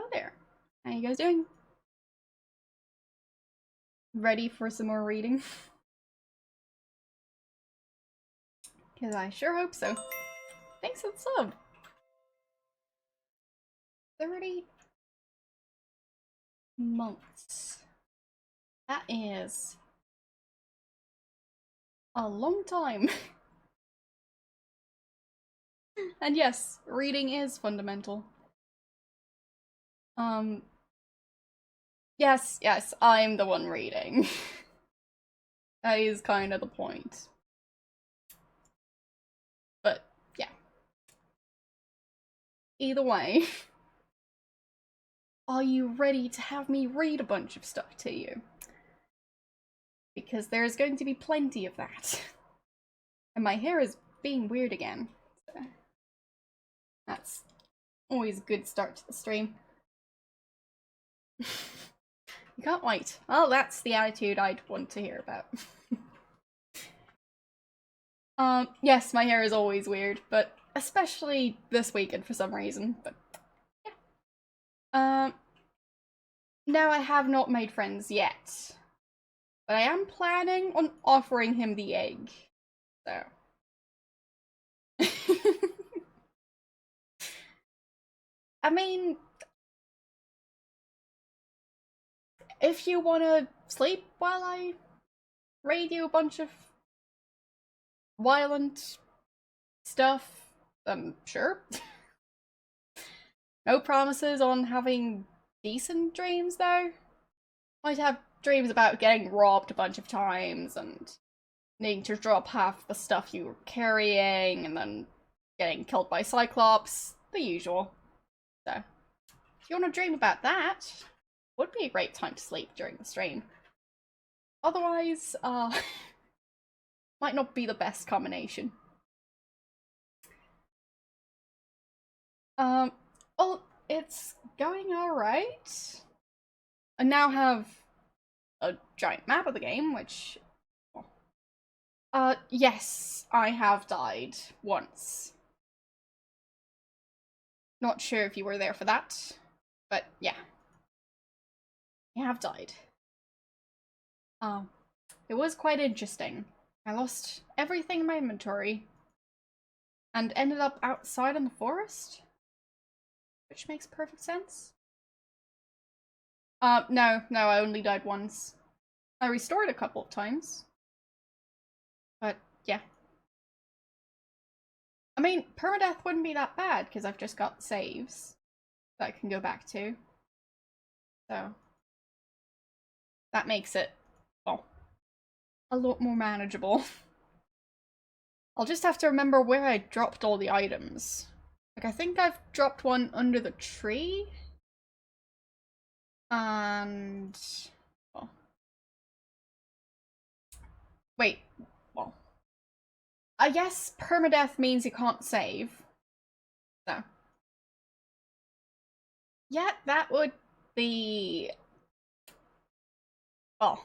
Hello there. How you guys doing? Ready for some more reading? Because I sure hope so. Thanks for the sub. 30 months. That is a long time. And yes, reading is fundamental. Yes, I'm the one reading. That is kind of the point. But, yeah. Either way, are you ready to have me read a bunch of stuff to you? Because there's going to be plenty of that. And my hair is being weird again. So that's always a good start to the stream. You can't wait. Well, that's the attitude I'd want to hear about. Yes, my hair is always weird, but especially this weekend for some reason, but yeah. No, I have not made friends yet. But I am planning on offering him the egg, so. I mean, if you want to sleep while I read you a bunch of violent stuff, sure. No promises on having decent dreams, though. Might have dreams about getting robbed a bunch of times and needing to drop half the stuff you were carrying and then getting killed by Cyclops. The usual. So, if you want to dream about that, would be a great time to sleep during the stream. Otherwise, might not be the best combination. Well, it's going alright. I now have a giant map of the game, which... yes, I have died once. Not sure if you were there for that, but yeah. I have died. It was quite interesting. I lost everything in my inventory and ended up outside in the forest, which makes perfect sense. No, I only died once. I restored a couple of times. But, yeah. I mean, permadeath wouldn't be that bad, because I've just got saves that I can go back to. So, that makes it, well, a lot more manageable. I'll just have to remember where I dropped all the items. Like, I think I've dropped one under the tree. And... well... wait, well... I guess permadeath means you can't save. So... yeah, that would be... well...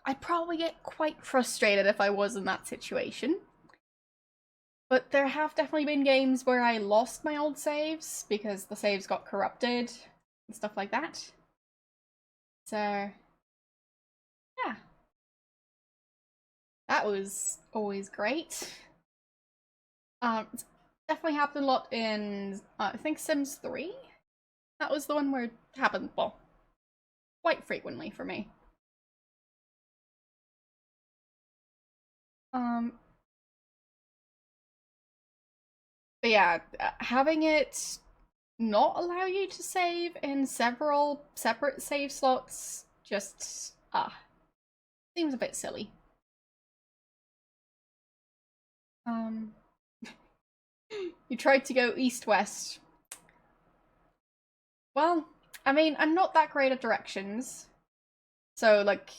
I'd probably get quite frustrated if I was in that situation. But there have definitely been games where I lost my old saves because the saves got corrupted and stuff like that. So, yeah. That was always great. It's definitely happened a lot in, I think Sims 3? That was the one where it happened, well, quite frequently for me. But yeah, having it not allow you to save in several separate save slots just, seems a bit silly. You tried to go east-west. Well, I mean, I'm not that great at directions. So, like,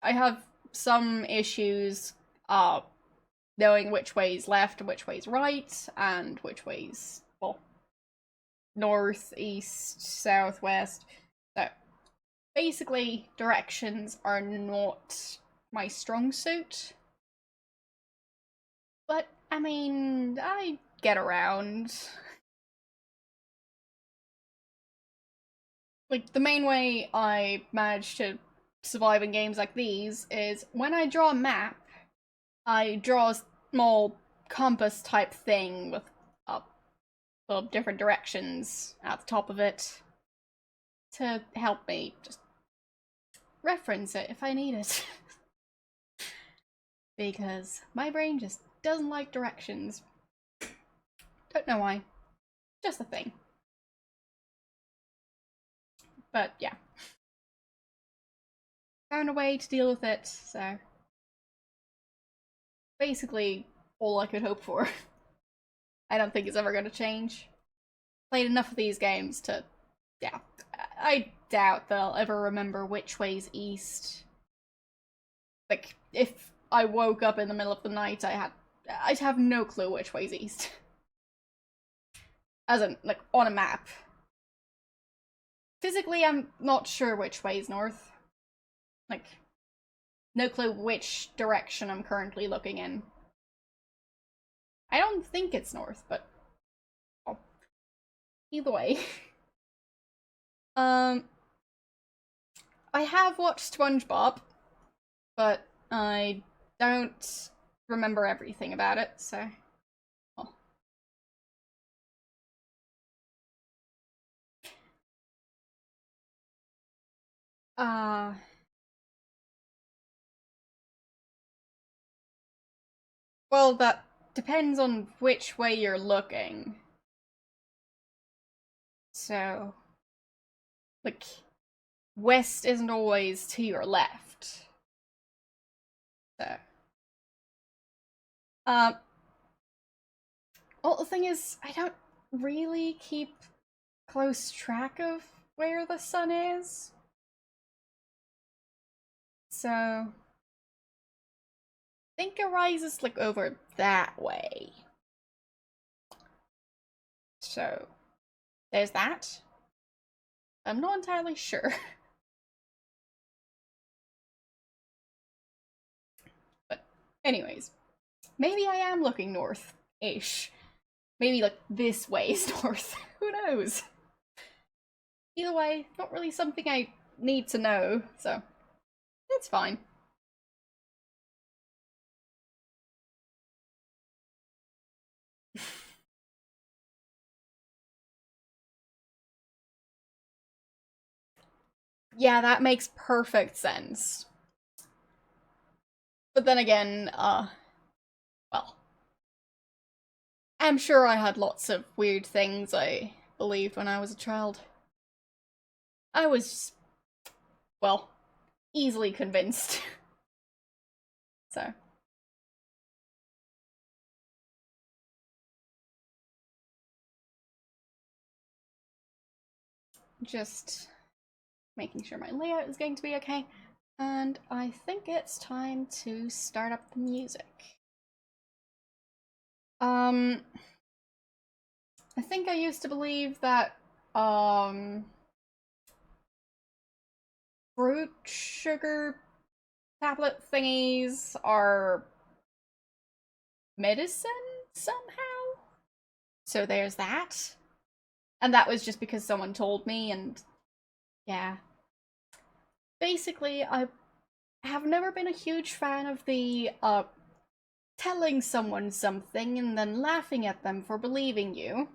I have some issues, knowing which way's left and which way's right, and which way's, well, north, east, south, west. So, basically, directions are not my strong suit. But, I mean, I get around. Like, the main way I manage to survive in games like these is when I draw a map, I draw a small compass type thing with different directions at the top of it to help me just reference it if I need it. Because my brain just doesn't like directions. Don't know why. Just a thing. But yeah. Found a way to deal with it, so basically all I could hope for. I don't think it's ever going to change. Played enough of these games to, yeah, I doubt that I'll ever remember which way's east. Like, if I woke up in the middle of the night, I'd have no clue which way's east. As in, like, on a map. Physically, I'm not sure which way's north. Like, no clue which direction I'm currently looking in. I don't think it's north, but oh. Either way. I have watched SpongeBob, but I don't remember everything about it, so well. Well, that depends on which way you're looking. So, like, west isn't always to your left. So, well, the thing is, I don't really keep close track of where the sun is. So, I think it rises, like, over that way. So, there's that. I'm not entirely sure. But anyways, maybe I am looking north-ish. Maybe, like, this way is north. Who knows? Either way, not really something I need to know, so it's fine. Yeah, that makes perfect sense. But then again, well, I'm sure I had lots of weird things I believed when I was a child. I was, well, easily convinced. So. Just making sure my layout is going to be okay. And I think it's time to start up the music. I think I used to believe that, fruit sugar tablet thingies are medicine somehow. So there's that. And that was just because someone told me, and yeah. Basically, I have never been a huge fan of the, telling someone something and then laughing at them for believing you.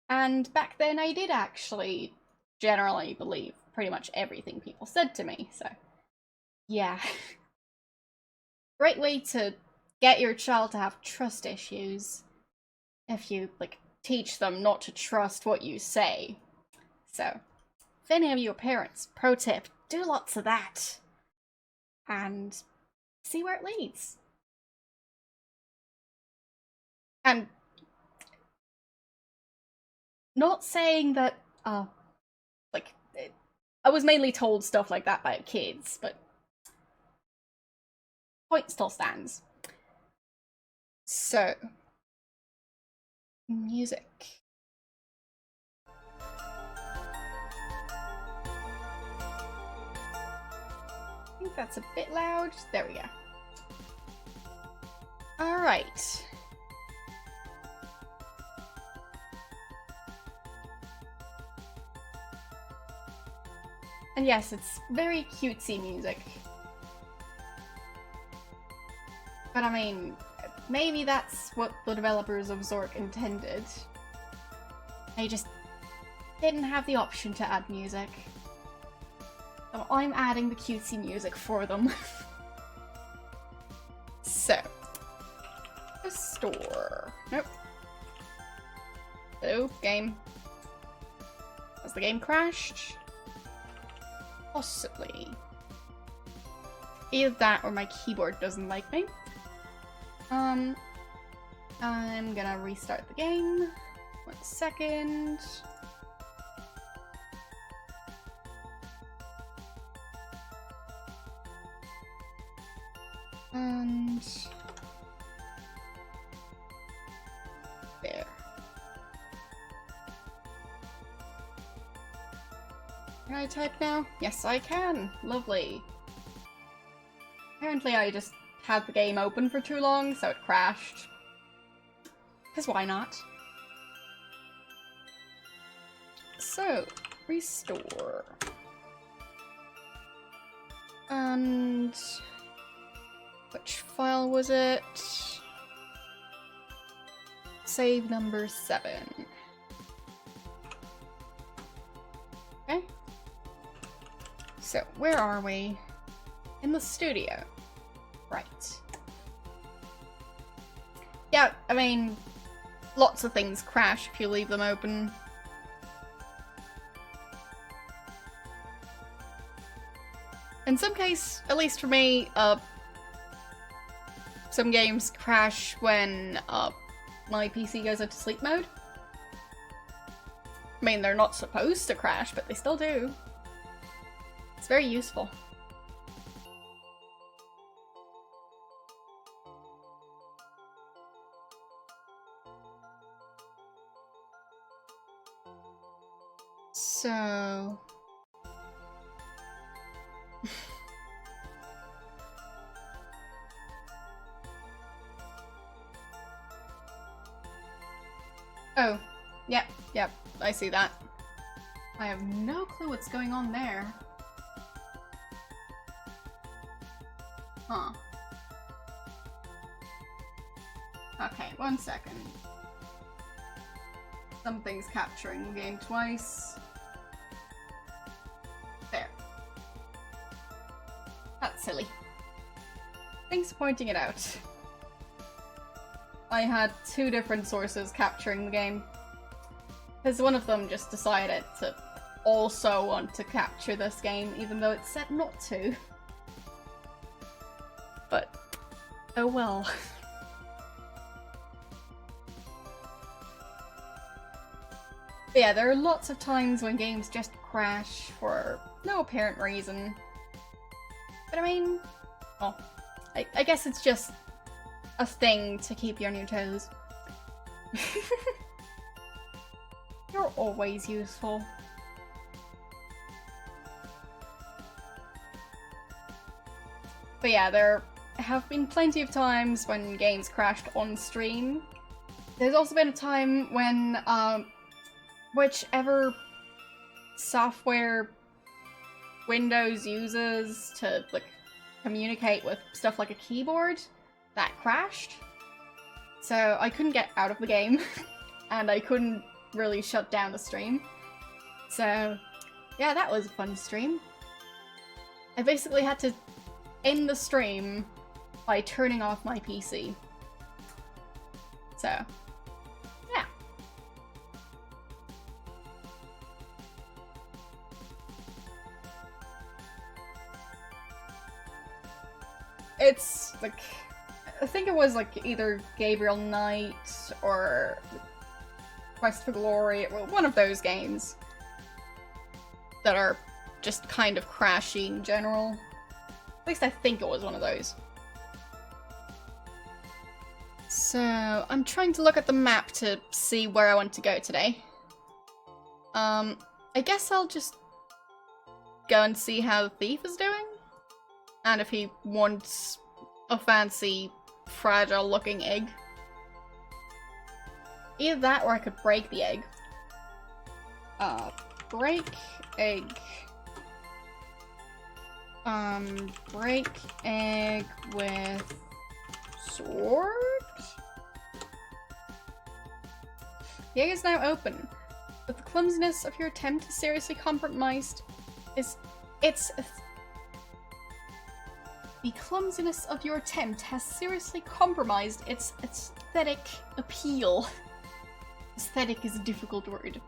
And back then I did actually generally believe pretty much everything people said to me, so yeah. Great way to get your child to have trust issues if you, like, teach them not to trust what you say. So, if any of you are parents, pro tip, do lots of that. And see where it leads. And not saying that, like, I was mainly told stuff like that by kids, but point still stands. So, music. I think that's a bit loud. There we go. Alright. And yes, it's very cutesy music. But I mean, maybe that's what the developers of Zork intended. They just didn't have the option to add music. So I'm adding the cutesy music for them. So, the store. Nope. Hello, game. Has the game crashed? Possibly. Either that or my keyboard doesn't like me. I'm gonna restart the game. 1 second. And there. Can I type now? Yes, I can. Lovely. Apparently I just had the game open for too long, so it crashed. Because why not? So, restore. And which file was it? Save number 7. Okay. So, where are we? In the studio. Right. Yeah, I mean, lots of things crash if you leave them open. In some case, at least for me, some games crash when my PC goes into sleep mode. I mean, they're not supposed to crash, but they still do. It's very useful. So... Oh, yep, I see that. I have no clue what's going on there. Huh. Okay, 1 second. Something's capturing the game twice. There. That's silly. Thanks for pointing it out. I had 2 different sources capturing the game. Because one of them just decided to also want to capture this game, even though it said not to. But, oh well. But yeah, there are lots of times when games just crash for no apparent reason. But I mean, well, I guess it's just a thing to keep you on your toes. You're always useful. But yeah, there have been plenty of times when games crashed on stream. There's also been a time when whichever software Windows uses to like communicate with stuff like a keyboard, that crashed. So I couldn't get out of the game and I couldn't really shut down the stream. So yeah, that was a fun stream. I basically had to end the stream by turning off my PC. So yeah. It's like, I think it was like either Gabriel Knight or Quest for Glory, well, one of those games that are just kind of crashy in general. At least I think it was one of those. So, I'm trying to look at the map to see where I want to go today. I guess I'll just go and see how the thief is doing. And if he wants a fancy, fragile-looking egg. Either that or I could break the egg. Break egg. Break egg with sword? The egg is now open, but the clumsiness of your attempt has seriously compromised the clumsiness of your attempt has seriously compromised its aesthetic appeal. Aesthetic is a difficult word,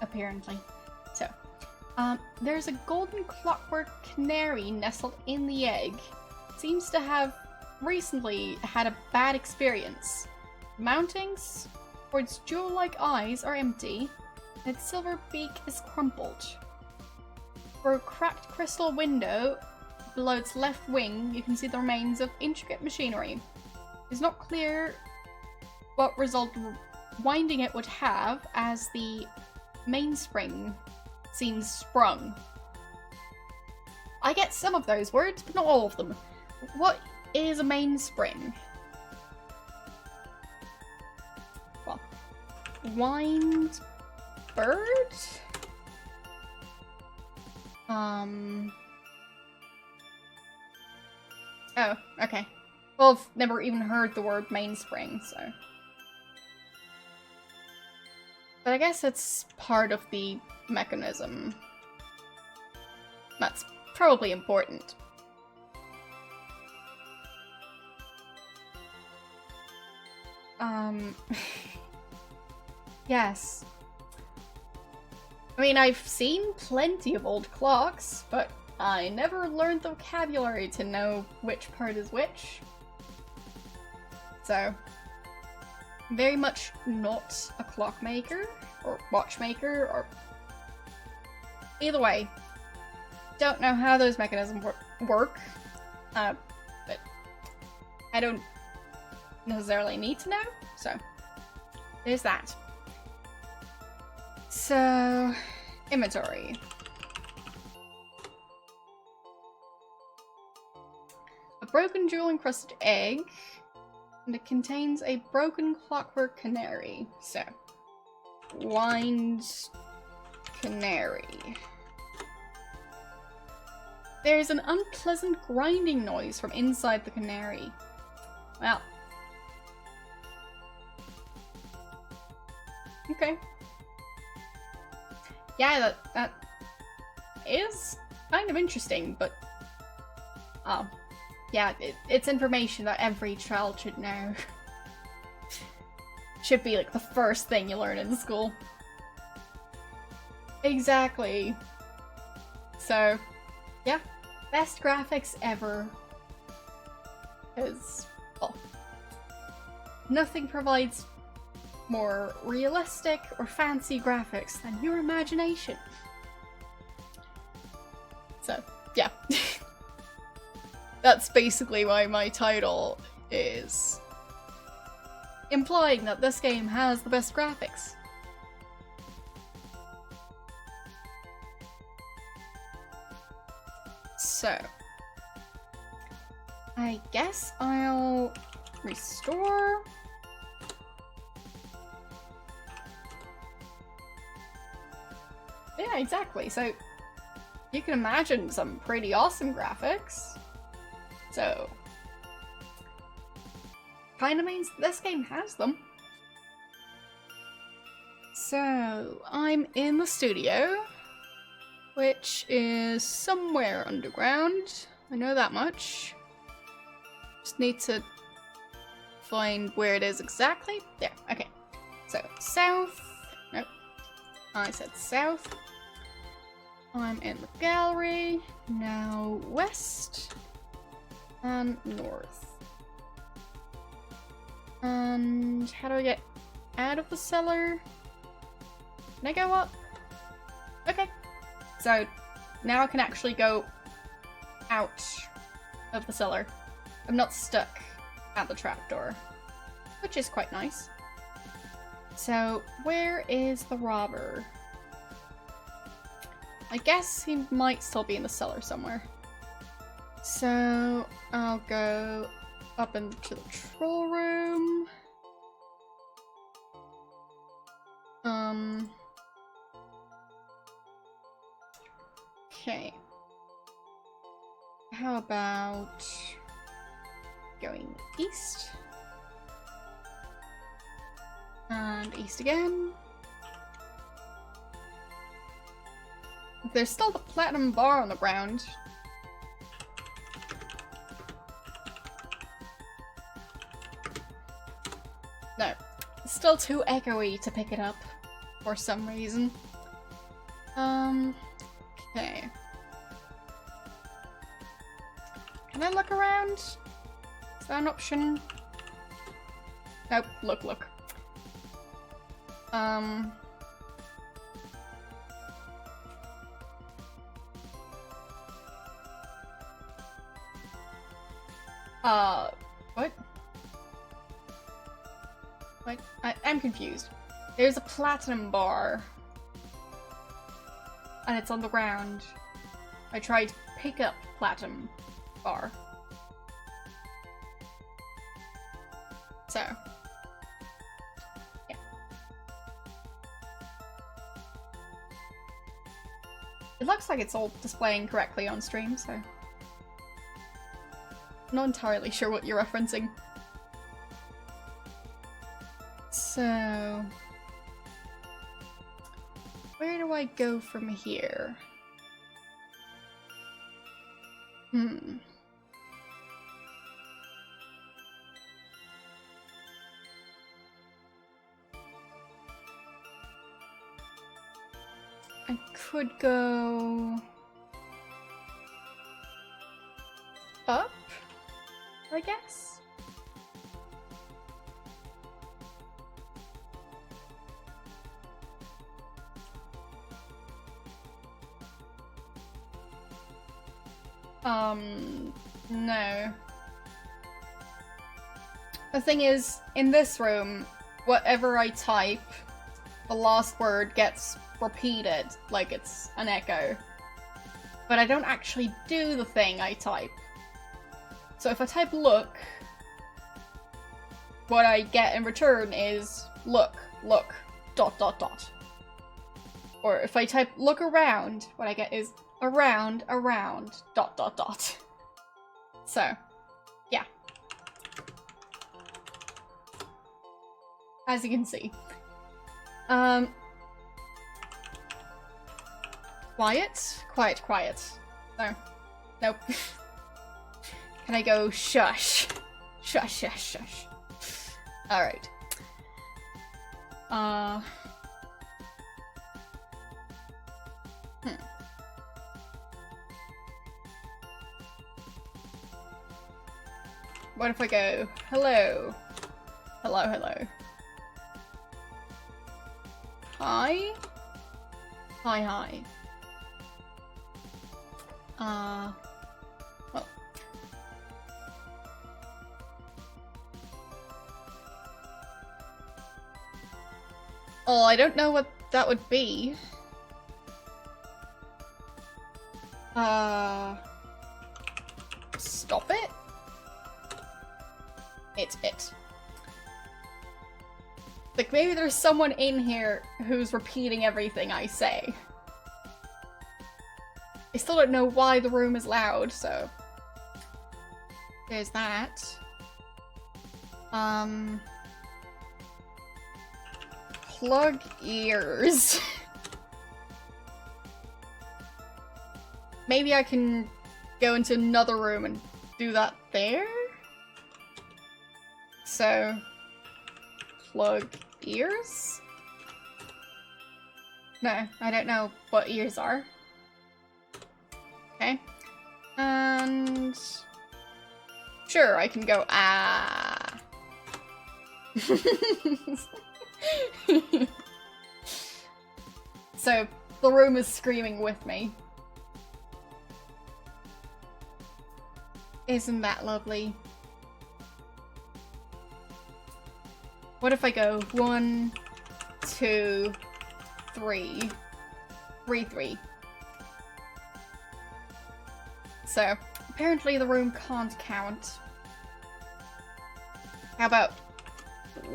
apparently. So, there's a golden clockwork canary nestled in the egg. Seems to have recently had a bad experience. Mountings for its jewel-like eyes are empty, and its silver beak is crumpled. For a cracked crystal window below its left wing, you can see the remains of intricate machinery. It's not clear what result winding it would have, as the mainspring seems sprung. I get some of those words, but not all of them. What is a mainspring? Well, wind bird? Oh, okay. Well, I've never even heard the word mainspring, so. But I guess it's part of the mechanism. That's probably important. Yes. I mean, I've seen plenty of old clocks, but I never learned the vocabulary to know which part is which. So, very much not a clockmaker, or watchmaker, or... Either way, don't know how those mechanisms work, but I don't necessarily need to know, so there's that. So, inventory. A broken jewel-encrusted egg, and it contains a broken clockwork canary. So, wind canary. There's an unpleasant grinding noise from inside the canary. Well. Okay. Yeah, that is kind of interesting, but yeah, it's information that every child should know. Should be like the first thing you learn in school. Exactly. So, yeah, best graphics ever. Because, well, nothing provides more realistic or fancy graphics than your imagination. So, yeah. That's basically why my title is implying that this game has the best graphics. So, I guess I'll restore. Yeah, exactly. So, you can imagine some pretty awesome graphics. So, kind of means this game has them. So, I'm in the studio, which is somewhere underground. I know that much. Just need to find where it is exactly. There, okay. So, south. Nope. I said south. I'm in the gallery. Now west. And north. And how do I get out of the cellar? Can I go up? Okay. So now I can actually go out of the cellar. I'm not stuck at the trapdoor, which is quite nice. So where is the robber? I guess he might still be in the cellar somewhere. So I'll go up into the control room. Okay. how about going east? And east again. There's still the platinum bar on the ground. No, it's still too echoey to pick it up for some reason. Okay. Can I look around? Is that an option? Nope, look. What? What? I'm confused. There's a platinum bar. And it's on the ground. I tried to pick up platinum bar. So. Yeah. It looks like it's all displaying correctly on stream, so. I'm not entirely sure what you're referencing. So, where do I go from here? I could go up, I guess. No. The thing is, in this room, whatever I type, the last word gets repeated, like it's an echo. But I don't actually do the thing I type. So if I type look, what I get in return is look, dot, dot, dot. Or if I type look around, what I get is around, dot, dot, dot. So, yeah. As you can see. Quiet. No. Nope. Can I go shush? Shush. Alright. What if I go, hello? Hello. Hi? Hi. Well. Oh, I don't know what that would be. Stop it? It's it. Like, maybe there's someone in here who's repeating everything I say. I still don't know why the room is loud, so... there's that. Plug ears. Maybe I can go into another room and do that there? So, plug ears? No, I don't know what ears are. Okay. And... sure, I can go, ah. So, the room is screaming with me. Isn't that lovely? What if I go 1, 2, 3, 3. So, apparently the room can't count. How about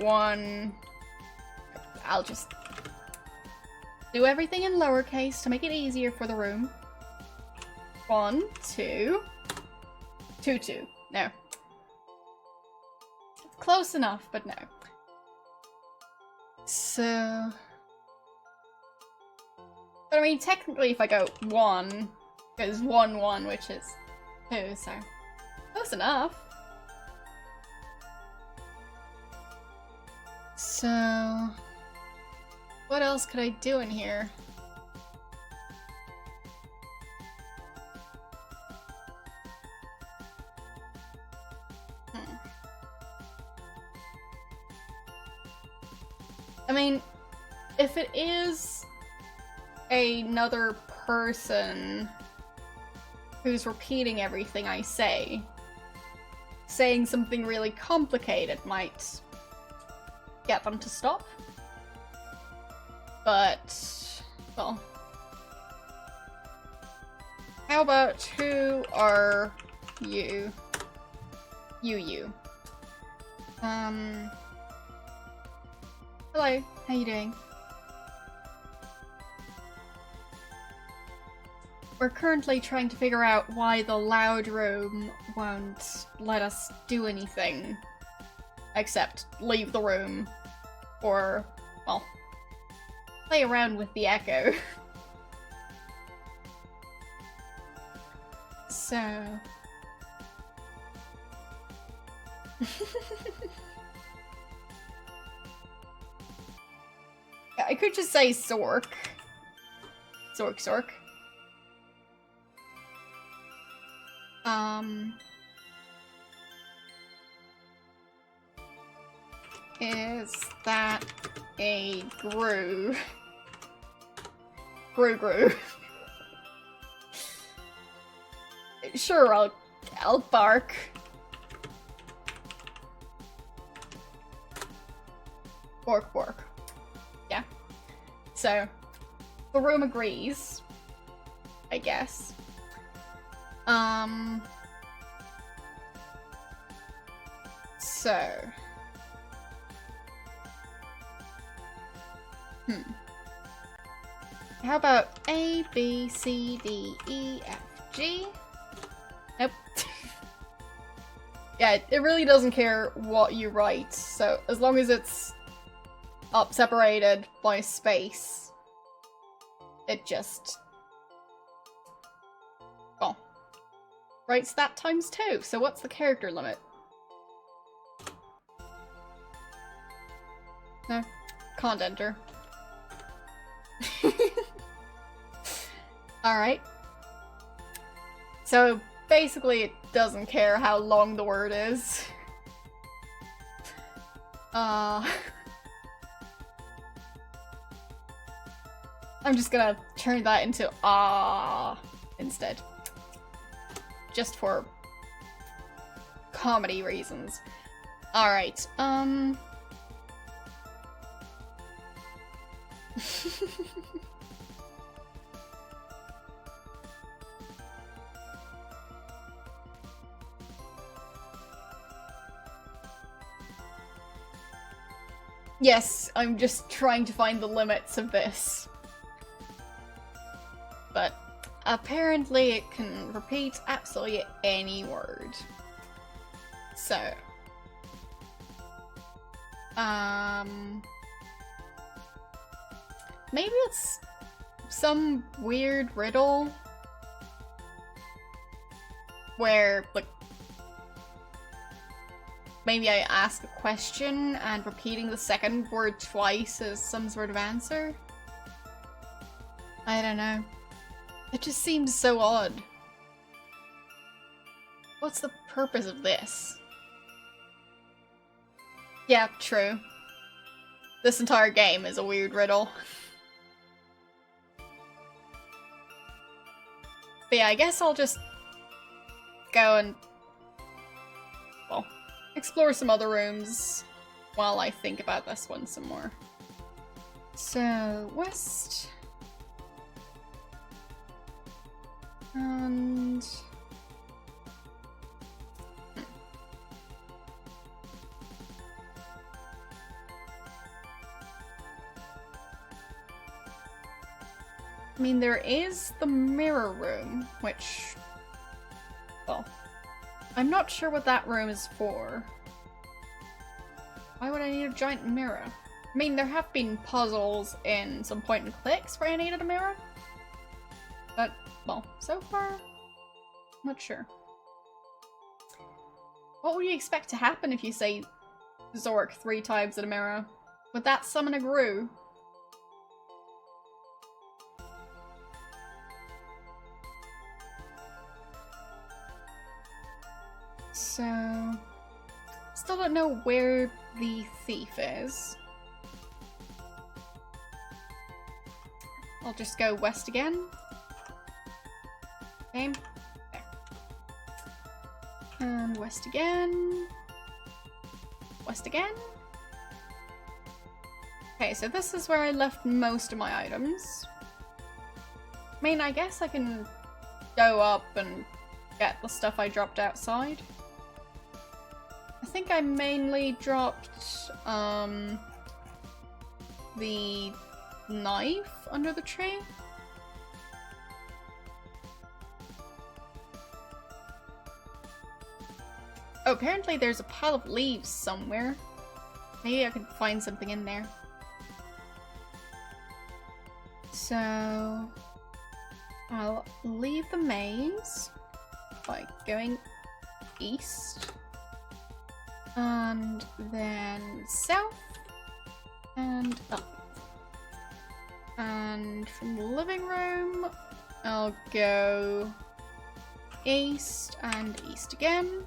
1... I'll just do everything in lowercase to make it easier for the room. 1, 2, Tutu. No. Close enough, but no. So... But I mean, technically if I go 1, goes 1, 1, which is 2, so... Close enough. So... What else could I do in here? I mean, if it is another person who's repeating everything I say, saying something really complicated might get them to stop. But, well, how about who are you? You. Hello, how you doing? We're currently trying to figure out why the loud room won't let us do anything except leave the room or, well, play around with the echo. So... I could just say Zork. Zork. Is that a Gru? Gru. Sure, I'll bark. Bork. Yeah. So, the room agrees, I guess. So. How about A, B, C, D, E, F, G? Nope. Yeah, it really doesn't care what you write, so as long as it's up separated by space, it just... well, writes that times 2, so what's the character limit? No, can't enter. Alright. So basically it doesn't care how long the word is. I'm just gonna turn that into ah instead. Just for comedy reasons. Alright, yes, I'm just trying to find the limits of this. But apparently it can repeat absolutely any word. So, maybe it's some weird riddle where, like, maybe I ask a question and repeating the second word twice is some sort of answer? I don't know. It just seems so odd. What's the purpose of this? Yeah, true. This entire game is a weird riddle. But yeah, I guess I'll just go and, well, explore some other rooms while I think about this one some more. So, west. And... I mean, there is the mirror room, which, well, I'm not sure what that room is for. Why would I need a giant mirror? I mean, there have been puzzles in some point and clicks where I needed a mirror. But, well, so far, not sure. What would you expect to happen if you say Zork 3 times in a mirror? Would that summon a Gru? So... Still don't know where the thief is. I'll just go west again. Okay. There. And west again. West again. Okay, so this is where I left most of my items. I mean, I guess I can go up and get the stuff I dropped outside. I think I mainly dropped, the knife under the tree. Oh, apparently there's a pile of leaves somewhere. Maybe I could find something in there. So... I'll leave the maze by going east. And then south. And up. And from the living room, I'll go east and east again.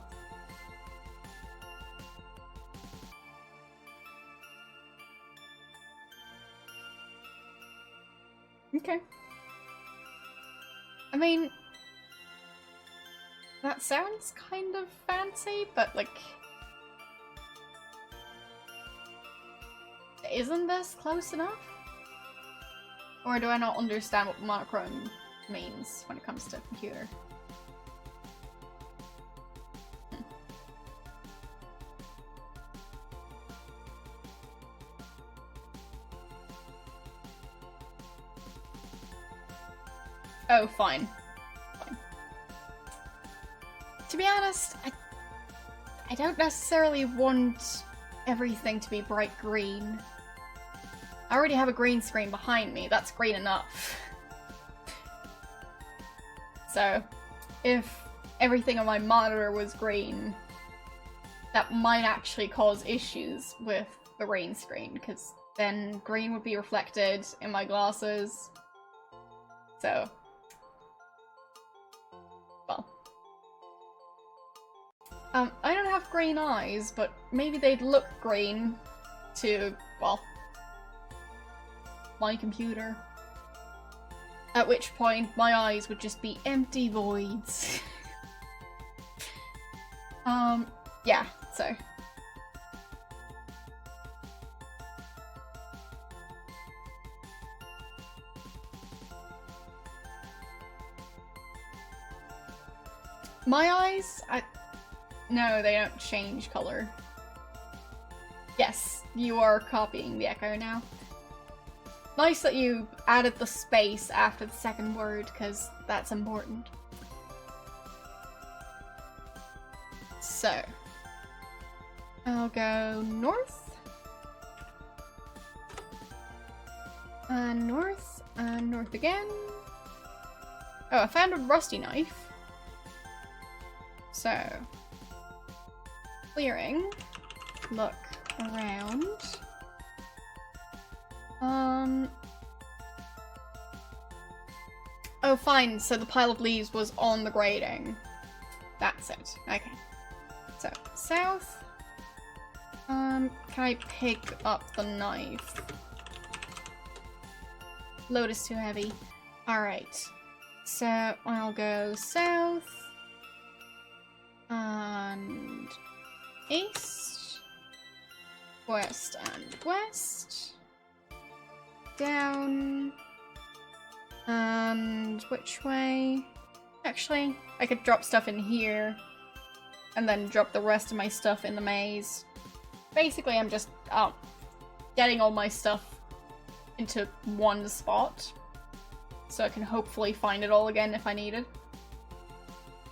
Okay. I mean, that sounds kind of fancy, but like, isn't this close enough? Or do I not understand what monochrome means when it comes to computer? Oh, fine. Fine. To be honest, I don't necessarily want everything to be bright green. I already have a green screen behind me. That's green enough. So, if everything on my monitor was green, that might actually cause issues with the rain screen, because then green would be reflected in my glasses. So... well. I don't have green eyes, but maybe they'd look green to, well, my computer. At which point, my eyes would just be empty voids. Yeah, so. My eyes? No, they don't change color. Yes, you are copying the echo now. Nice that you added the space after the second word, because that's important. So, I'll go north. And north again. Oh, I found a rusty knife. So, clearing, look around. Oh, fine, so the pile of leaves was on the grating. That's it. Okay. So, south. Can I pick up the knife? Load is too heavy. Alright. So, I'll go south. And east. West and west. Down. And which way? Actually, I could drop stuff in here and then drop the rest of my stuff in the maze. Basically, I'm just getting all my stuff into one spot so I can hopefully find it all again if I need it.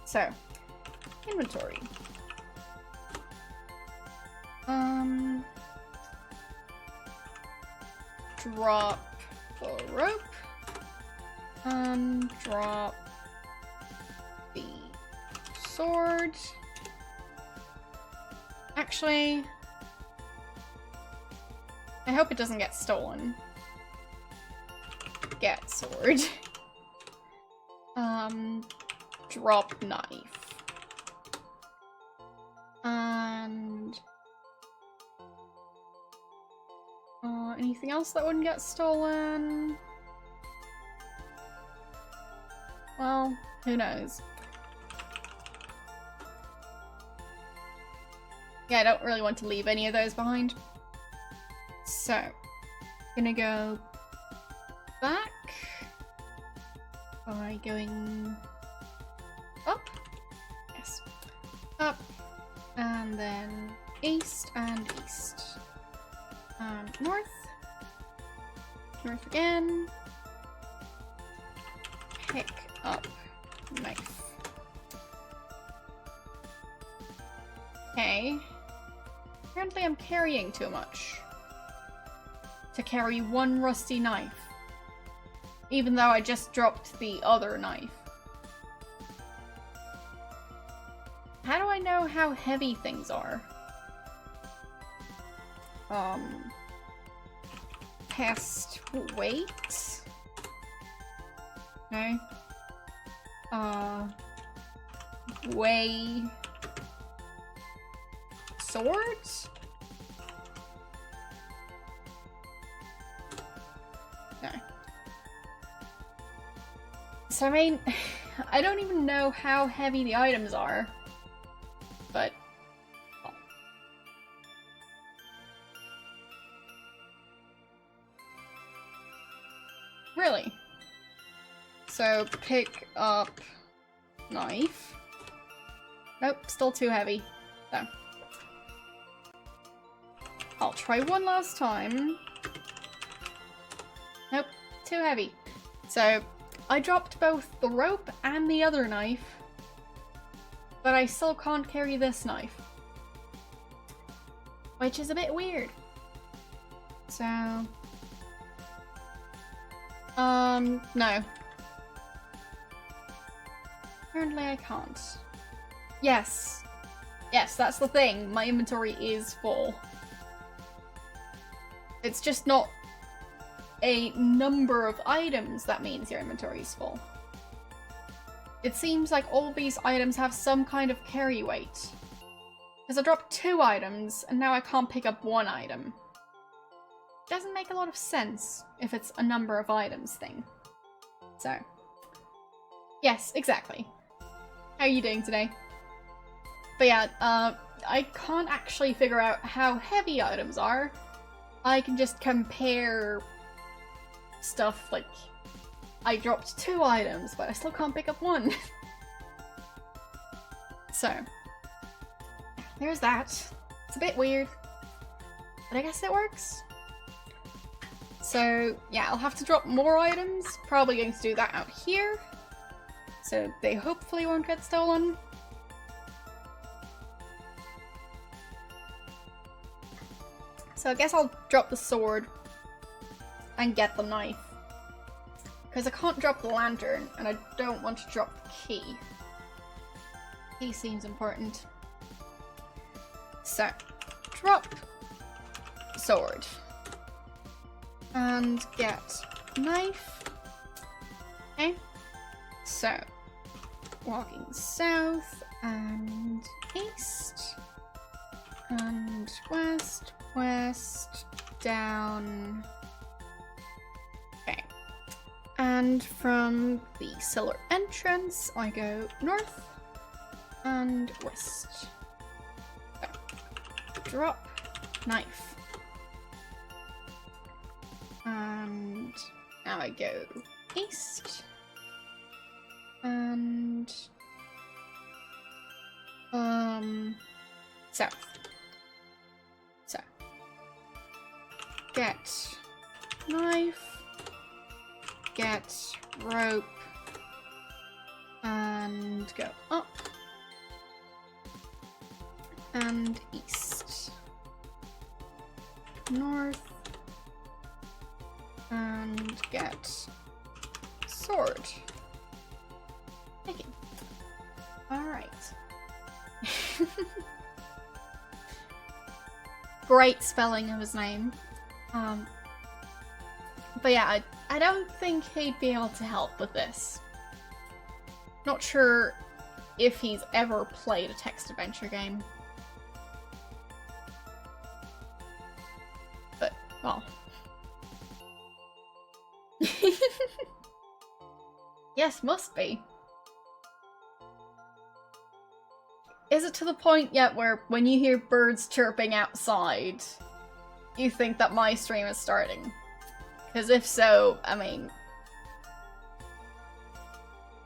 So, inventory. Drop the rope. Drop the sword. Actually, I hope it doesn't get stolen. Get sword. Drop knife. And anything else that wouldn't get stolen? Well, who knows? Yeah, I don't really want to leave any of those behind. So, gonna go back by going up. Yes. Up. And then east and east. And north. North again. Pick up knife. Okay. Apparently I'm carrying too much to carry one rusty knife, even though I just dropped the other knife. How do I know how heavy things are? Test weight? Okay. Weigh swords? No. So I mean, I don't even know how heavy the items are, but oh. Really? So pick up knife. Nope, still too heavy. So I'll try one last time. Nope, too heavy. So I dropped both the rope and the other knife, but I still can't carry this knife, which is a bit weird. So, no. Apparently I can't. Yes. Yes, that's the thing. My inventory is full. It's just not a number of items that means your inventory is full. It seems like all these items have some kind of carry weight. Because I dropped 2 items, and now I can't pick up 1 item. Doesn't make a lot of sense if it's a number of items thing. So, yes, exactly. How are you doing today? But yeah, I can't actually figure out how heavy items are. I can just compare stuff, like, I dropped 2 items, but I still can't pick up 1. So, there's that. It's a bit weird, but I guess it works. So, yeah, I'll have to drop more items. Probably going to do that out here, so they hopefully won't get stolen. So I guess I'll drop the sword and get the knife. Because I can't drop the lantern, and I don't want to drop the key. Key seems important. So, drop sword. And get knife. Okay. So, walking south and east. And west, west, down. Okay. And from the cellar entrance, I go north and west. So, drop knife. And now I go east. And south. So, get knife, get rope, and go up, and east. North. And get sword. Thank you. Alright. Great spelling of his name. But yeah, I don't think he'd be able to help with this. Not sure if he's ever played a text adventure game. But, well. Yes, must be. Is it to the point yet where when you hear birds chirping outside, you think that my stream is starting? Because if so, I mean,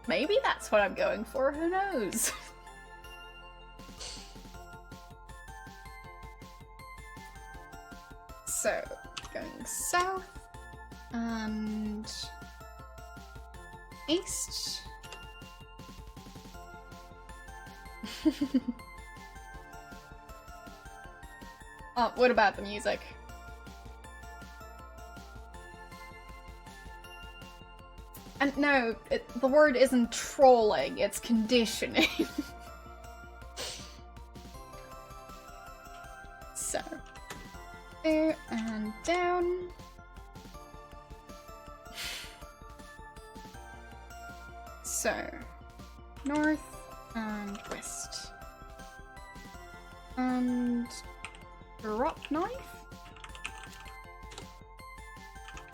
maybe that's what I'm going for, who knows? So, going south and east. Oh, what about the music? And no, the word isn't trolling, it's conditioning. So, there and down. So, north and west. And drop knife.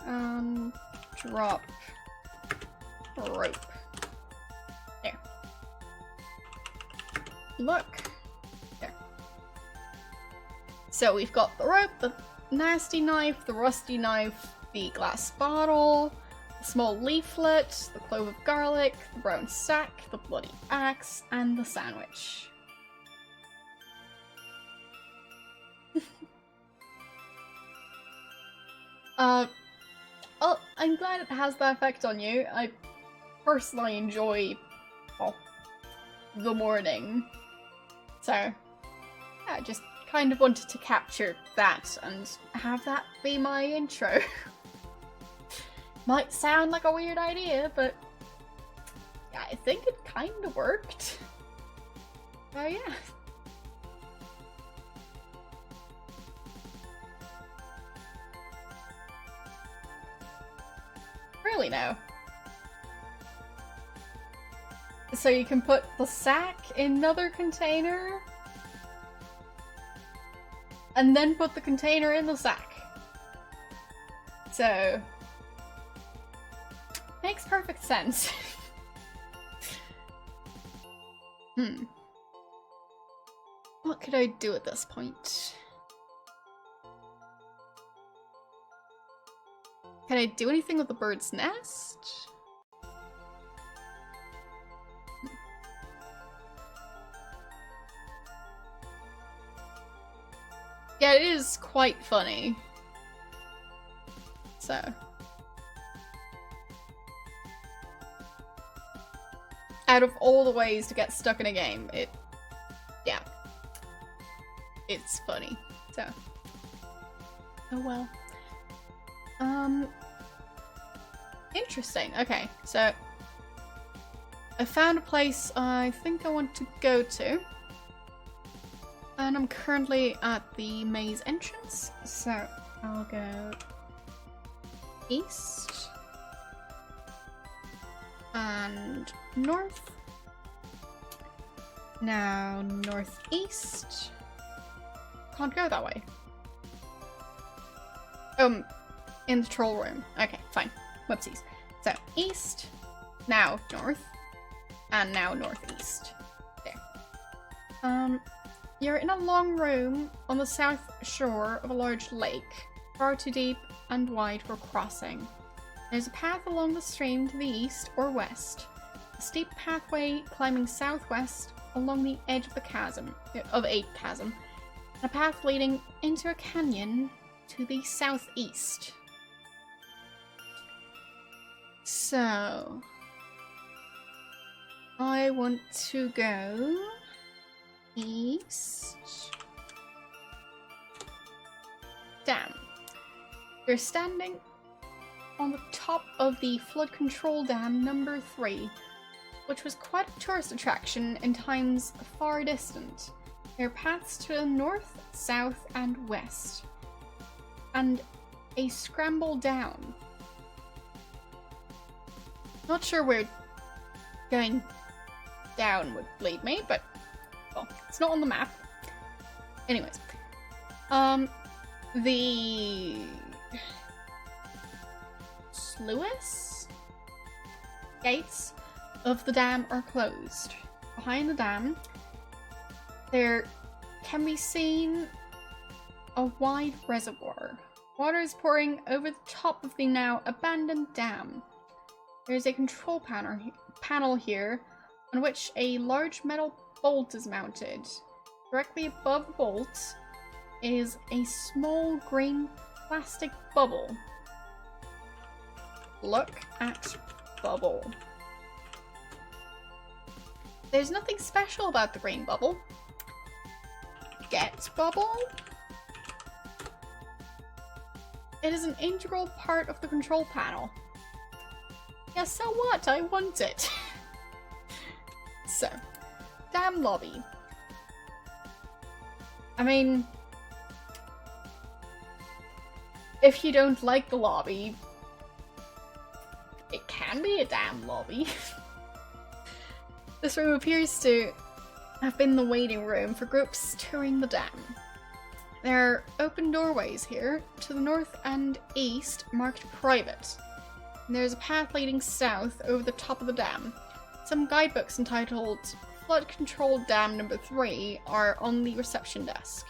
And drop rope. There. Look. There. So we've got the rope, the nasty knife, the rusty knife, the glass bottle, the small leaflet, the clove of garlic, the brown sack, the bloody axe, and the sandwich. Oh, I'm glad it has that effect on you. I personally enjoy, well, the morning. So, yeah, I just kind of wanted to capture that and have that be my intro. Might sound like a weird idea, but yeah, I think it kind of worked. Oh yeah. Really now. So you can put the sack in another container and then put the container in the sack. So makes perfect sense. What could I do at this point? Can I do anything with the bird's nest? Yeah, it is quite funny. So. Out of all the ways to get stuck in a game, yeah. It's funny, so. Oh well. Interesting. Okay, so I found a place I think I want to go to. And I'm currently at the maze entrance, so I'll go east and north. Now northeast. Can't go that way. In the troll room. Okay, fine. Whoopsies. So, east, now north, and now northeast. There. You're in a long room on the south shore of a large lake, far too deep and wide for crossing. There's a path along the stream to the east or west, a steep pathway climbing southwest along the edge of the chasm, and a path leading into a canyon to the southeast. So, I want to go east. Dam. They're standing on the top of the flood control dam number 3, which was quite a tourist attraction in times far distant. There are paths to the north, south, and west, and a scramble down. Not sure where going down would lead me, but well, it's not on the map. Anyways, the sluice gates of the dam are closed. Behind the dam, there can be seen a wide reservoir. Water is pouring over the top of the now abandoned dam. There is a control panel here on which a large metal bolt is mounted. Directly above the bolt is a small green plastic bubble. Look at bubble. There's nothing special about the green bubble. Get bubble? It is an integral part of the control panel. Yeah, so what? I want it. So, dam lobby. I mean, if you don't like the lobby, it can be a dam lobby. This room appears to have been the waiting room for groups touring the dam. There are open doorways here to the north and east marked private. And there's a path leading south over the top of the dam. Some guidebooks entitled Flood Control Dam Number 3 are on the reception desk.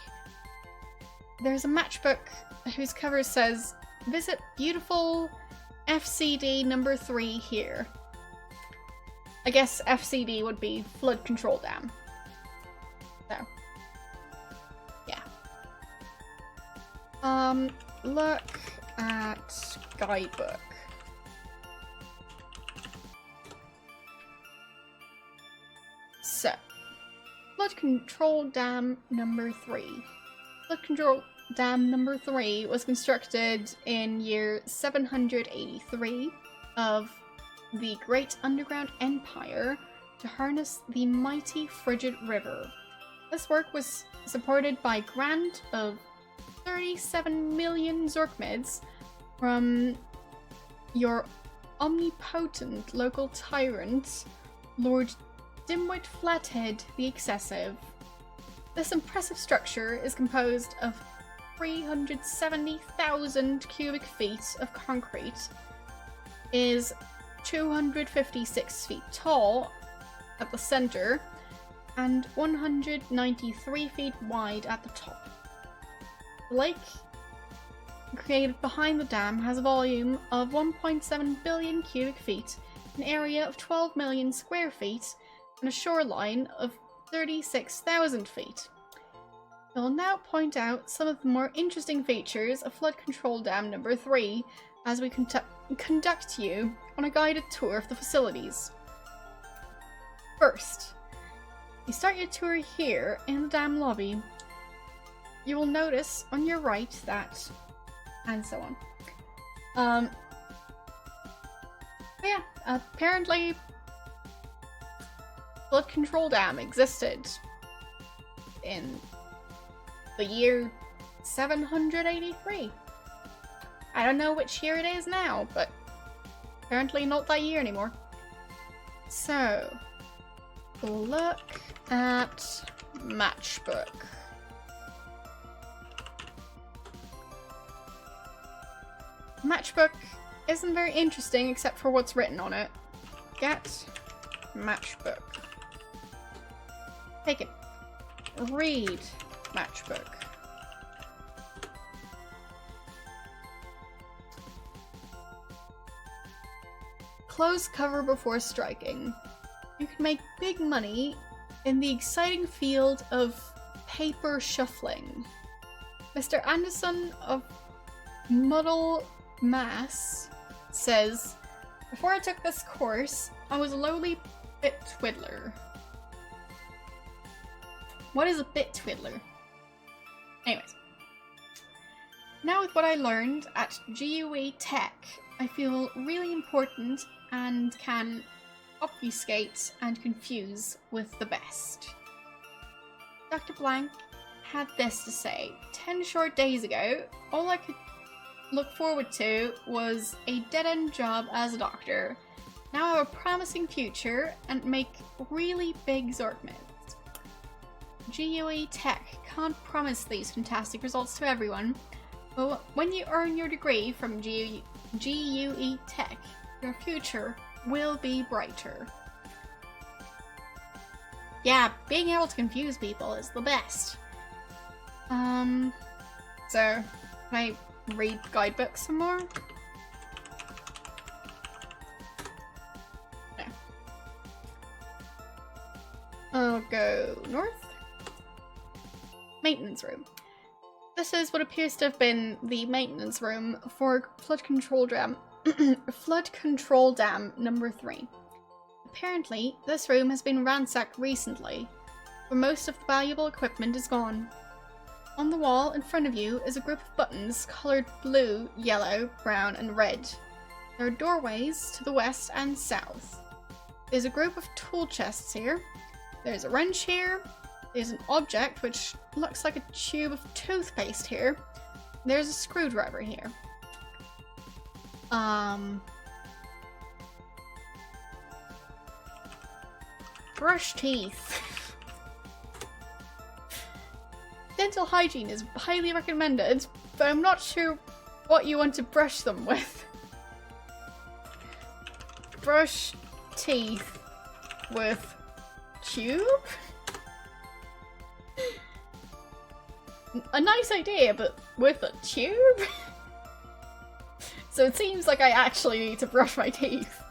There's a matchbook whose cover says, "Visit beautiful FCD number 3 here." I guess FCD would be Flood Control Dam. So, yeah. Look at guidebook. So, Flood Control Dam number 3. Flood Control Dam number 3 was constructed in year 783 of the Great Underground Empire to harness the mighty Frigid River. This work was supported by a grant of 37 million Zorkmids from your omnipotent local tyrant, Lord Dimwit Flathead the Excessive. This impressive structure is composed of 370,000 cubic feet of concrete, is 256 feet tall at the center, and 193 feet wide at the top. The lake created behind the dam has a volume of 1.7 billion cubic feet, an area of 12 million square feet, and a shoreline of 36,000 feet. I will now point out some of the more interesting features of Flood Control Dam number 3 as we conduct you on a guided tour of the facilities. First, you start your tour here in the dam lobby. You will notice on your right that, and so on. But yeah, apparently Flood Control Dam existed in the year 783. I don't know which year it is now, but apparently not that year anymore. So, look at matchbook. Matchbook isn't very interesting except for what's written on it. Get matchbook. Take it. Read matchbook. Close cover before striking. You can make big money in the exciting field of paper shuffling. Mr. Anderson of Muddle Mass says, "Before I took this course, I was a lowly bit twiddler." What is a bit twiddler? Anyways. Now with what I learned at GUE Tech, I feel really important and can obfuscate and confuse with the best. Dr. Blank had this to say: 10 short days ago, all I could look forward to was a dead-end job as a doctor. Now I have a promising future and make really big Zork moves. GUE Tech can't promise these fantastic results to everyone, but when you earn your degree from GUE Tech, your future will be brighter. Yeah, being able to confuse people is the best. So, can I read guidebooks some more? No. I'll go north. Maintenance room. This is what appears to have been the maintenance room for flood control dam number 3. Apparently, this room has been ransacked recently, but most of the valuable equipment is gone. On the wall in front of you is a group of buttons colored blue, yellow, brown, and red. There are doorways to the west and south. There's a group of tool chests here. There's a wrench here. There's an object which looks like a tube of toothpaste here. There's a screwdriver here. Brush teeth. Dental hygiene is highly recommended, but I'm not sure what you want to brush them with. Brush teeth with tube? A nice idea, but with a tube? So it seems like I actually need to brush my teeth.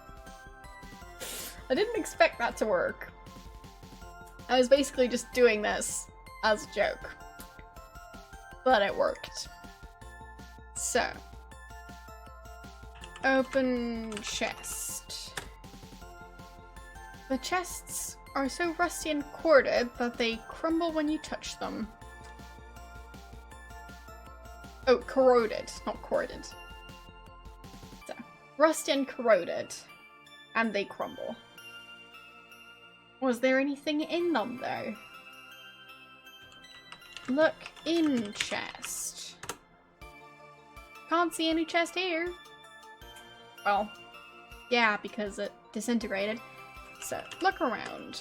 I didn't expect that to work. I was basically just doing this as a joke. But it worked. So. Open chest. The chests are so rusty and corded that they crumble when you touch them. Oh, corroded, not corded. So, rusty and corroded. And they crumble. Was there anything in them, though? Look in chest. Can't see any chest here. Well, yeah, because it disintegrated. So, look around.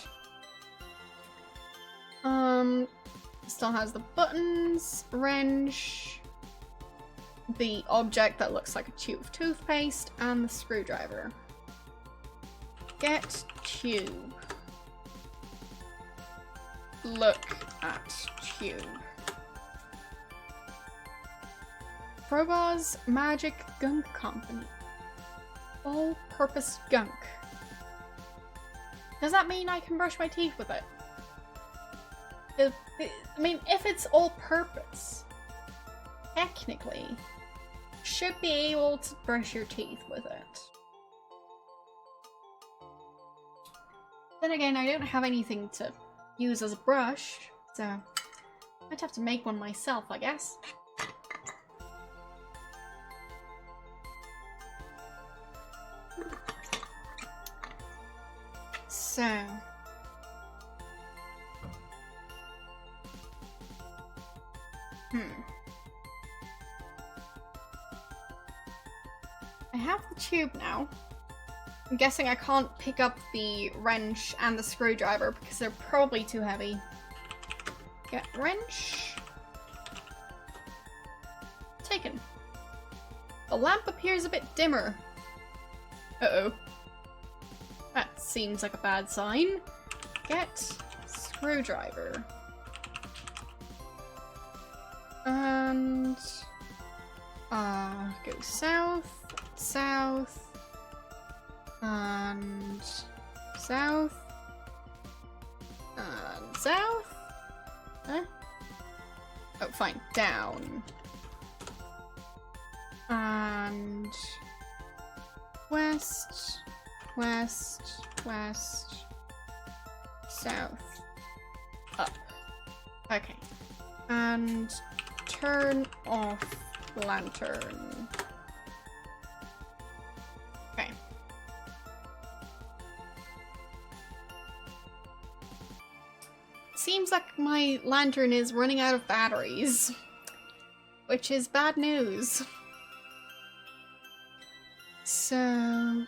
Still has the buttons, wrench, the object that looks like a tube of toothpaste, and the screwdriver. Get tube. Look at tube. Crowbar's Magic Gunk Company. All-purpose gunk. Does that mean I can brush my teeth with it? I mean, if it's all-purpose, technically, should be able to brush your teeth with it. Then again, I don't have anything to use as a brush, so I'd have to make one myself, I guess. So, I have the tube now. I'm guessing I can't pick up the wrench and the screwdriver because they're probably too heavy. Get wrench. Taken. The lamp appears a bit dimmer. Uh-oh. That seems like a bad sign. Get screwdriver. And go south, south, and south, and south. Huh? Oh, fine. Down. And west, west, west, south, up. Okay. And turn off lantern. Okay. Seems like my lantern is running out of batteries, which is bad news. So...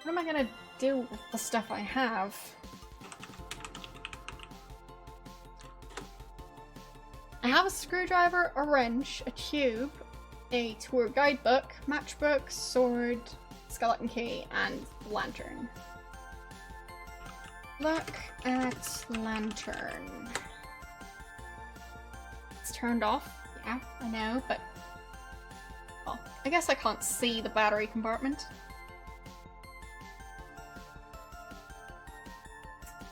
What am I gonna do with the stuff I have? I have a screwdriver, a wrench, a tube, a tour guidebook, matchbook, sword, skeleton key, and lantern. Look at lantern. It's turned off. Yeah, I know, but... well, I guess I can't see the battery compartment.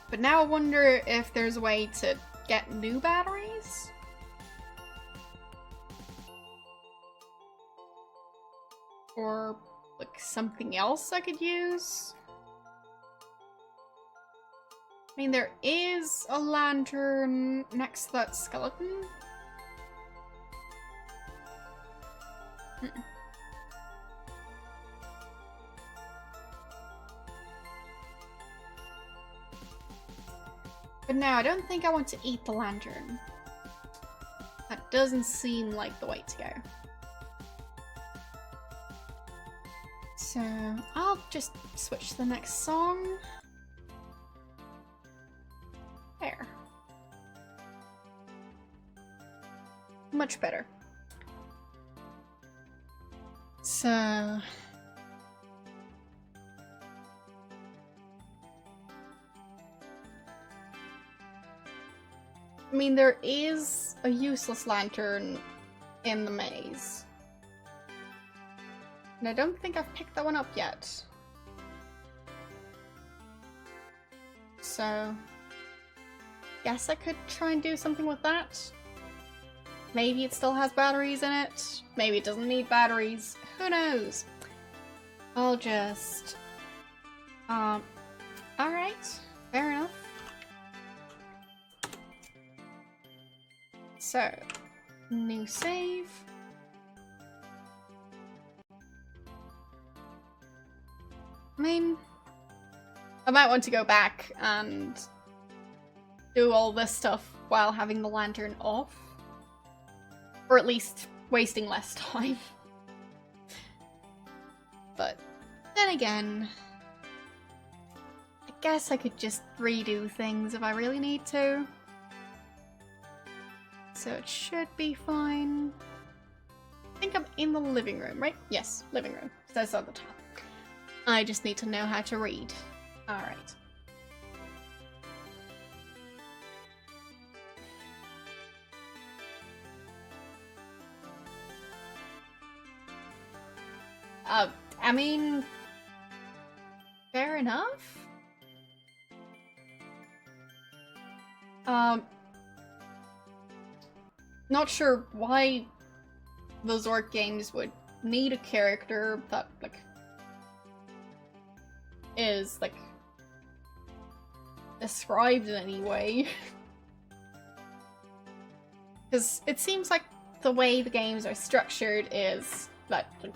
But now I wonder if there's a way to get new batteries? Or, like, something else I could use? I mean, there is a lantern next to that skeleton. But no, I don't think I want to eat the lantern. That doesn't seem like the way to go. So, I'll just switch to the next song. There. Much better. So... I mean, there is a useless lantern in the maze. And I don't think I've picked that one up yet. So... guess I could try and do something with that. Maybe it still has batteries in it. Maybe it doesn't need batteries. Who knows? I'll just... alright. Fair enough. So, new save. I mean, I might want to go back and do all this stuff while having the lantern off. Or at least wasting less time. But then again, I guess I could just redo things if I really need to. So it should be fine. I think I'm in the living room, right? Yes, living room. It says on the top. I just need to know how to read. Alright. I mean... fair enough? Not sure why the Zork games would need a character that, like, is, like, described in any way. Because it seems like the way the games are structured is that, like,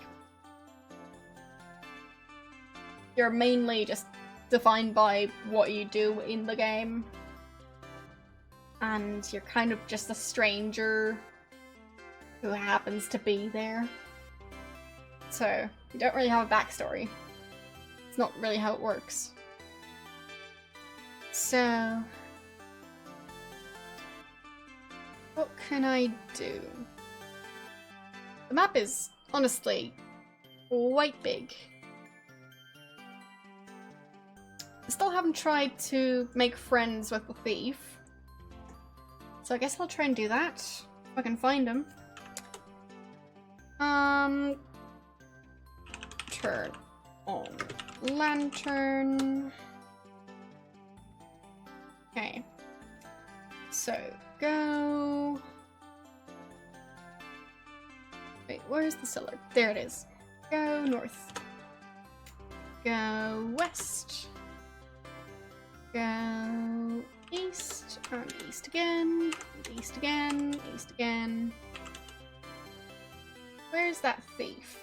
you're mainly just defined by what you do in the game. And you're kind of just a stranger who happens to be there. So, you don't really have a backstory. It's not really how it works. So... what can I do? The map is, honestly, quite big. I still haven't tried to make friends with the thief. So I guess I'll try and do that, if I can find him. Turn on lantern. Okay. So, go... wait, where's the cellar? There it is. Go north. Go west. Go east. And east again. And east again. East again. Where's that thief?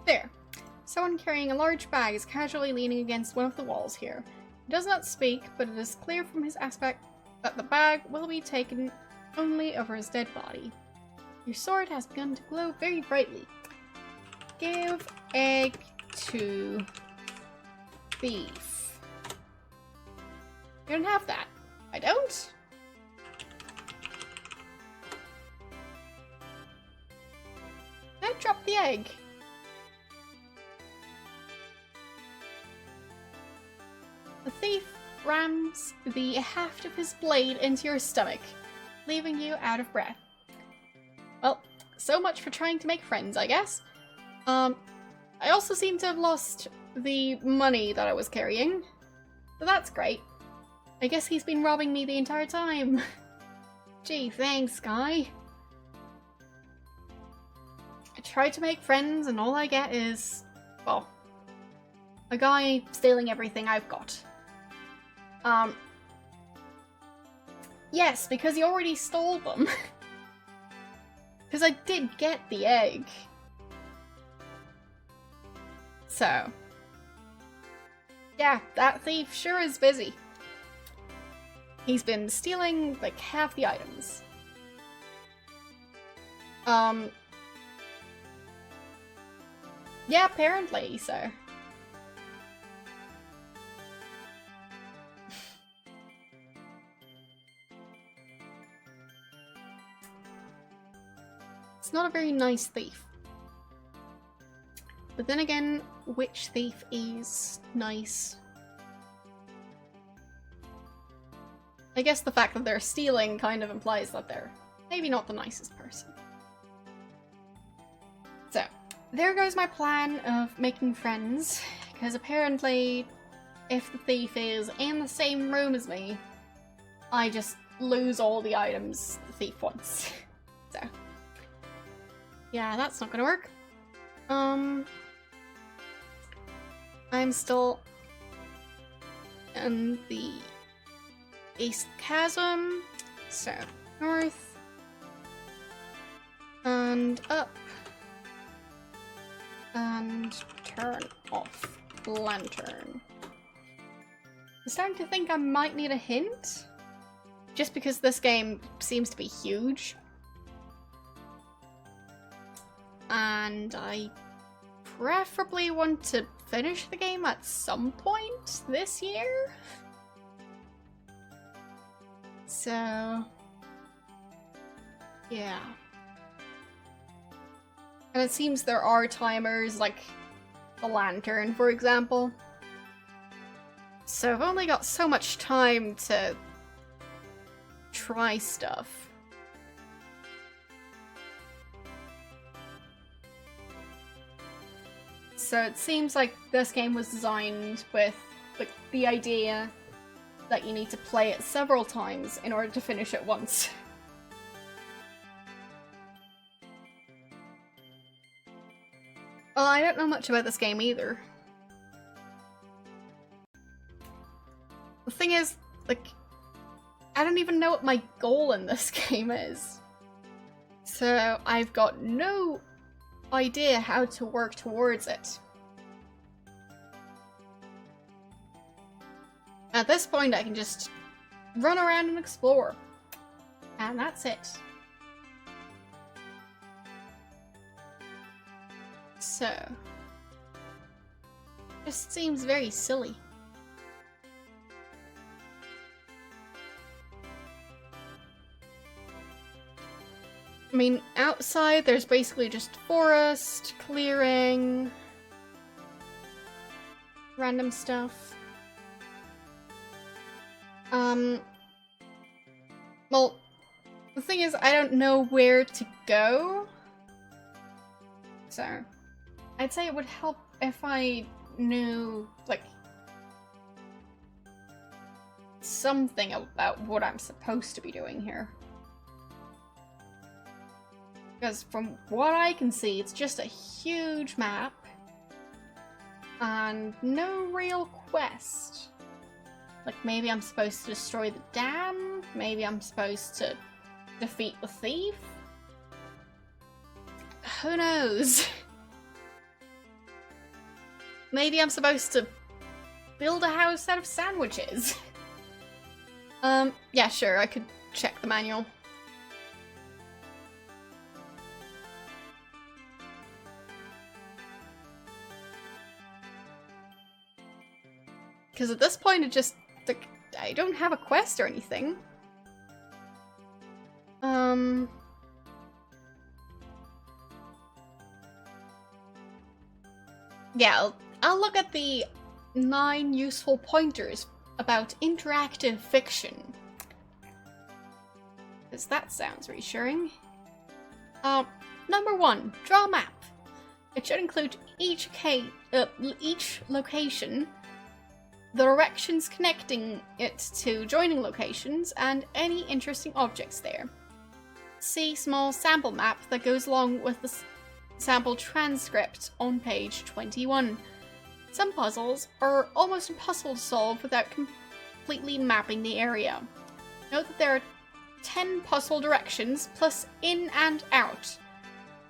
There. Someone carrying a large bag is casually leaning against one of the walls here. He does not speak, but it is clear from his aspect that the bag will be taken only over his dead body. Your sword has begun to glow very brightly. Give egg to thief. You don't have that. I don't? I dropped the egg. The thief rams the haft of his blade into your stomach, leaving you out of breath. Well, so much for trying to make friends, I guess. I also seem to have lost the money that I was carrying, so that's great. I guess he's been robbing me the entire time. Gee, thanks, guy. I try to make friends and all I get is, well, a guy stealing everything I've got. Yes, because he already stole them. Because I did get the egg. So. Yeah, that thief sure is busy. He's been stealing, like, half the items. Yeah, apparently, so. It's not a very nice thief. But then again, which thief is nice? I guess the fact that they're stealing kind of implies that they're maybe not the nicest person. So, there goes my plan of making friends, because apparently if the thief is in the same room as me, I just lose all the items the thief wants. So. Yeah, that's not gonna work. I'm still in the East Chasm, so north and up and turn off lantern. I'm starting to think I might need a hint, just because this game seems to be huge. And I preferably want to finish the game at some point this year. So, yeah. And it seems there are timers, like the lantern, for example. So I've only got so much time to try stuff. So it seems like this game was designed with like the idea that you need to play it several times in order to finish it once. Well, I don't know much about this game either. The thing is, like, I don't even know what my goal in this game is. So I've got no idea how to work towards it. At this point, I can just run around and explore. And that's it. So, just seems very silly. I mean, outside there's basically just forest, clearing, random stuff. Well, the thing is, I don't know where to go. So, I'd say it would help if I knew, like, something about what I'm supposed to be doing here. Because from what I can see, it's just a huge map and no real quest. Like, maybe I'm supposed to destroy the dam, maybe I'm supposed to defeat the thief. Who knows? Maybe I'm supposed to build a house out of sandwiches. Yeah, sure, I could check the manual. Because at this point, it just, like, I don't have a quest or anything. Yeah, I'll look at the 9 useful pointers about interactive fiction. Because that sounds reassuring. Number 1, draw a map. It should include each location, the directions connecting it to joining locations, and any interesting objects there. See small sample map that goes along with the sample transcript on page 21. Some puzzles are almost impossible to solve without completely mapping the area. Note that there are 10 puzzle directions plus in and out.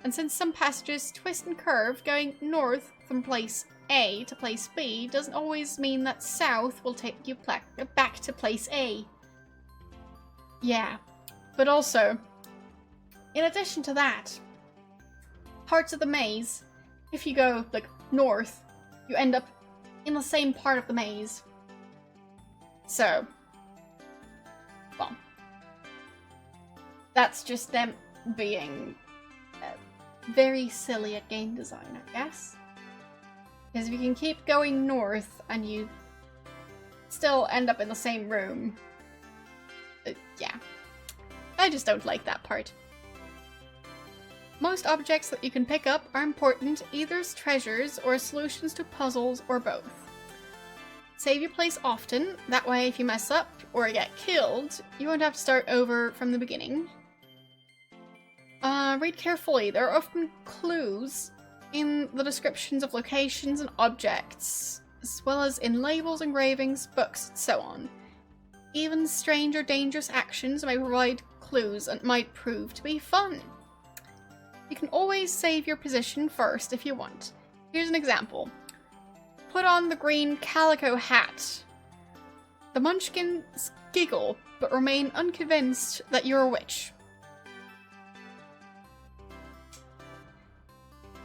And since some passages twist and curve, going north from place A to place B doesn't always mean that south will take you back to place A. Yeah, but also, in addition to that, parts of the maze, if you go, like, north, you end up in the same part of the maze. So, well, that's just them being very silly at game design, I guess. Because if you can keep going north and you still end up in the same room, yeah. I just don't like that part. Most objects that you can pick up are important either as treasures or as solutions to puzzles or both. Save your place often, that way if you mess up or get killed, you won't have to start over from the beginning. Read carefully, there are often clues in the descriptions of locations and objects, as well as in labels, engravings, books, and so on. Even strange or dangerous actions may provide clues and might prove to be fun. You can always save your position first if you want. Here's an example. Put on the green calico hat. The munchkins giggle, but remain unconvinced that you're a witch.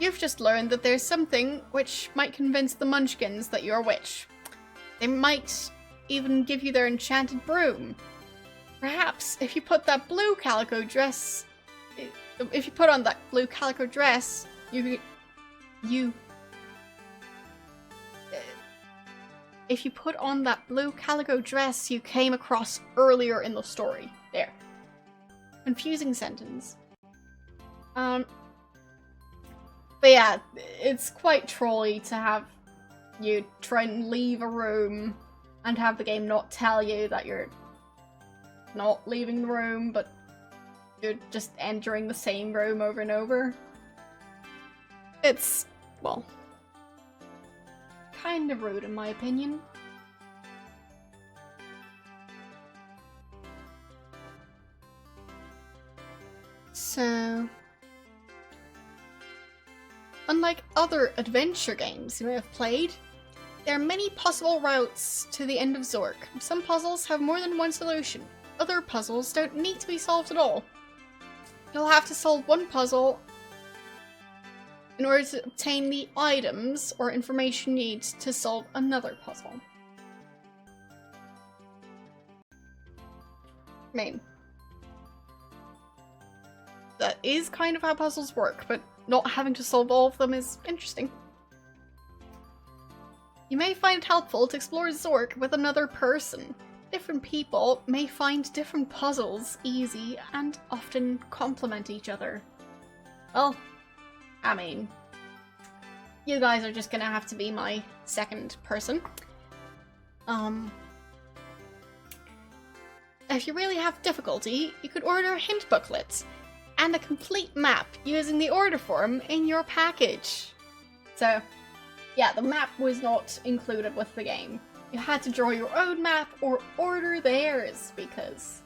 You've just learned that there's something which might convince the munchkins that you're a witch. They might even give you their enchanted broom. Perhaps if you put on that blue calico dress, you came across earlier in the story. There. Confusing sentence. But yeah, it's quite trolly to have you try and leave a room and have the game not tell you that you're not leaving the room, but you're just entering the same room over and over. It's, well, kind of rude in my opinion. So, unlike other adventure games you may have played, there are many possible routes to the end of Zork. Some puzzles have more than one solution. Other puzzles don't need to be solved at all. You'll have to solve one puzzle in order to obtain the items or information you need to solve another puzzle. I mean, that is kind of how puzzles work, but not having to solve all of them is interesting. You may find it helpful to explore Zork with another person. different people may find different puzzles easy and often complement each other. Well, I mean, you guys are just gonna have to be my second person. If you really have difficulty, you could order hint booklets and a complete map using the order form in your package. So, yeah, the map was not included with the game. You had to draw your own map or order theirs because,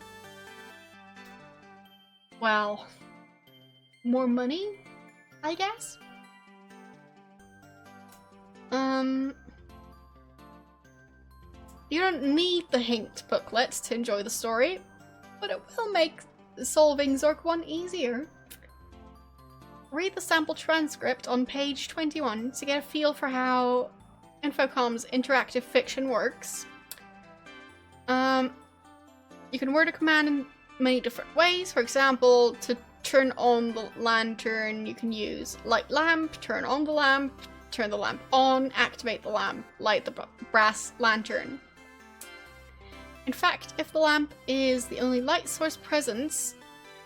well, more money, I guess? You don't need the hint booklet to enjoy the story, but it will make solving Zork 1 easier. Read the sample transcript on page 21 to get a feel for how Infocom's interactive fiction works. You can word a command in many different ways. For example, to turn on the lantern, you can use light lamp, turn on the lamp, turn the lamp on, activate the lamp, light the brass lantern. In fact, if the lamp is the only light source present,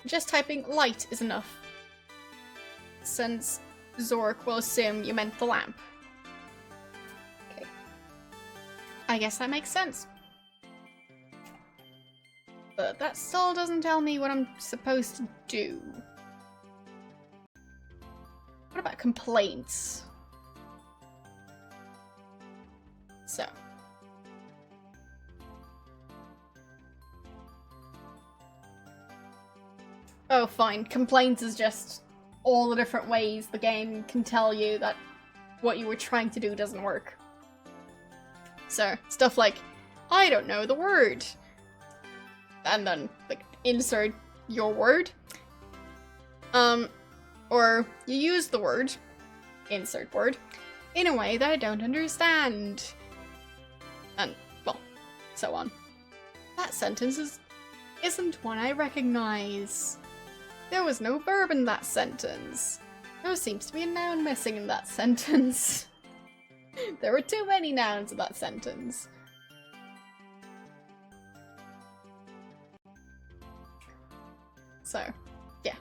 just typing light is enough, since Zork will assume you meant the lamp. Okay. I guess that makes sense. But that still doesn't tell me what I'm supposed to do. What about complaints? So. Oh, fine. Complaints is just all the different ways the game can tell you that what you were trying to do doesn't work. So, stuff like, I don't know the word. And then, like, insert your word. Or you use the word, insert word, in a way that I don't understand. And, well, so on. That sentence isn't one I recognize. There was no verb in that sentence. There seems to be a noun missing in that sentence. There were too many nouns in that sentence. So, yeah.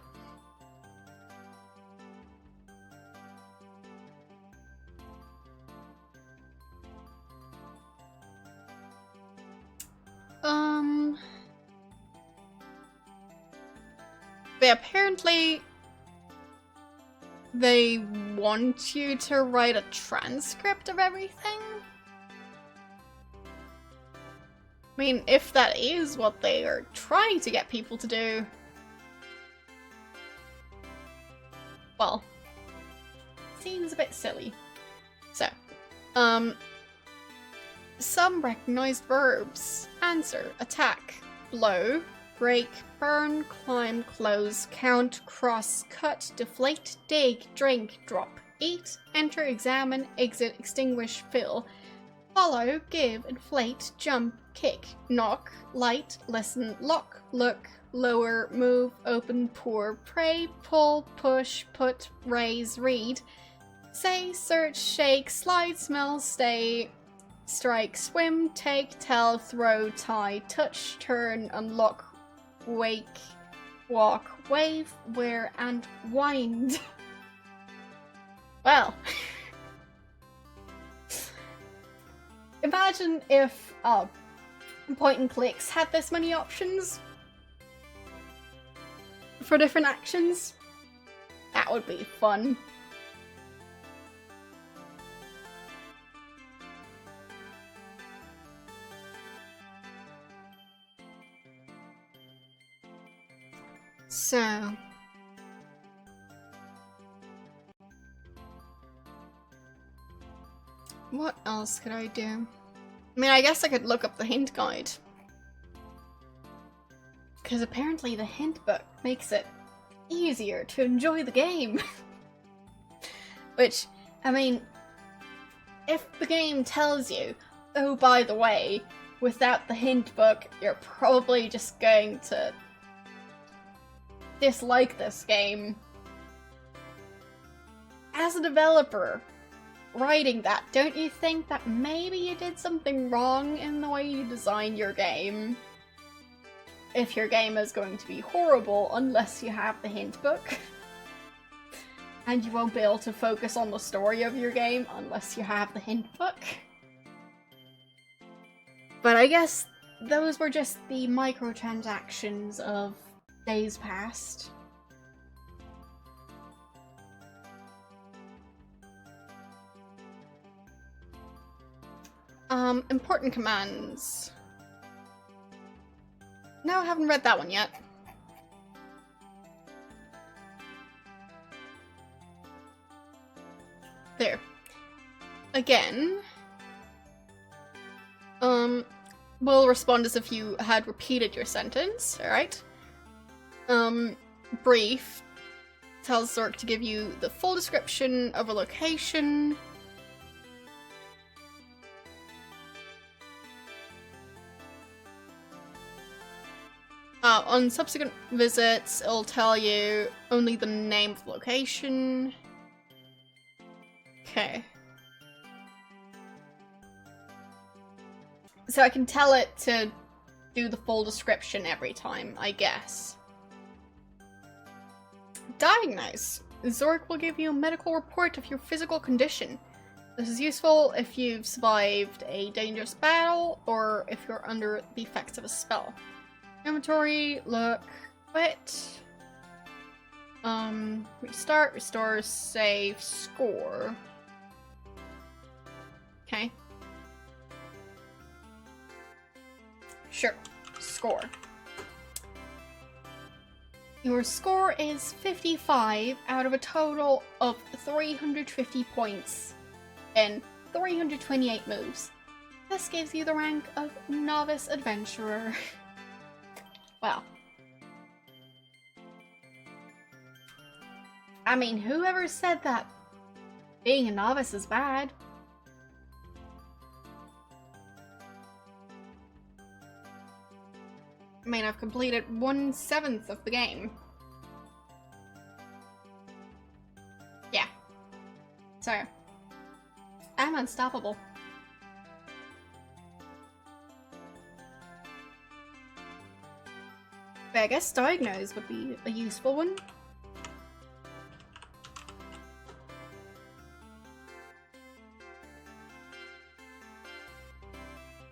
But apparently they want you to write a transcript of everything? I mean, if that is what they are trying to get people to do, well, seems a bit silly. So, some recognized verbs. Answer, attack, blow, break, burn, climb, close, count, cross, cut, deflate, dig, drink, drop, eat, enter, examine, exit, extinguish, fill, follow, give, inflate, jump, kick, knock, light, listen, lock, look, lower, move, open, pour, pray, pull, push, put, raise, read, say, search, shake, slide, smell, stay, strike, swim, take, tell, throw, tie, touch, turn, unlock, wake, walk, wave, wear, and wind. Well, imagine if point and clicks had this many options for different actions. That would be fun. So, what else could I do? I mean, I guess I could look up the hint guide. Because apparently the hint book makes it easier to enjoy the game. Which, I mean, if the game tells you, oh, by the way, without the hint book, you're probably just going to dislike this game. As a developer, writing that, don't you think that maybe you did something wrong in the way you designed your game? If your game is going to be horrible unless you have the hint book. And you won't be able to focus on the story of your game unless you have the hint book. But I guess those were just the microtransactions of days past. Important commands. No, I haven't read that one yet. There. Again. Will respond as if you had repeated your sentence, alright? Brief tells Zork to give you the full description of a location. On subsequent visits, it'll tell you only the name of the location. Okay. So I can tell it to do the full description every time, I guess. Diagnose. Zork will give you a medical report of your physical condition. This is useful if you've survived a dangerous battle or if you're under the effects of a spell. Inventory, look, quit. Restart, restore, save, score. Okay. Sure. Score. Your score is 55 out of a total of 350 points in 328 moves. This gives you the rank of Novice Adventurer. Well. I mean, whoever said that being a novice is bad? I mean, I've completed 1/7 of the game. Yeah. So, I'm unstoppable. But I guess diagnose would be a useful one.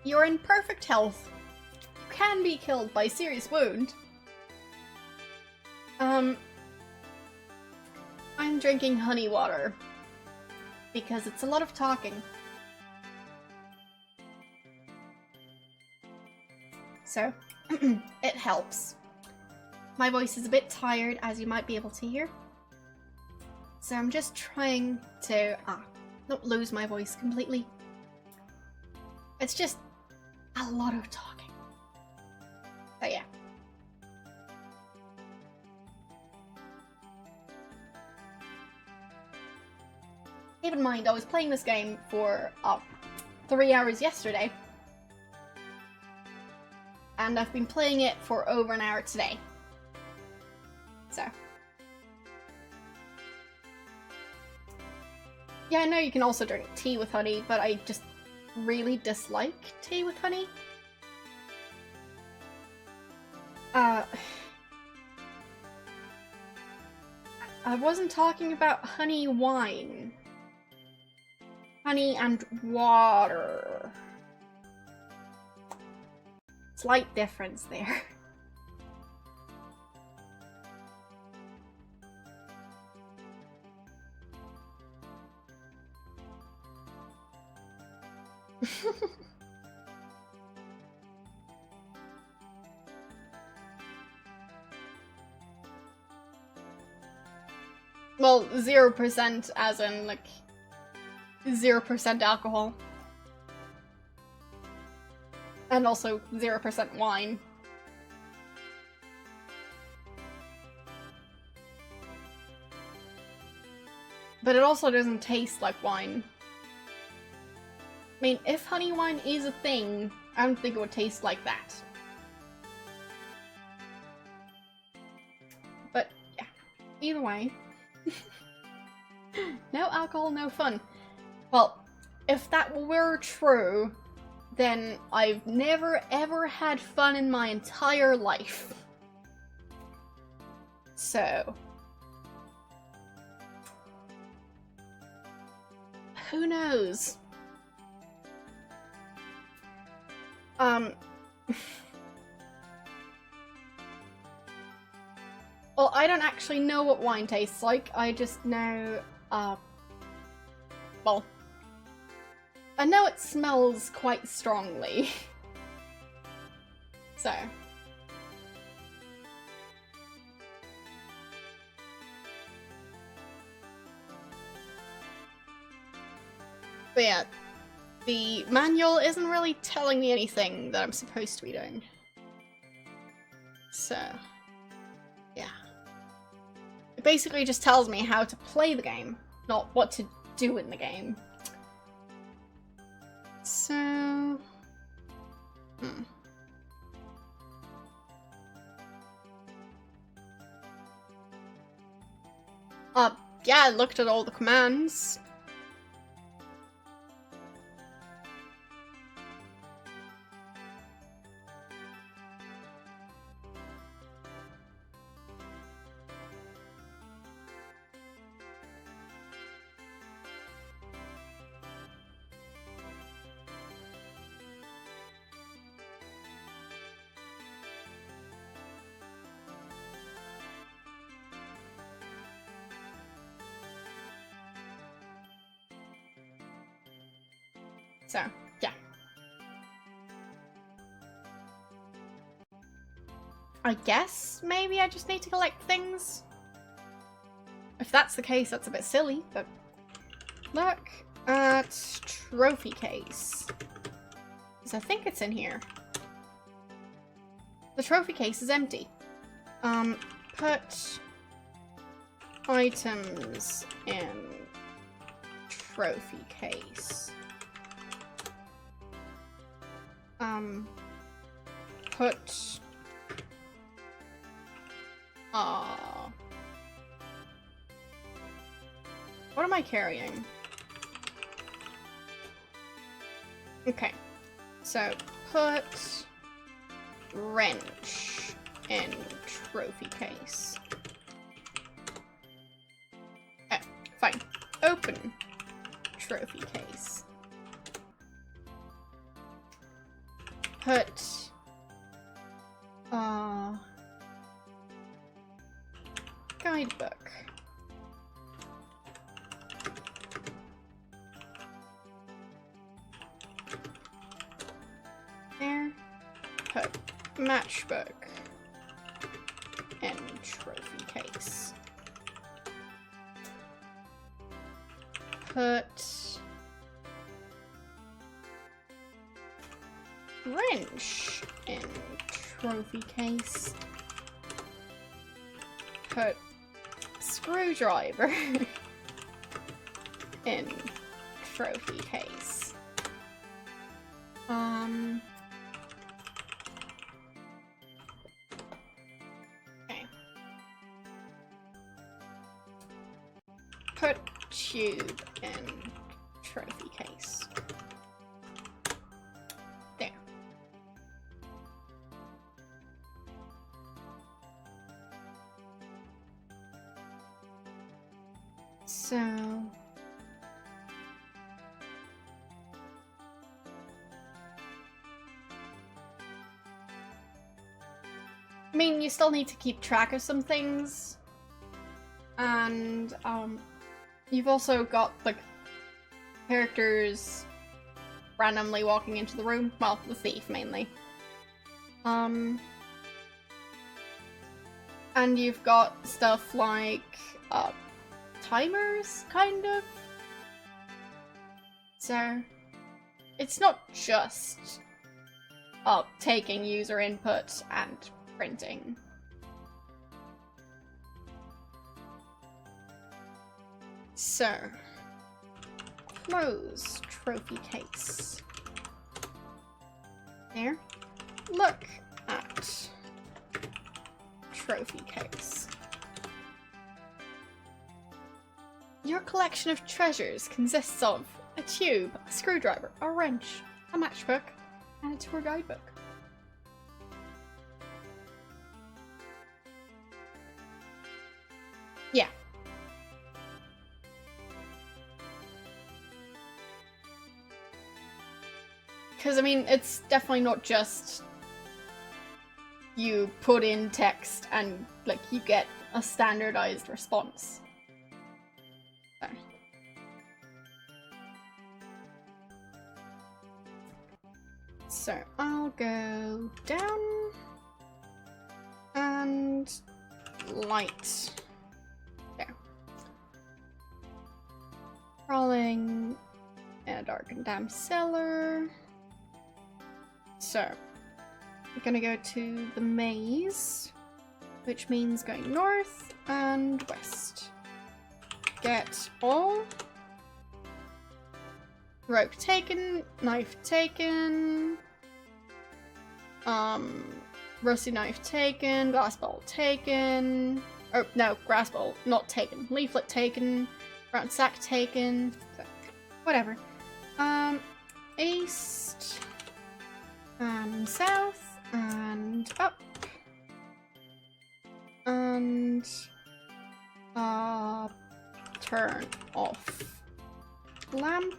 You're in perfect health. Can be killed by serious wound. I'm drinking honey water because it's a lot of talking. So, it helps. My voice is a bit tired, as you might be able to hear. So I'm just trying to not lose my voice completely. It's just a lot of talking. But yeah. Keep in mind, I was playing this game for 3 hours yesterday. And I've been playing it for over an hour today. So. Yeah, I know you can also drink tea with honey, but I just really dislike tea with honey. I wasn't talking about honey wine. Honey and water. Slight difference there. Well, 0% as in, like, 0% alcohol. And also 0% wine. But it also doesn't taste like wine. I mean, if honey wine is a thing, I don't think it would taste like that. But, yeah. Either way. No alcohol, no fun. Well, if that were true, then I've never ever had fun in my entire life. So... who knows? Well, I don't actually know what wine tastes like. I just know, well, I know it smells quite strongly. So. But yeah, the manual isn't really telling me anything that I'm supposed to be doing. So, yeah. It basically just tells me how to play the game, not what to do in the game. So... yeah, I looked at all the commands. So, yeah. I guess maybe I just need to collect things. If that's the case, that's a bit silly, but... look at trophy case. Because I think it's in here. The trophy case is empty. Put items in trophy case. Put... what am I carrying? Okay, so put wrench in trophy case. Okay, fine. Open trophy case. Put guidebook. There. Put matchbook in trophy case. Put wrench in trophy case. Put screwdriver in trophy case. Okay. Put tube in trophy case. There. So... I mean, you still need to keep track of some things. And, you've also got the characters randomly walking into the room. Well, the thief, mainly. And you've got stuff like, timers, kind of. So, it's not just, taking user input and printing. So, close trophy case. There. Look at trophy case. Your collection of treasures consists of a tube, a screwdriver, a wrench, a matchbook, and a tour guidebook. Yeah. Because, I mean, it's definitely not just you put in text and, like, you get a standardized response. There. So, I'll go down and light. There. Crawling in a dark and damp cellar. So, we're gonna go to the maze, which means going north and west. Get all. Rope taken, knife taken, rusty knife taken, glass bowl taken, oh no, grass bowl not taken, leaflet taken, brown sack taken, so, whatever. East and south and up and turn off lamp.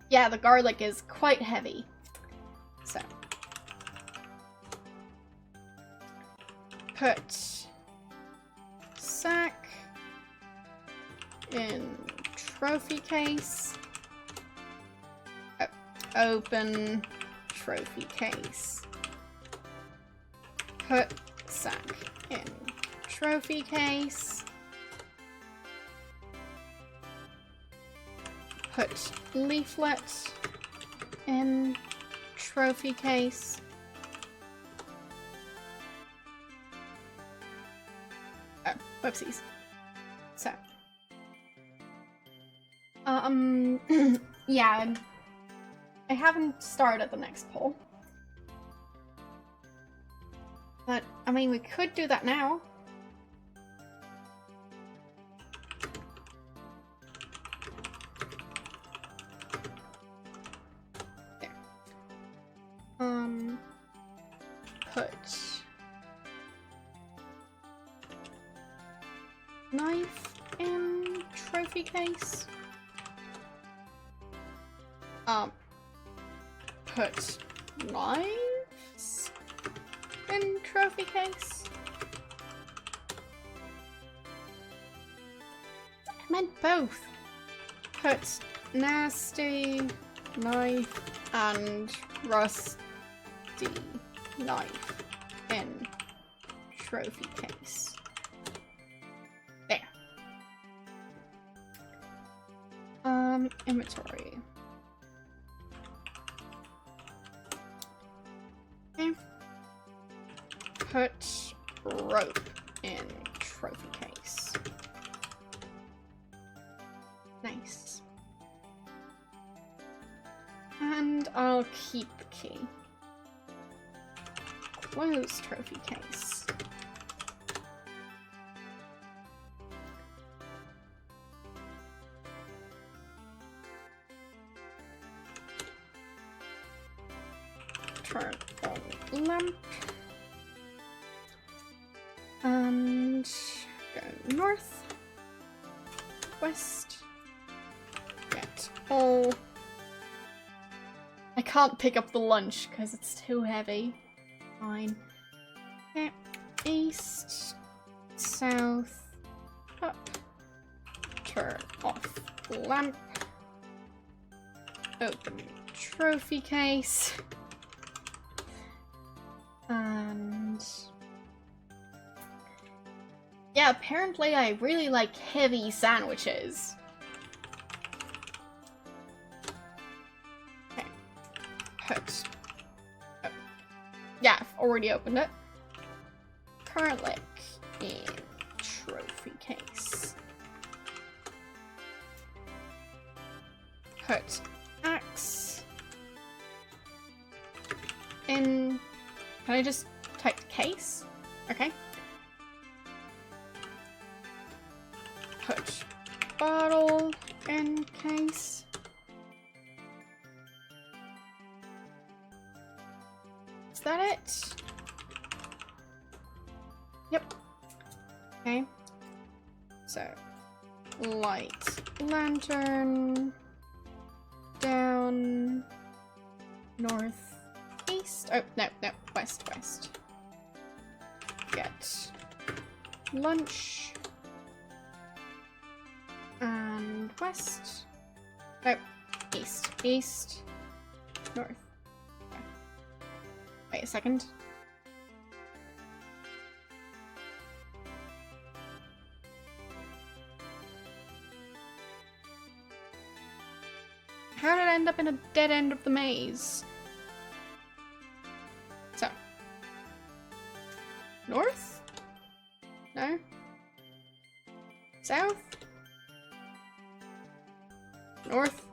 Yeah, the garlic is quite heavy. So put sack in trophy case. Open trophy case. Put sack in trophy case. Put leaflet in trophy case. Oh, whoopsies. So. Yeah, I haven't started the next poll. But, I mean, we could do that now. There. Put knife in trophy case. Put knives in trophy case. I meant both. Put nasty knife and rusty knife in trophy case. There. Inventory. Okay. Put rope in trophy case. Nice. And I'll keep the key. Close trophy case. Turn on lamp. And go north, west, get all. I can't pick up the lunch because it's too heavy. Fine. Okay. East, south, up, turn off lamp, open trophy case, and yeah, apparently I really like heavy sandwiches. Okay. Put. Oh. Yeah, I've already opened it. Garlic in trophy case. Put axe in. Can I just type case? Okay. Put bottle in case. Is that it? Yep. Okay. So, light lantern down north east. Oh, no, west. Get lunch and west. Oh, east, north. Okay. Wait a second. How did I end up in a dead end of the maze? So. North? No? South? North?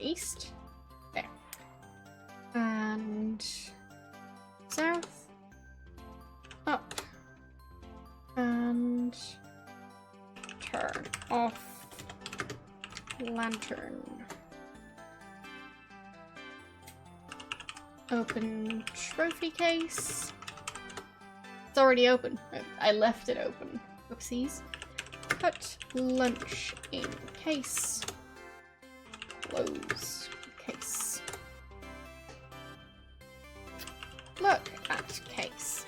East? There. And south? Up. And turn off lantern. Open trophy case. It's already open. I left it open. Whoopsies. Put lunch in case. Close case. Look at case.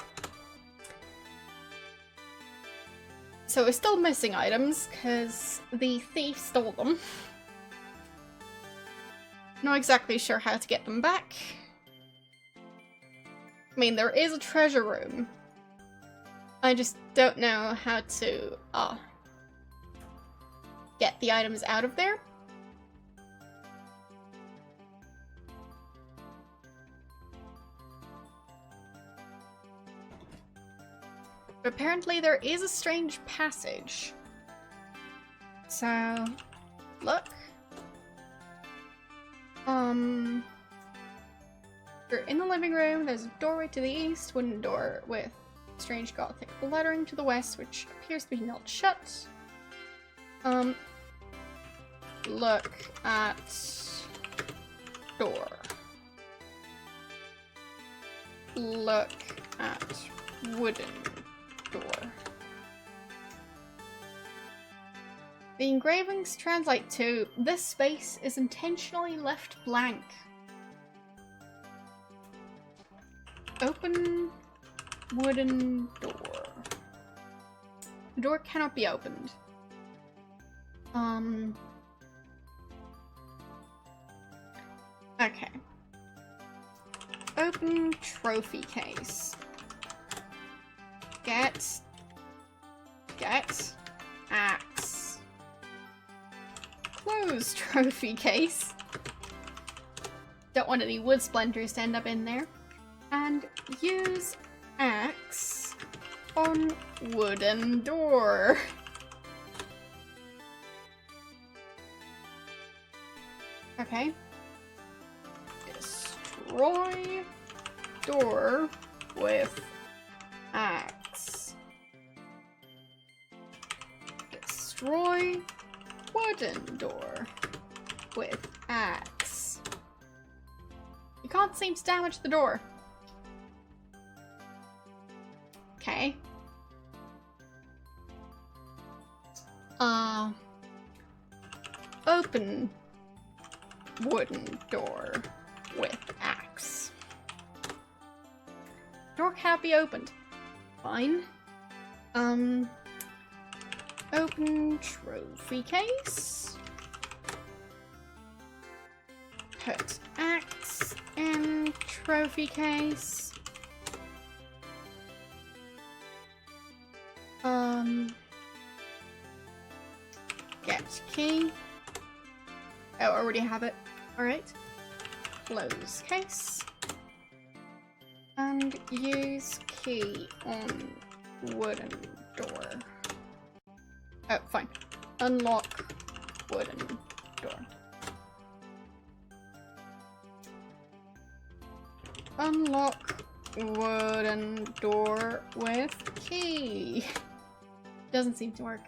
So we're still missing items because the thief stole them. Not exactly sure how to get them back. I mean, there is a treasure room. I just don't know how to get the items out of there. But apparently there is a strange passage. So, look. You're in the living room, there's a doorway to the east, wooden door with strange gothic lettering to the west, which appears to be not shut. Look at door. Look at wooden door. The engravings translate to, this space is intentionally left blank. Open wooden door. The door cannot be opened. Okay. Open trophy case. Get axe. Close trophy case. Don't want any wood splinters to end up in there. And use axe on wooden door. Okay. Destroy door with axe. Destroy wooden door with axe. You can't seem to damage the door. Okay. Open wooden door with axe. Door can't be opened. Fine. Open trophy case. Put axe in trophy case. Get key. Oh, I already have it. Alright. Close case. And use key on wooden door. Oh, fine. Unlock wooden door. Unlock wooden door with key. doesn't seem to work.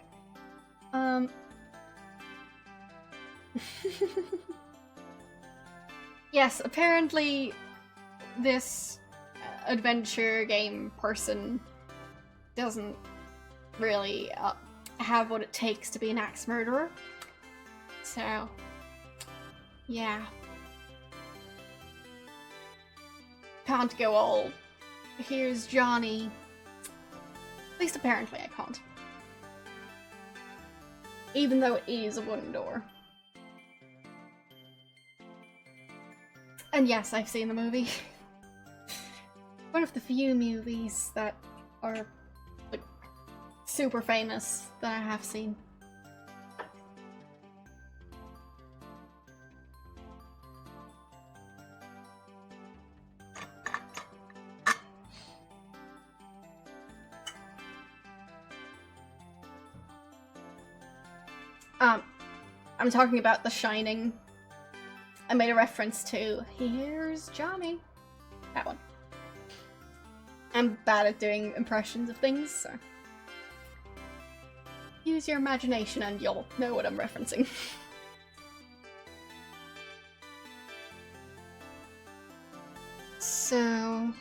Yes, apparently this adventure game person doesn't really have what it takes to be an axe murderer. So, yeah. Can't go all, here's Johnny. At least apparently I can't. Even though it is a wooden door. And yes, I've seen the movie. One of the few movies that are, like, super famous that I have seen. I'm talking about The Shining. I made a reference to Here's Johnny. That one. I'm bad at doing impressions of things, so use your imagination and you'll know what I'm referencing. So...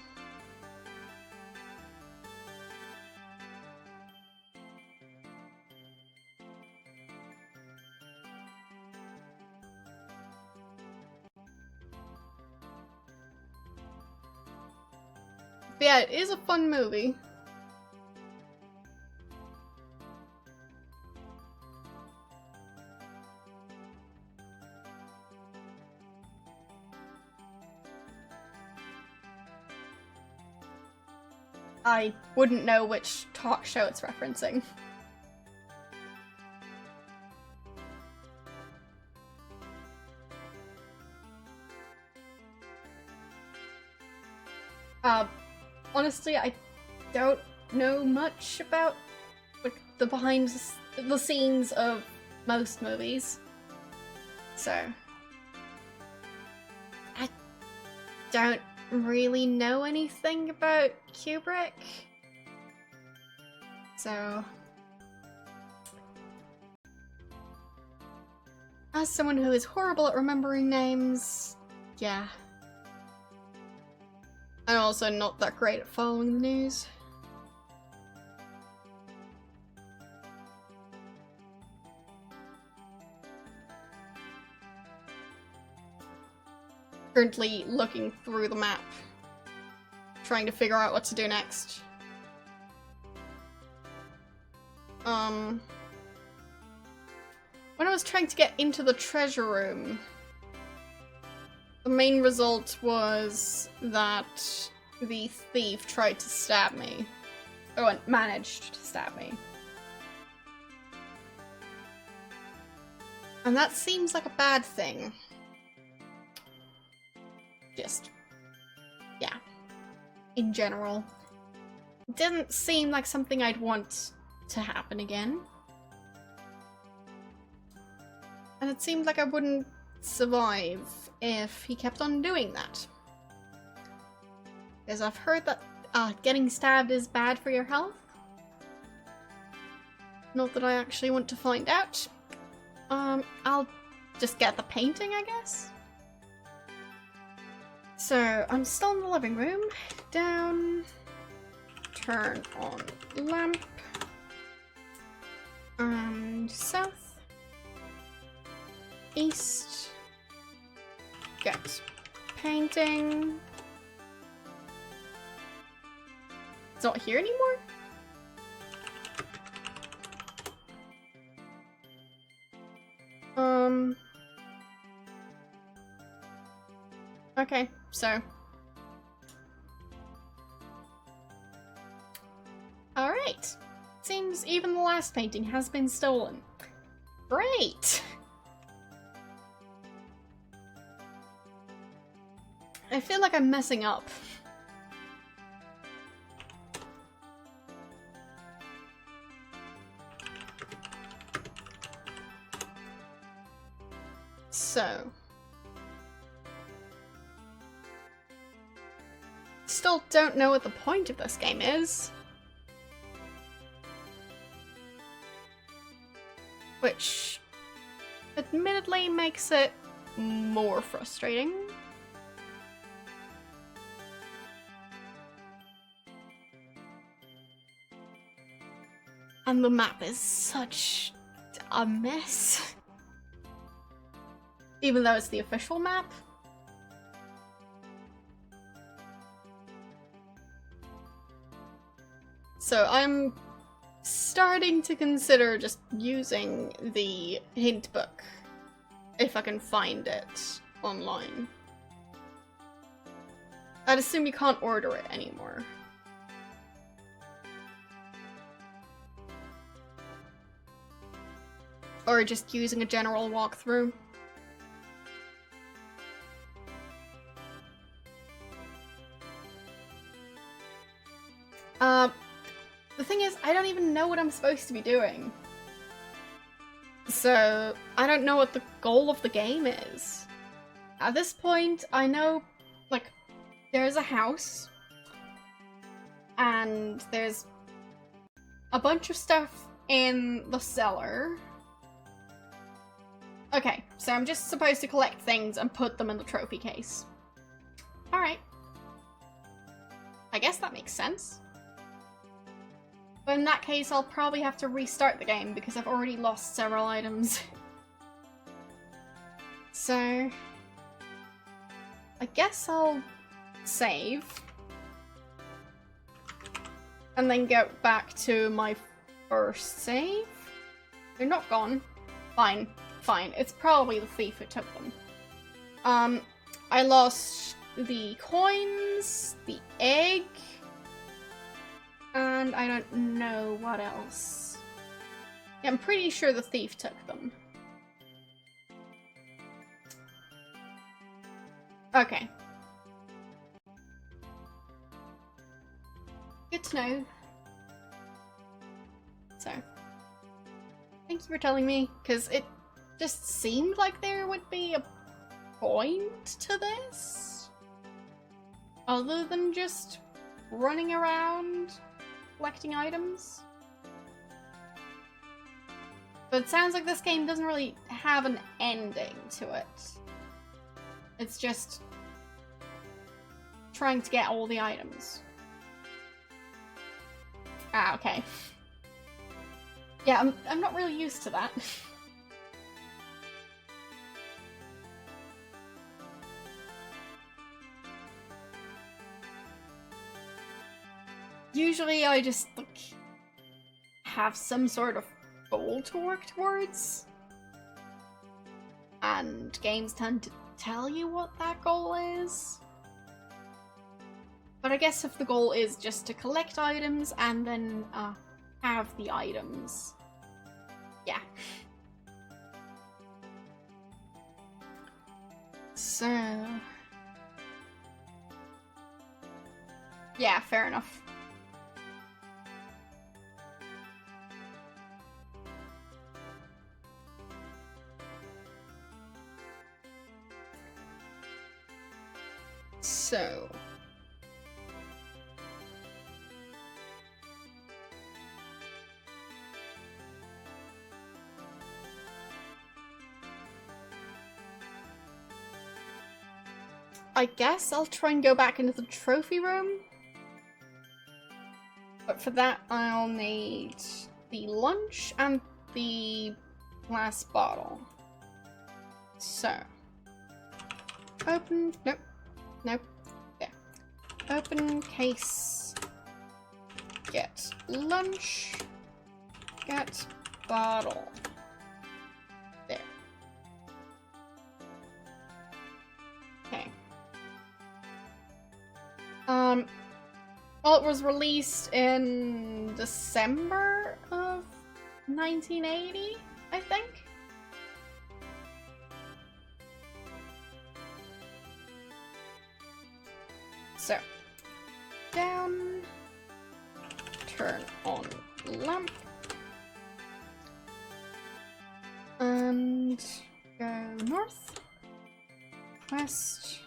But yeah, it is a fun movie. I wouldn't know which talk show it's referencing. Honestly, I don't know much about, like, the behind the scenes of most movies. So I don't really know anything about Kubrick. So as someone who is horrible at remembering names, yeah. I'm also not that great at following the news. Currently looking through the map, trying to figure out what to do next. When I was trying to get into the treasure room, the main result was that the thief tried to stab me. Oh, managed to stab me. And that seems like a bad thing. Just, yeah. In general. It didn't seem like something I'd want to happen again. And it seemed like I wouldn't survive if he kept on doing that. Because I've heard that getting stabbed is bad for your health. Not that I actually want to find out. I'll just get the painting, I guess. So, I'm still in the living room. Down. Turn on lamp. And south. East. Get painting. It's not here anymore? Okay, so. Alright. Seems even the last painting has been stolen. Great! I feel like I'm messing up. So. Still don't know what the point of this game is. which admittedly makes it more frustrating. And the map is such a mess. Even though it's the official map. So I'm starting to consider just using the hint book if I can find it online. I'd assume you can't order it anymore. Or just using a general walkthrough. The thing is, I don't even know what I'm supposed to be doing. So, I don't know what the goal of the game is. At this point, I know, like, there's a house. And there's a bunch of stuff in the cellar. Okay, so I'm just supposed to collect things and put them in the trophy case. Alright. I guess that makes sense. But in that case, I'll probably have to restart the game because I've already lost several items. So, I guess I'll save. And then go back to my first save. They're not gone. Fine, fine. It's probably the thief who took them. I lost the coins, the egg, and I don't know what else. Yeah, I'm pretty sure the thief took them. Okay. Good to know. So, thank you for telling me, because it just seemed like there would be a point to this, other than just running around collecting items. But it sounds like this game doesn't really have an ending to it. It's just trying to get all the items. Ah, okay. Yeah, I'm not really used to that. Usually I just, like, have some sort of goal to work towards. And games tend to tell you what that goal is. But I guess if the goal is just to collect items and then have the items, yeah. So, yeah, fair enough. So, I guess I'll try and go back into the trophy room. But for that, I'll need the lunch and the glass bottle. So, open, nope, nope, yeah. Open case, get lunch, get bottle. There. Okay. Well, it was released in December of 1980, I think. So, down, turn on lamp, and go north, west.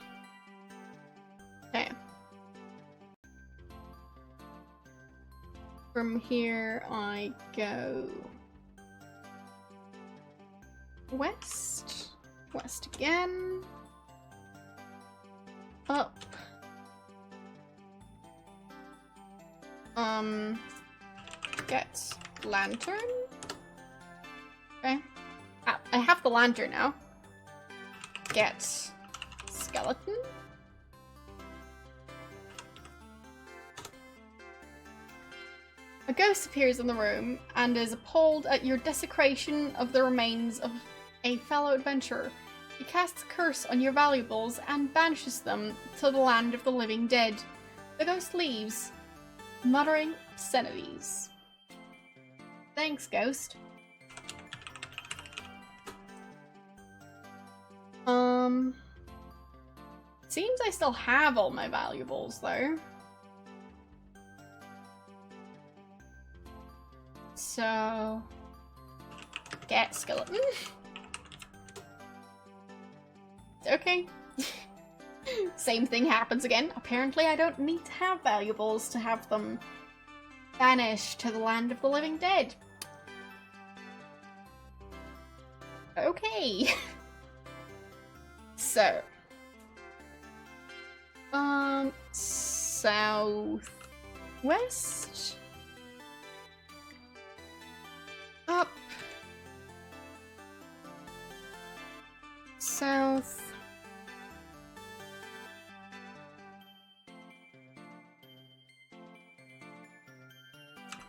Okay. From here I go west. West again. Up. Get lantern. Okay. Ah, I have the lantern now. Get skeleton. A ghost appears in the room and is appalled at your desecration of the remains of a fellow adventurer. He casts a curse on your valuables and banishes them to the land of the living dead. The ghost leaves, muttering obscenities. Thanks, ghost. Seems I still have all my valuables, though. So... get skeleton. Okay. Same thing happens again. Apparently I don't need to have valuables to have them vanish to the land of the living dead. Okay. So. Southwest? Up. South.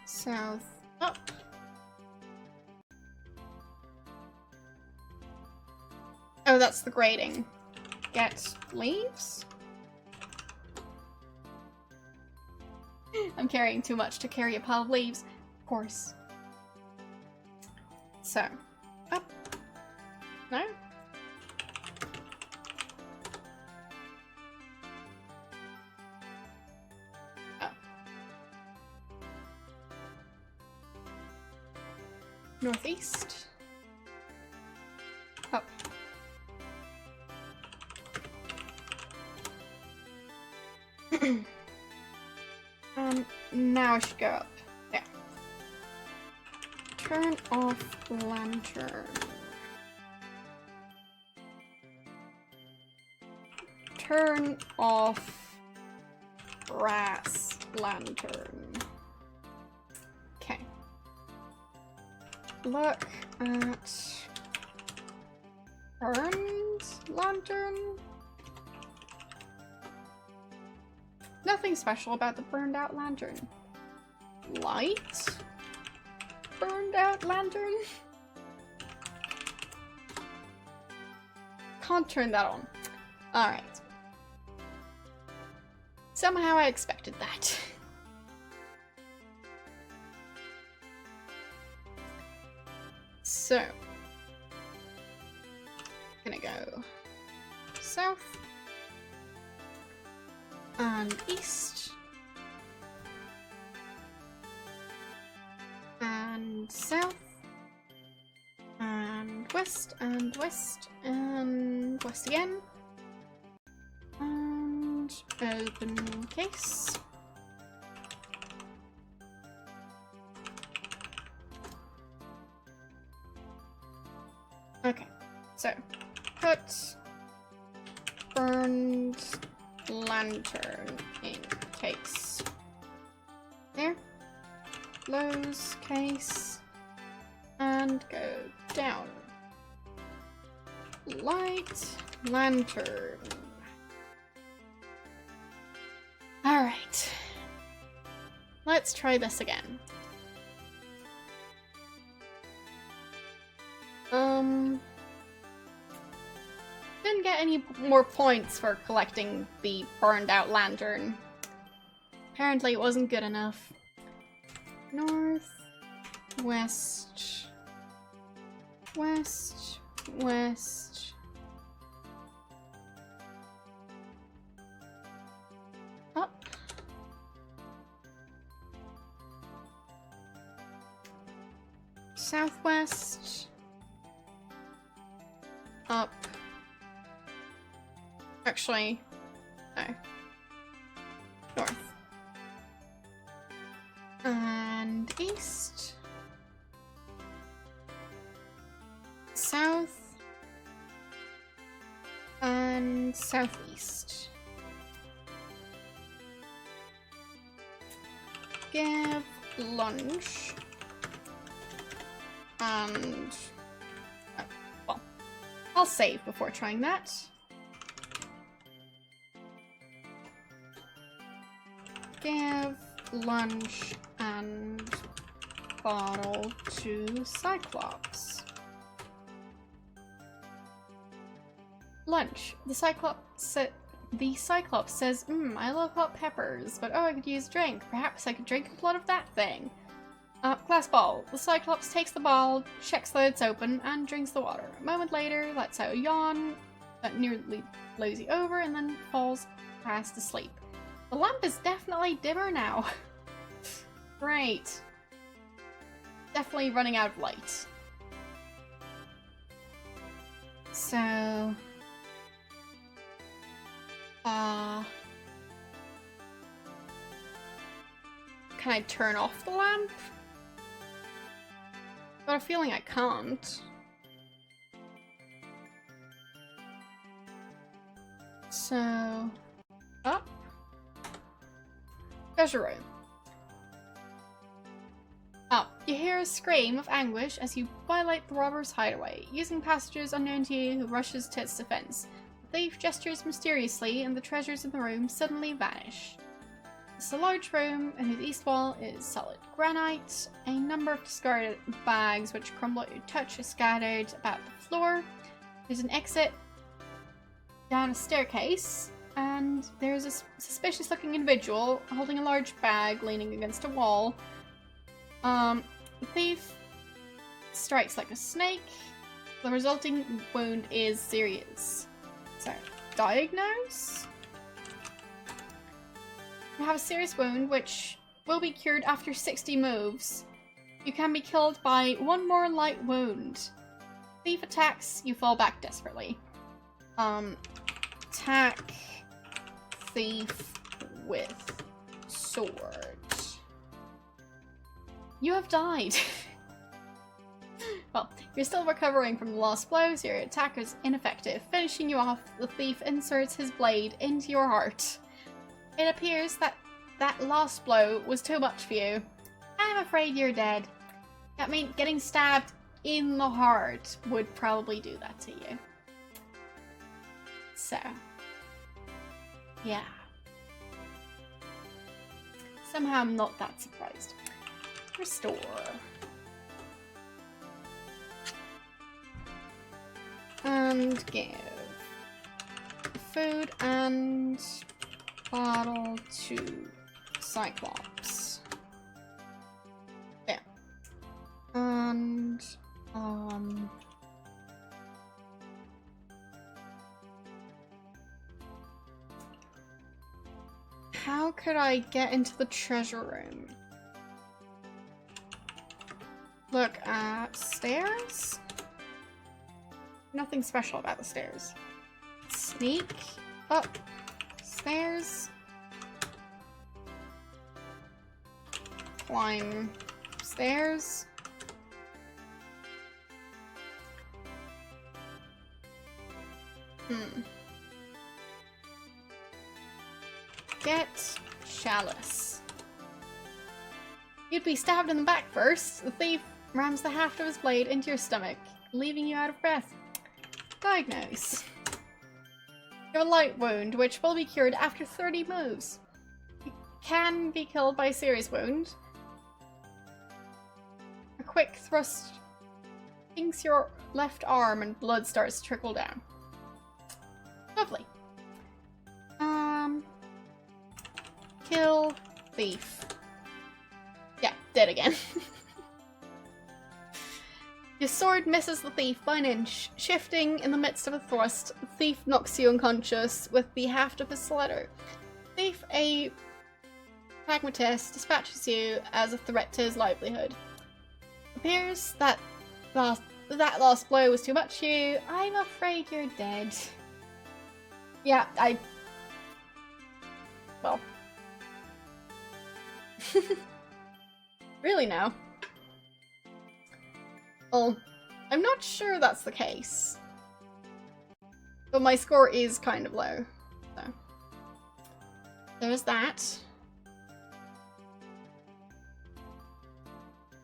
South. Up. Oh, that's the grading. Get leaves? I'm carrying too much to carry a pile of leaves. Of course. So, up. No? Oh. Northeast. Up. Now I should go up. There. Turn off lantern. Turn off brass lantern. Okay. Look at burned lantern. Nothing special about the burned out lantern. Light? Burned out lantern? Can't turn that on. Alright. Somehow I expected that. So. Gonna go south. And east. And south. And west. And west. And west again. And open case. Okay, so put burned lantern in case. There. Close case. And go down. Light lantern. Alright. Let's try this again. Didn't get any more points for collecting the burned out lantern. Apparently it wasn't good enough. North, west, west, west. Up. Southwest. Up. Actually, no. North. And east. south and southeast. Give lunch and well, I'll save before trying that. Give lunch and bottle to Cyclops. Lunch. The Cyclops says, I love hot peppers, but oh, I could use a drink. Perhaps I could drink a lot of that thing. Glass ball. The Cyclops takes the ball, checks that it's open, and drinks the water. A moment later, lets out a yawn that nearly blows you over, and then falls fast asleep. The lamp is definitely dimmer now. Great. Definitely running out of light. So... can I turn off the lamp? Got a feeling I can't. So... up. Treasure room. Oh, you hear a scream of anguish as you violate the robber's hideaway, using passages unknown to you who rushes to its defense. The thief gestures mysteriously and the treasures in the room suddenly vanish. It's a large room and whose east wall is solid granite. A number of discarded bags which crumble at your touch are scattered about the floor. There's an exit down a staircase, and there's a suspicious looking individual holding a large bag leaning against a wall. The thief strikes like a snake. The resulting wound is serious. So, diagnose? You have a serious wound which will be cured after 60 moves. You can be killed by one more light wound. Thief attacks, you fall back desperately. Attack thief with sword. You have died. Well, you're still recovering from the last blow, so your attack is ineffective. Finishing you off, the thief inserts his blade into your heart. It appears that that last blow was too much for you. I'm afraid you're dead. I mean, getting stabbed in the heart would probably do that to you. So, yeah. Somehow I'm not that surprised. Restore. And give food and bottle to Cyclops. Yeah. And how could I get into the treasure room? Look at stairs? Nothing special about the stairs. Sneak up stairs. Climb stairs. Get chalice. You'd be stabbed in the back first. The thief rams the haft of his blade into your stomach, leaving you out of breath. Diagnose. You have a light wound, which will be cured after 30 moves. You can be killed by a serious wound. A quick thrust sinks your left arm and blood starts to trickle down. Lovely. Kill thief. Yeah, dead again. Your sword misses the thief by an inch. Shifting in the midst of a thrust, the thief knocks you unconscious with the haft of his stiletto. Thief, a pragmatist, dispatches you as a threat to his livelihood. Appears that last blow was too much for you. I'm afraid you're dead. Yeah, well. Really now? Well, I'm not sure that's the case. But my score is kind of low. So there's that.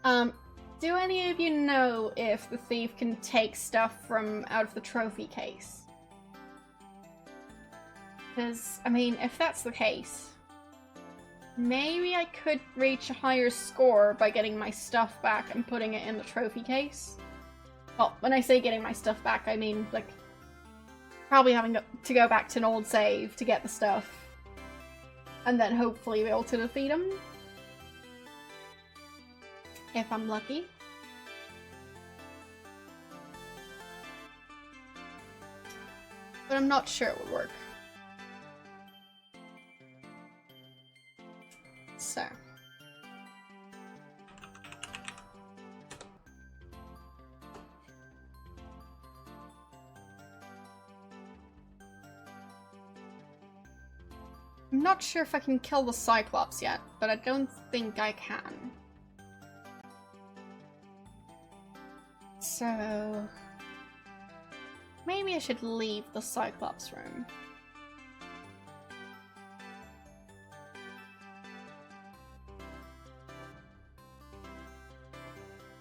Do any of you know if the thief can take stuff from out of the trophy case? Because, I mean, if that's the case, maybe I could reach a higher score by getting my stuff back and putting it in the trophy case. Well, when I say getting my stuff back, I mean, like, probably having to go back to an old save to get the stuff. And then hopefully be able to defeat him. If I'm lucky. But I'm not sure it would work. So. I'm not sure if I can kill the Cyclops yet, but I don't think I can. So maybe I should leave the Cyclops room.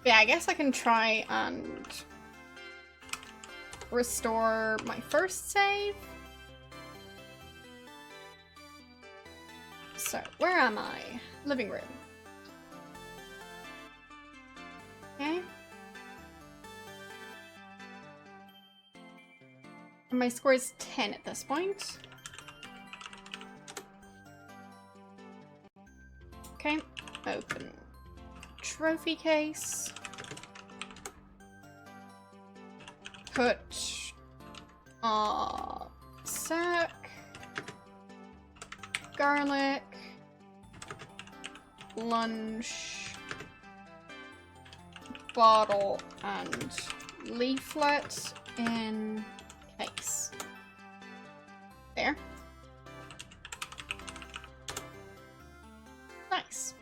Yeah, I guess I can try and restore my first save. So, where am I? Living room. Okay. And my score is 10 at this point. Okay, open trophy case. Put sack, garlic, lunch, bottle, and leaflet in case. There. Nice.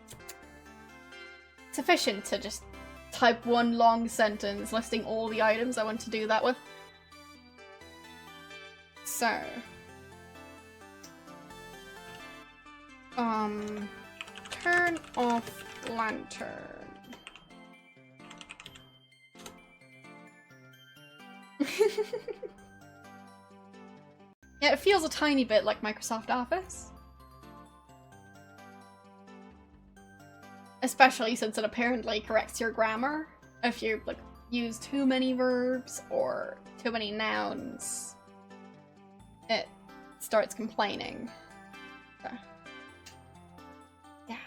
Sufficient to just type one long sentence listing all the items I want to do that with. So. Turn off lantern. Yeah, it feels a tiny bit like Microsoft Office. Especially since it apparently corrects your grammar if you like use too many verbs or too many nouns. It starts complaining. So, yeah.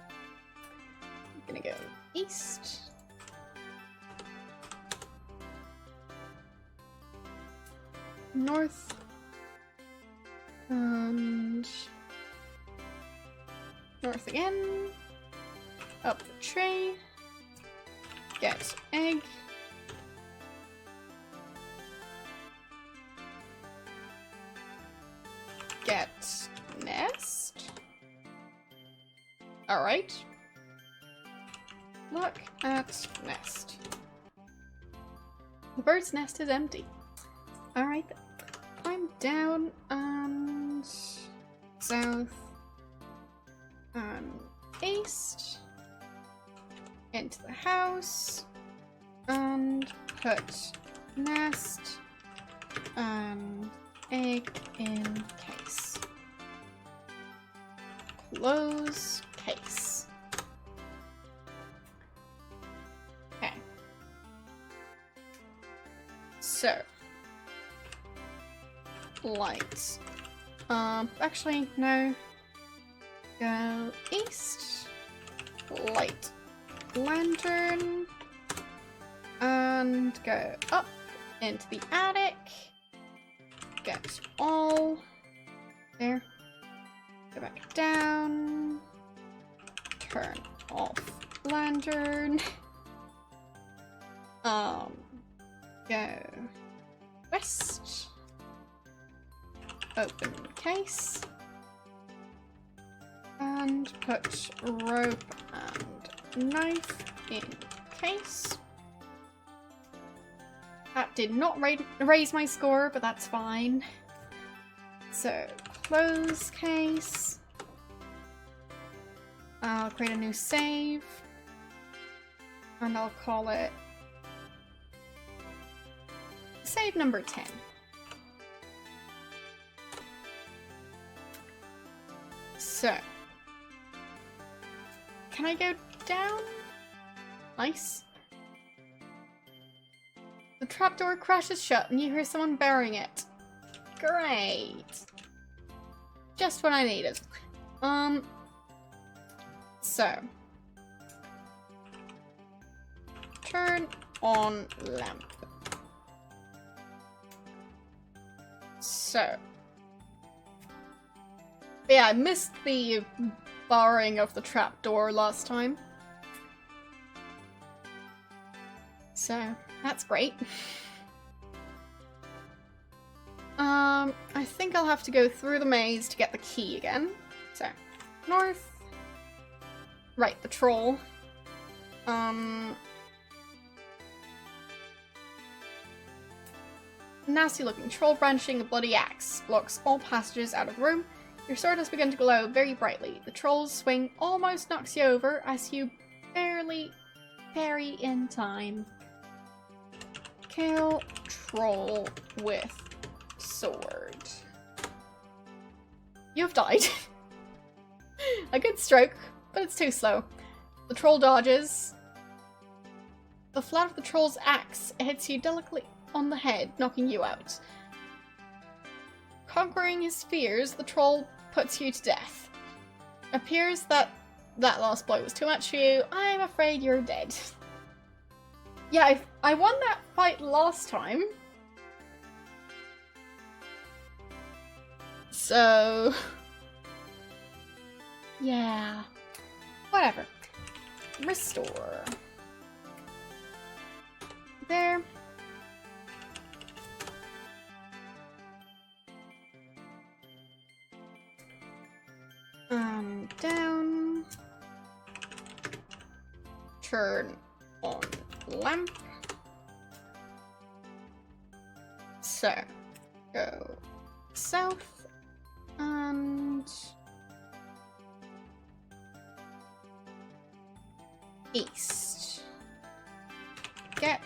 I'm gonna go east. North. And north again. Up the tray. Get egg. Get nest. Alright. Look at nest. The bird's nest is empty. Alright then. I'm down and south and east into the house and put nest and egg in case. Close case. Okay. So lights. Actually, no. Go east. Light lantern. And go up into the attic. Get all. There. Go back down. Turn off lantern. Go west. Open case. And put rope and knife in case. That did not raise my score, but that's fine. So, close case. I'll create a new save. And I'll call it save number 10. So, can I go down? Nice. The trapdoor crashes shut and you hear someone burying it. Great. Just what I needed. So. Turn on lamp. So. Yeah, I missed the barring of the trapdoor last time. So, that's great. I think I'll have to go through the maze to get the key again. So, north. Right, the troll. Nasty looking troll brandishing a bloody axe blocks all passages out of the room. Your sword has begun to glow very brightly. The troll's swing almost knocks you over as you barely parry in time. Kill troll with sword. You've died. A good stroke, but it's too slow. The troll dodges. The flat of the troll's axe hits you delicately on the head, knocking you out. Conquering his fears, the troll puts you to death. Appears that last blow was too much for you. I'm afraid you're dead. Yeah, I won that fight last time. So... yeah. Whatever. Restore. There. Down. Turn on lamp. So, go south and east. Get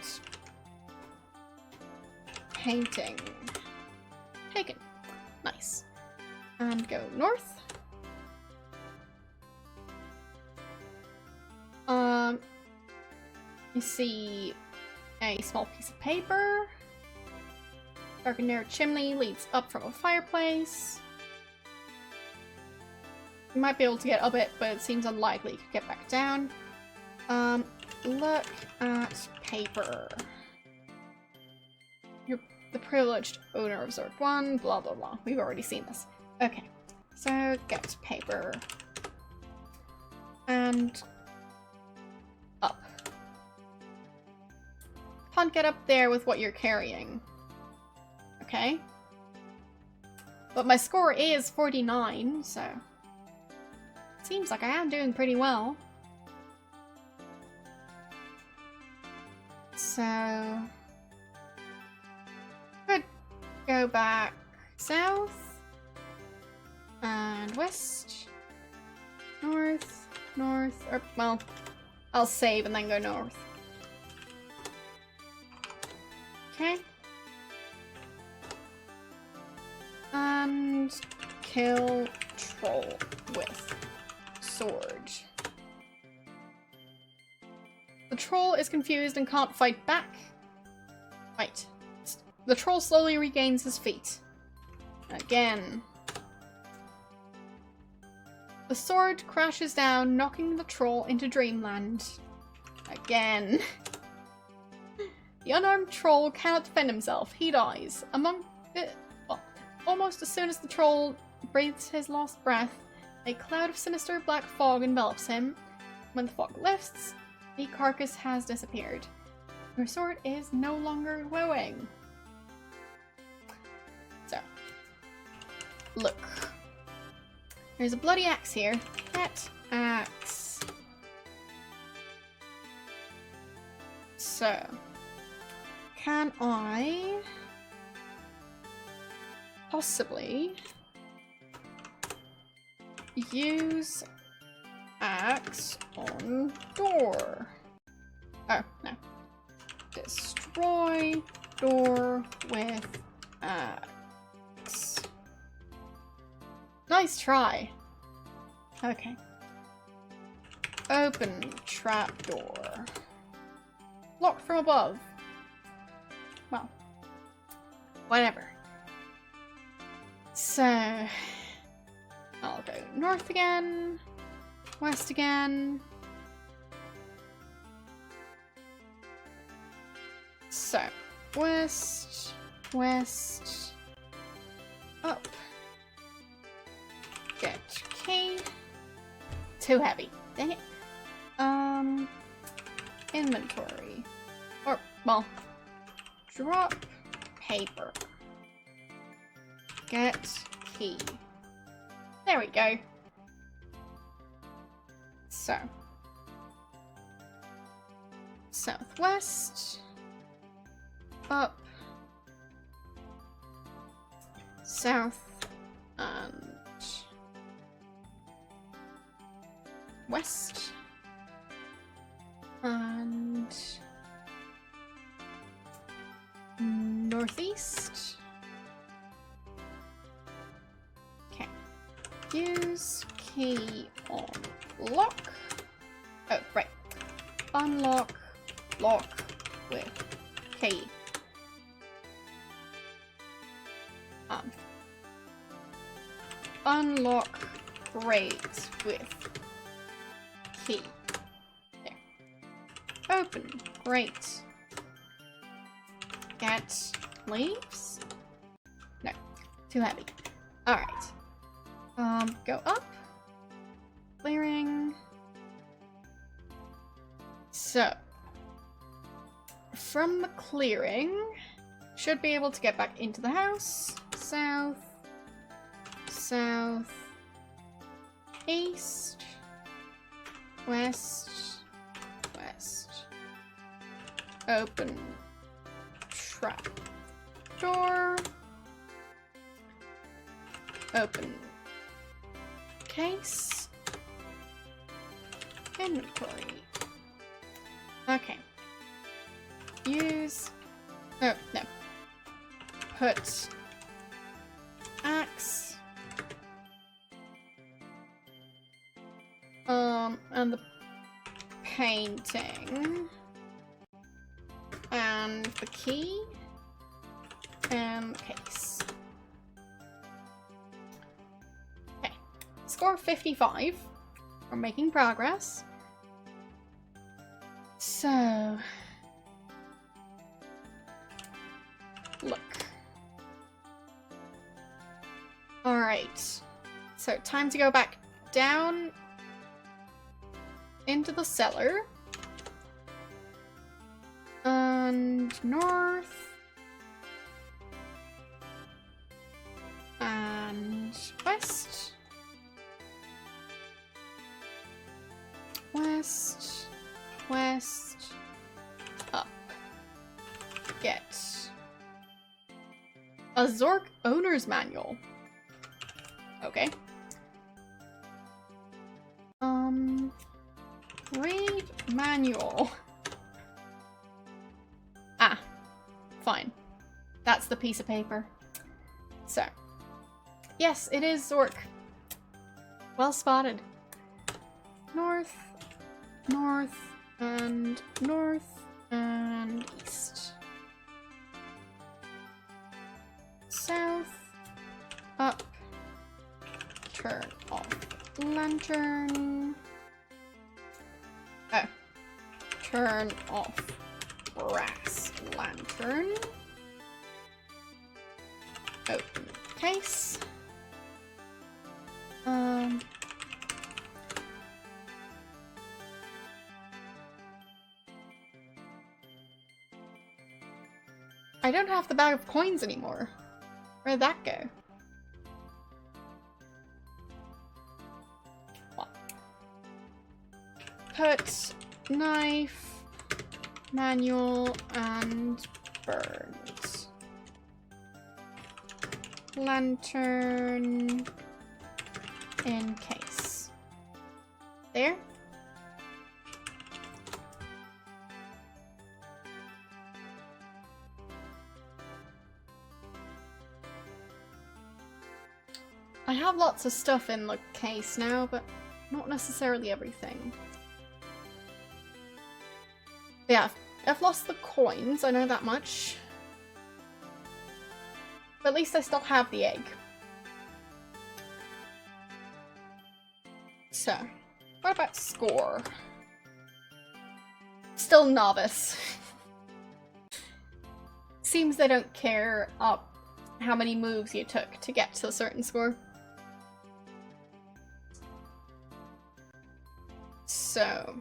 painting taken. Nice. And go north. You see a small piece of paper. Dark and narrow chimney leads up from a fireplace. You might be able to get up it, but it seems unlikely you could get back down. Look at paper. You're the privileged owner of Zork I, blah blah blah. We've already seen this. Okay, so get paper. And up. Can't get up there with what you're carrying. Okay. But my score is 49, so... seems like I am doing pretty well. So... could go back south. And west. North. North. Or, well, I'll save and then go north. Okay. And kill troll with sword. The troll is confused and can't fight back. Right. The troll slowly regains his feet. Again. The sword crashes down, knocking the troll into dreamland. Again. The unarmed troll cannot defend himself. He dies. Almost as soon as the troll breathes his last breath, a cloud of sinister black fog envelops him. When the fog lifts, the carcass has disappeared. Your sword is no longer glowing. So, look. There's a bloody axe here. Get axe. So, Can I possibly use axe on door? Oh, no. Destroy door with axe. Nice try. Okay. Open trapdoor. Locked from above. Well, whatever. So, I'll go north again, west again. So, west, west, up. Get key. Too heavy. Dang it. Inventory. Or, well, drop paper. Get key. There we go. So. Southwest. Up. South. And west. And northeast. Okay. Use key on lock. Oh, right. Unlock lock with key. Unlock crate with key. There. Open crate. Get leaves? No, too heavy. Alright. Go up. Clearing. So, from the clearing, should be able to get back into the house. South. South. East. West. West. Open trap door. Open case. Inventory. Okay. Use. Oh, no. Put axe. And the painting. And the key. And case. Okay. Score 55. We're making progress. So. Look. Alright. So, time to go back down into the cellar. And north. And west. West. West. Up. Get a Zork owner's manual. Okay. Read manual. Ah, fine. That's the piece of paper. So, yes, it is Zork. Well spotted. North, north, and north, and east. South, up, turn off lantern. Oh, turn off brass lantern. Open case. I don't have the bag of coins anymore. Where'd that go? Well. Put knife, manual, and bird. Lantern in case. There. I have lots of stuff in the case now, but not necessarily everything. Yeah, I've lost the coins, I know that much. But at least I still have the egg. So, what about score? Still novice. Seems they don't care how many moves you took to get to a certain score. So,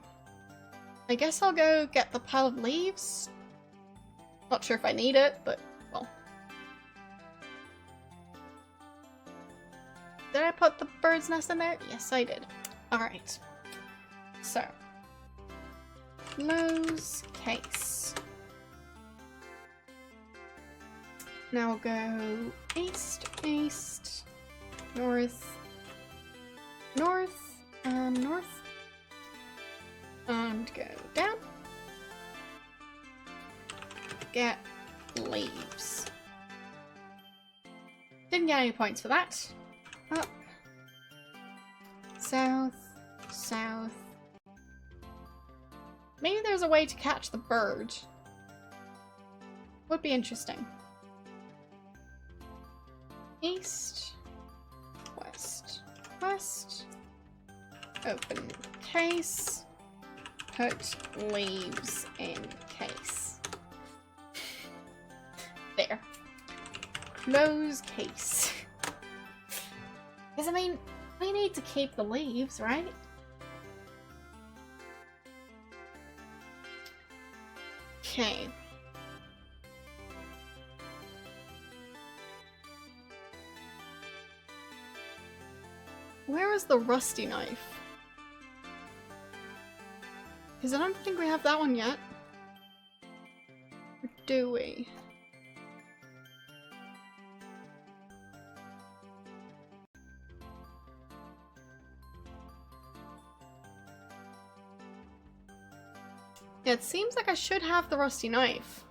I guess I'll go get the pile of leaves. Not sure if I need it, but, well. Did I put the bird's nest in there? Yes, I did. Alright. So, close case. Now go east, east, north, north, and north. And go down. Get leaves. Didn't get any points for that. Up. South. South. Maybe there's a way to catch the bird. Would be interesting. East. West. West. Open case. Put leaves in case. There. Close case. Because, I mean, we need to keep the leaves, right? Okay. Where is the rusty knife? Because I don't think we have that one yet. Or do we? Yeah, it seems like I should have the rusty knife.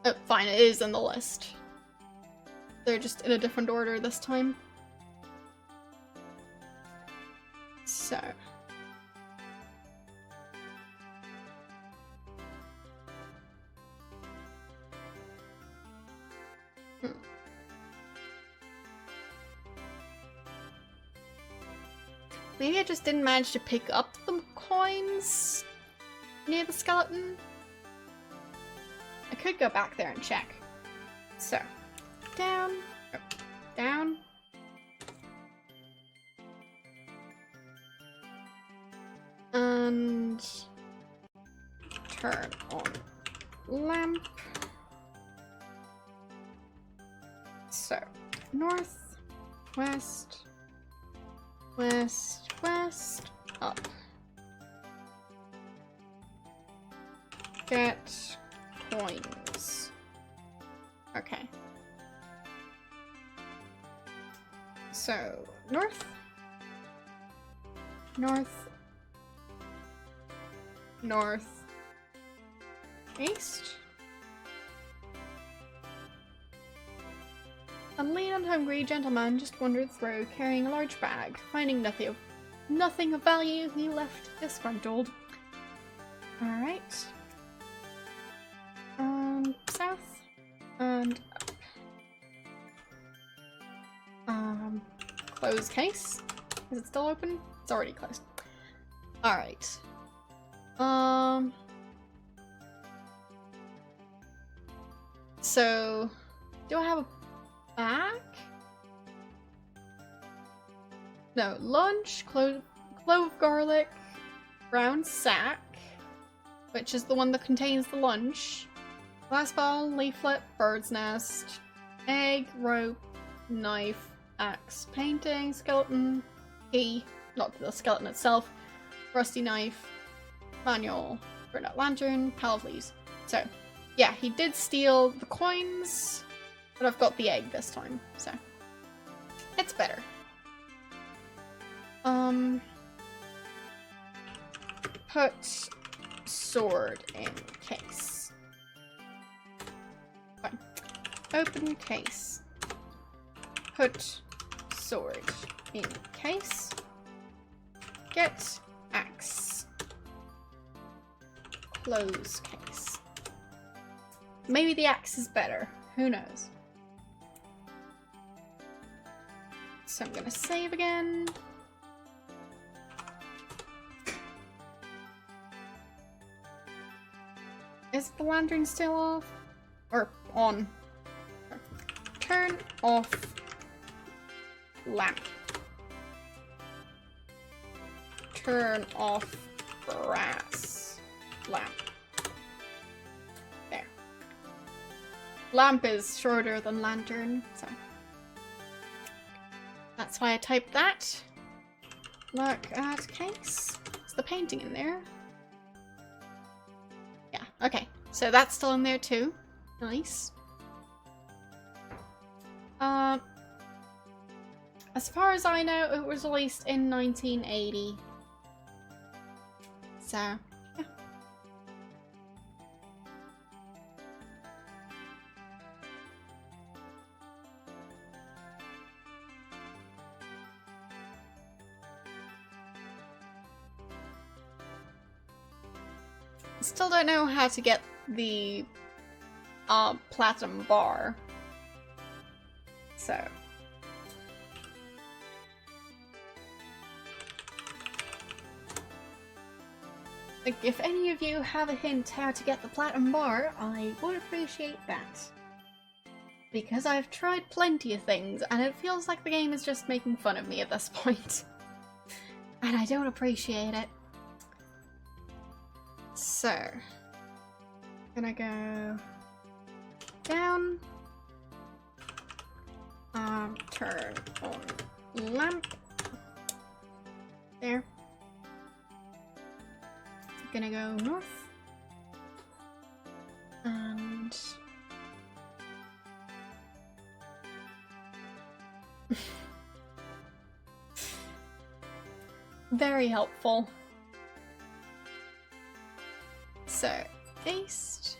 Oh, fine, it is in the list. They're just in a different order this time. So. Maybe I just didn't manage to pick up the coins near the skeleton. I could go back there and check. So, down, down. And turn on lamp. So, north, west, west, west, up. Get coins. Okay. So, north, north, north, east. A lean and hungry gentleman just wandered through, carrying a large bag. Finding nothing of value, he left disgruntled. Alright. South and up. Close case. Is it still open? It's already closed. Alright. So, do I have a bag? No, lunch, clove of garlic, brown sack, which is the one that contains the lunch, glass ball, leaflet, bird's nest, egg, rope, knife, axe, painting, skeleton, key, not the skeleton itself, rusty knife, Manual. Burn out lantern. Pile of leaves. So, yeah, he did steal the coins, but I've got the egg this time, so it's better. Put sword in case. Fine. Open case. Put sword in case. Get axe. Close case. Maybe the axe is better. Who knows? So I'm gonna save again. Is the lantern still off? Or on? Turn off lamp. Turn off brass lamp. There. Lamp is shorter than lantern, so that's why I typed that. Look at case. Is the painting in there? Yeah, okay. So that's still in there too. Nice. As far as I know, it was released in 1980. So, yeah. Still don't know how to get the platinum bar. So. Like, if any of you have a hint how to get the platinum bar, I would appreciate that. Because I've tried plenty of things, and it feels like the game is just making fun of me at this point. And I don't appreciate it. So, gonna go down, turn on lamp, there, gonna go north, and very helpful. So, east.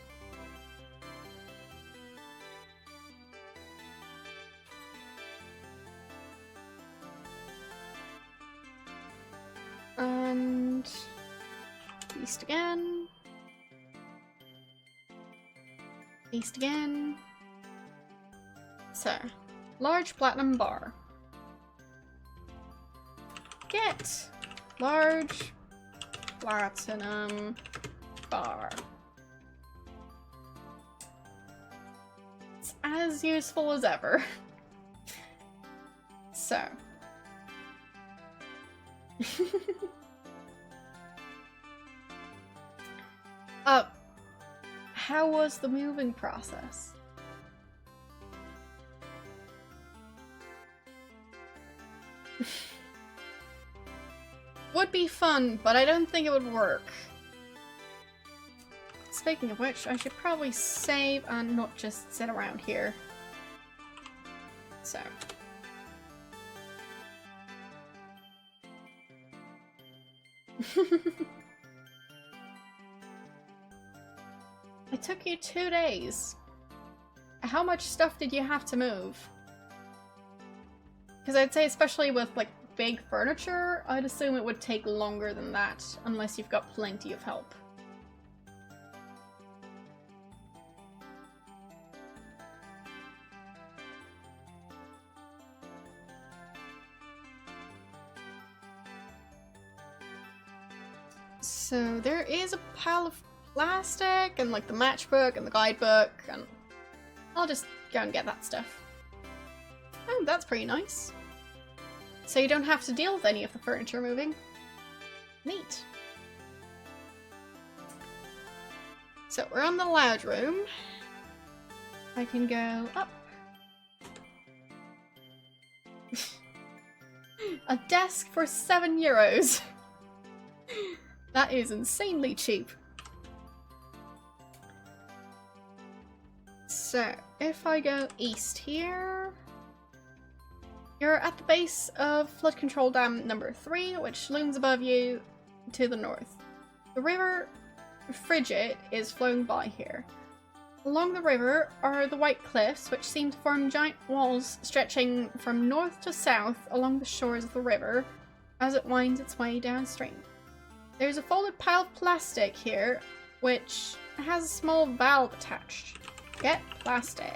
And east again. East again. So, large platinum bar. Get large platinum bar. It's as useful as ever. So. How was the moving process? Would be fun, but I don't think it would work. Speaking of which, I should probably save and not just sit around here. So. It took you 2 days. How much stuff did you have to move? Because I'd say especially with like big furniture, I'd assume it would take longer than that, unless you've got plenty of help. So there is a pile of plastic and like the matchbook and the guidebook, and I'll just go and get that stuff. Oh, that's pretty nice. So you don't have to deal with any of the furniture moving. Neat. So we're on the loud room. I can go up. A desk for €7. That is insanely cheap. So, if I go east here, you're at the base of Flood Control Dam number 3, which looms above you to the north. The river Frigid is flowing by here. Along the river are the White Cliffs, which seem to form giant walls stretching from north to south along the shores of the river as it winds its way downstream. There's a folded pile of plastic here, which has a small valve attached. Get plastic.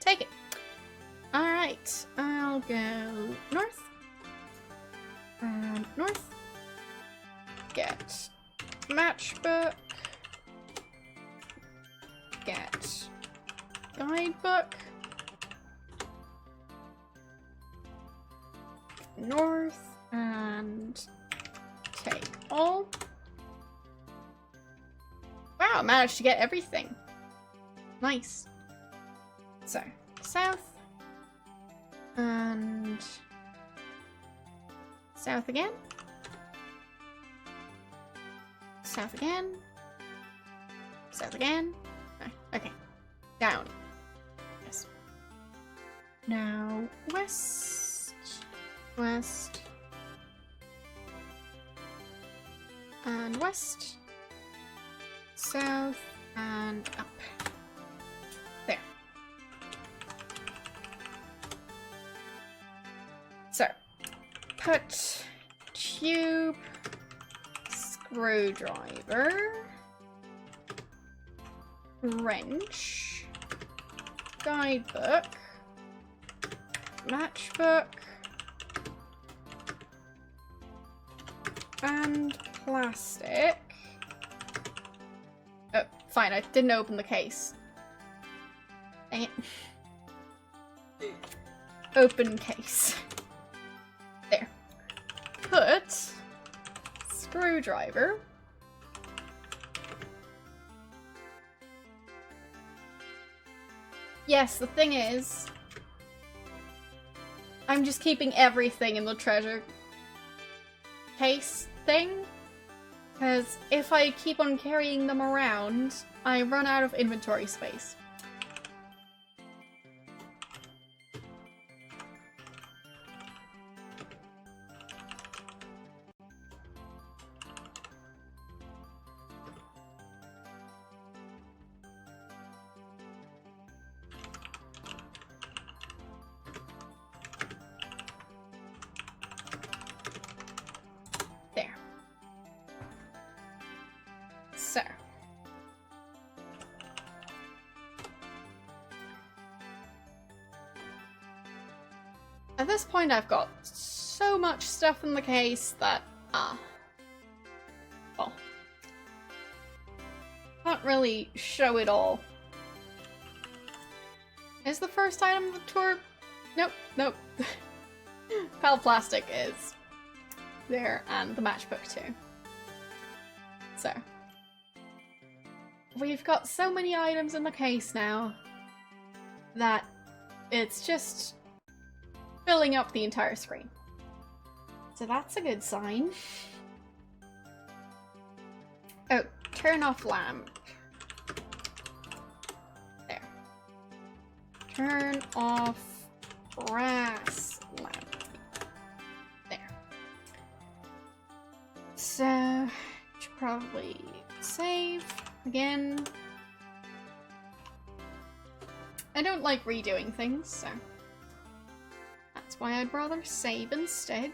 Take it. Alright, I'll go north. And north. Get matchbook. Get guidebook. North. And take all. Wow, I managed to get everything. Nice. So, south. And south again. South again. South again. No, okay. Down. Yes. Now, west. West. And west. South. And up. There. So, put tube, screwdriver, wrench, guidebook, matchbook, and plastic. Oh, fine, I didn't open the case. Dang it. Open case. There. Put screwdriver. Yes, the thing is, I'm just keeping everything in the treasure case thing, because if I keep on carrying them around, I run out of inventory space. So, at this point I've got so much stuff in the case that, well, can't really show it all. Is the first item of the tour? Nope, nope. Pile of plastic is there, and the matchbook too. So, we've got so many items in the case now that it's just filling up the entire screen. So that's a good sign. Oh, turn off lamp. There. Turn off brass lamp. There. So, should probably save. Again, I don't like redoing things, so that's why I'd rather save instead.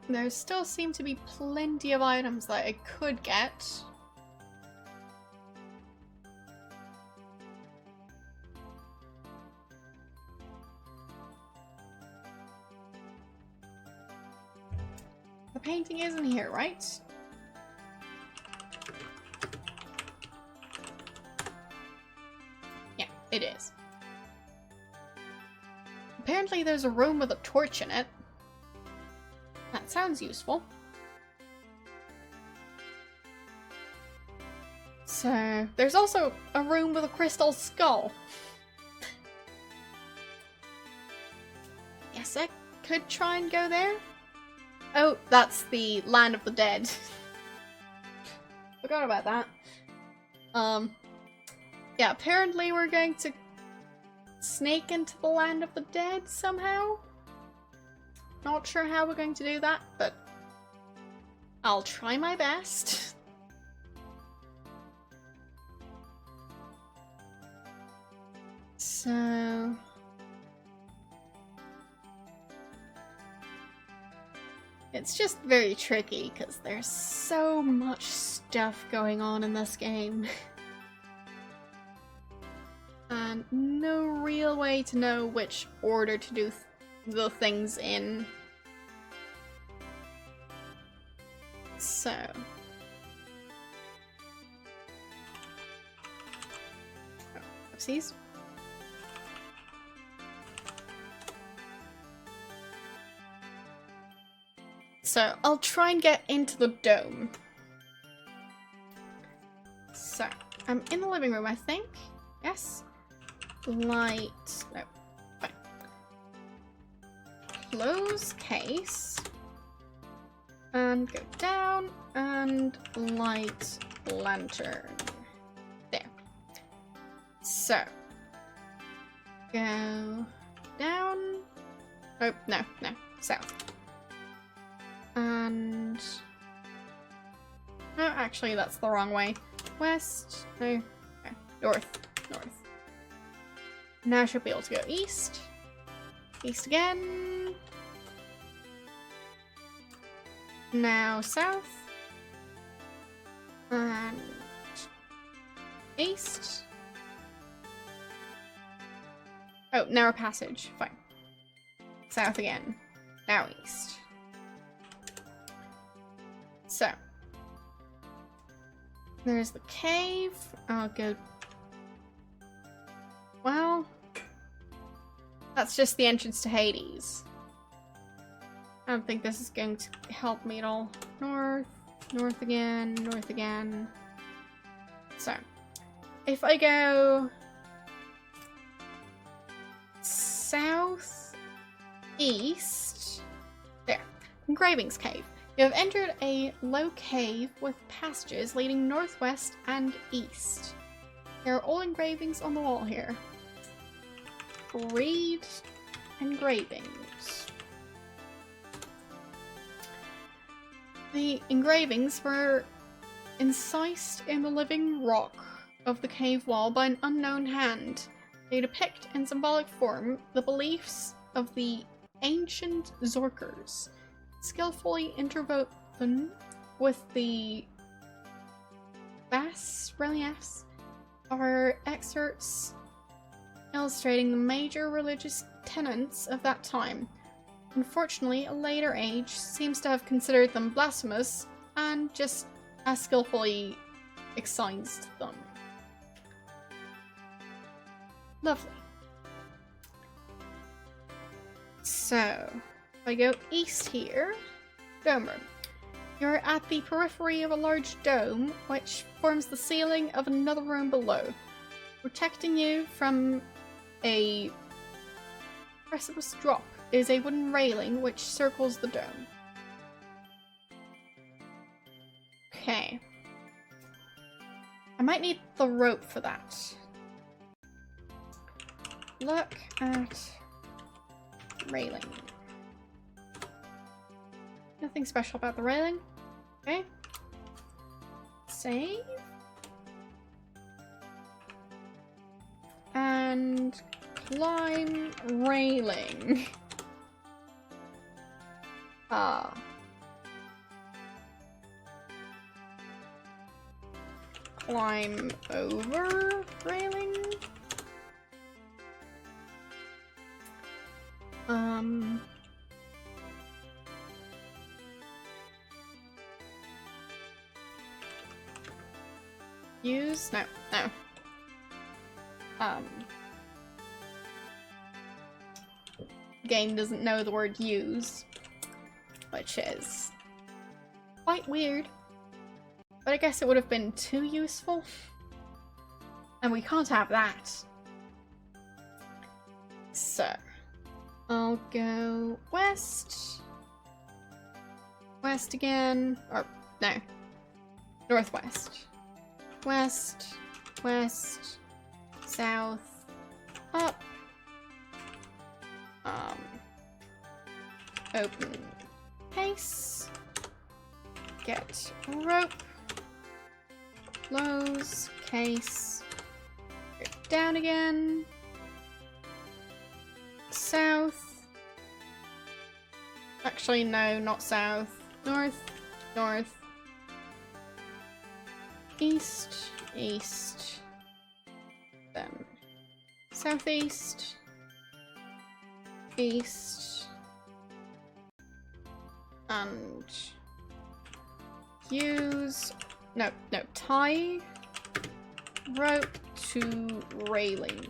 There still seem to be plenty of items that I could get. The painting isn't here, right? Yeah, it is. apparently there's a room with a torch in it. That sounds useful. So, there's also a room with a crystal skull. Yes, I could try and go there. Oh, that's the land of the dead. Forgot about that. Yeah, apparently we're going to snake into the land of the dead somehow. Not sure how we're going to do that, but I'll try my best. So... it's just very tricky because there's so much stuff going on in this game. And no real way to know which order to do the things in. So... oh, oopsies. So, I'll try and get into the dome. So, I'm in the living room, I think. Yes. Light. No. Fine. Close case. And go down. And light lantern. There. So. Go down. Oh, no, no. South. And... no, actually, that's the wrong way. West. No. Okay. North. North. Now I should be able to go east. East again. Now south. And... east. Oh, narrow passage. Fine. South again. Now east. So, there's the cave. I'll go... well, that's just the entrance to Hades. I don't think this is going to help me at all. North, north again, north again. So, if I go south, east, there, Engravings Cave. You have entered a low cave with passages leading northwest and east. There are old engravings on the wall here. Read engravings. The engravings were incised in the living rock of the cave wall by an unknown hand. They depict in symbolic form the beliefs of the ancient Zorkers, skillfully interwoven with the bas reliefs are excerpts illustrating the major religious tenets of that time. Unfortunately, a later age seems to have considered them blasphemous and just as skillfully excised them. Lovely. So, if I go east here, dome room. You're at the periphery of a large dome, which forms the ceiling of another room below. Protecting you from a precipice drop is a wooden railing which circles the dome. Okay. I might need the rope for that. Look at railing. Nothing special about the railing. Okay. Save. And climb railing. Ah. Climb over railing. Use? No, no. game doesn't know the word use, which is quite weird. But I guess it would have been too useful. And we can't have that. So, I'll go west. West again. Or, no. Northwest. West. West. South. Up. Open case. Get rope. Close case. Go down again. South. Actually, no, not south. North. North. East. East. Then southeast. East. And use tie rope to railing.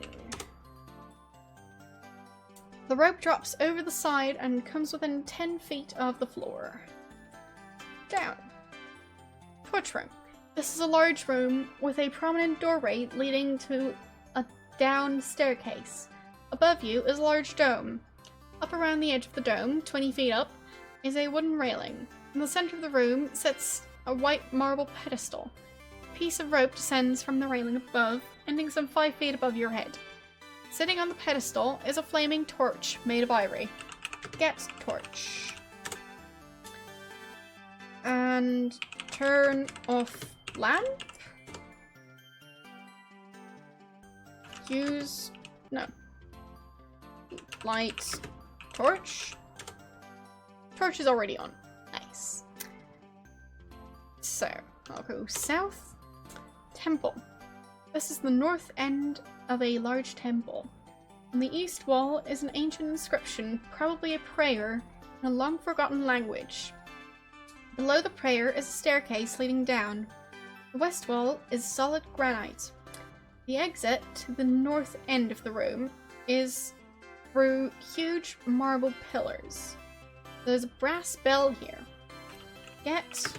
The rope drops over the side and comes within 10 feet of the floor. Down. Torch room. This is a large room with a prominent doorway leading to a down staircase. Above you is a large dome. Up around the edge of the dome, 20 feet up, is a wooden railing. In the center of the room sits a white marble pedestal. A piece of rope descends from the railing above, ending some 5 feet above your head. Sitting on the pedestal is a flaming torch made of ivory. Get torch. And turn off lamp? Use... no. Light. Torch? Torch is already on. Nice. So, I'll go south. Temple. This is the north end of a large temple. On the east wall is an ancient inscription, probably a prayer, in a long-forgotten language. Below the prayer is a staircase leading down. The west wall is solid granite. The exit to the north end of the room is through huge marble pillars. There's a brass bell here. Get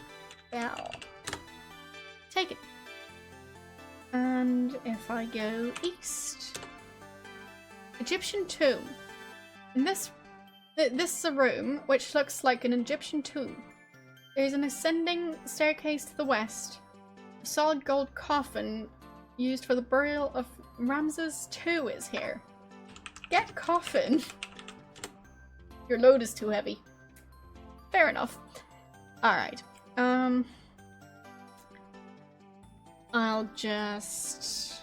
bell. Take it. And if I go east... Egyptian tomb. In this is a room which looks like an Egyptian tomb. There's an ascending staircase to the west. A solid gold coffin used for the burial of Ramses II is here. Get coffin. Your load is too heavy. Fair enough. Alright. I'll just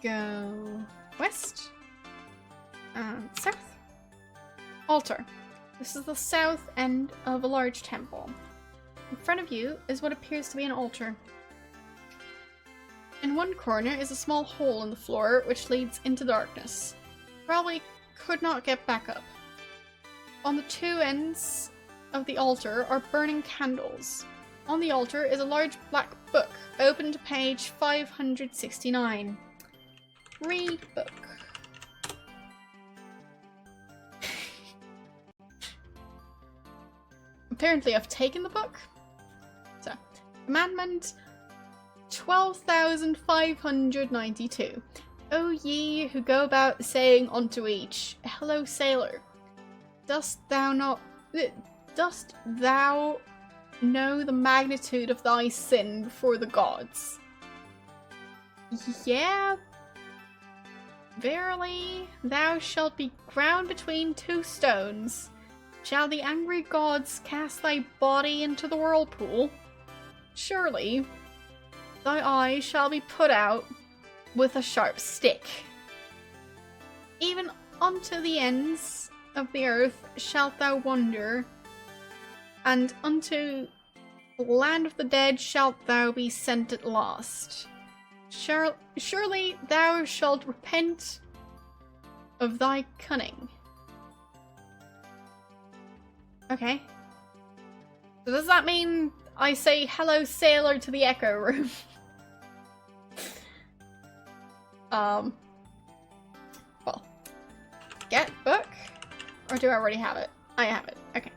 go west and south. Altar. This is the south end of a large temple. In front of you is what appears to be an altar. In one corner is a small hole in the floor which leads into darkness. Probably could not get back up. On the two ends of the altar are burning candles. On the altar is a large black book, open to page 569. Read book. Apparently I've taken the book. So, Commandment 12,592. O ye who go about saying unto each, Hello, sailor. Dost thou know the magnitude of thy sin before the gods? Yeah. Verily, thou shalt be ground between two stones. Shall the angry gods cast thy body into the whirlpool? Surely, thy eye shall be put out with a sharp stick. Even unto the ends of the earth shalt thou wander, and unto the land of the dead shalt thou be sent at last. Surely thou shalt repent of thy cunning. Okay. So does that mean I say hello sailor to the echo room? Well, get book? Or do I already have it? I have it. Okay.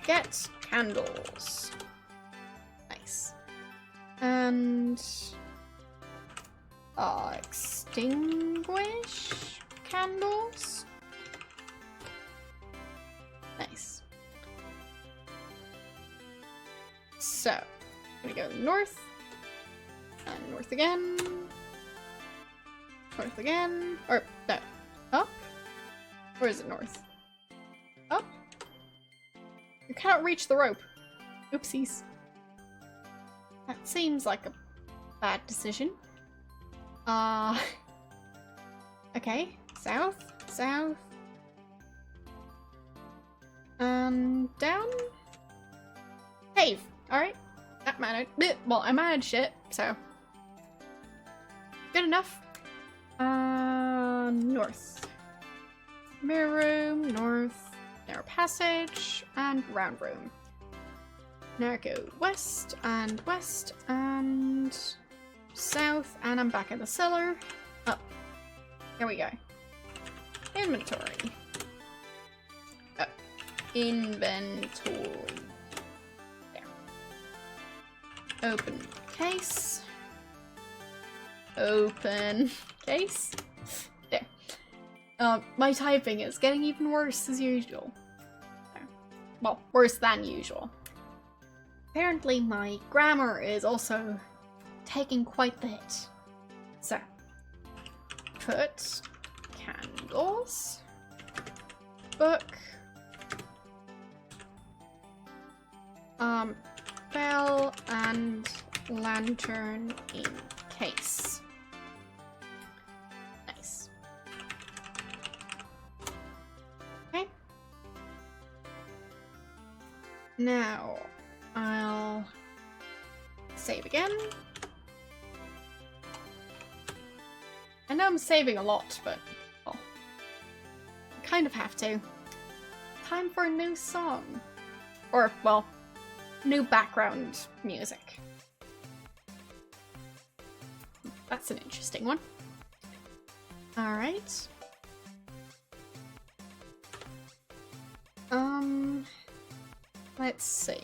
Get candles. Nice. And extinguish candles. Nice. So, I'm gonna go north. And north again. North again. Or, no. Up? Or is it north? Up? You cannot reach the rope. Oopsies. That seems like a bad decision. Okay. South. South. And down? Cave. Alright. That mattered. Well, I managed it, so. Good enough. North. Mirror room, north, narrow passage, and round room. Now I go west, and south, and I'm back in the cellar. Up. Here we go. Inventory. Oh. Inventory. There. Open case. Open case. There. My typing is getting even worse as usual. Well, worse than usual. Apparently my grammar is also taking quite the hit. So, put candles, book, bell and lantern in case. Nice. Okay. Now, I'll save again. I know I'm saving a lot, but, well, I kind of have to. Time for a new song. Or, well, new background music. That's an interesting one. Alright. Let's see.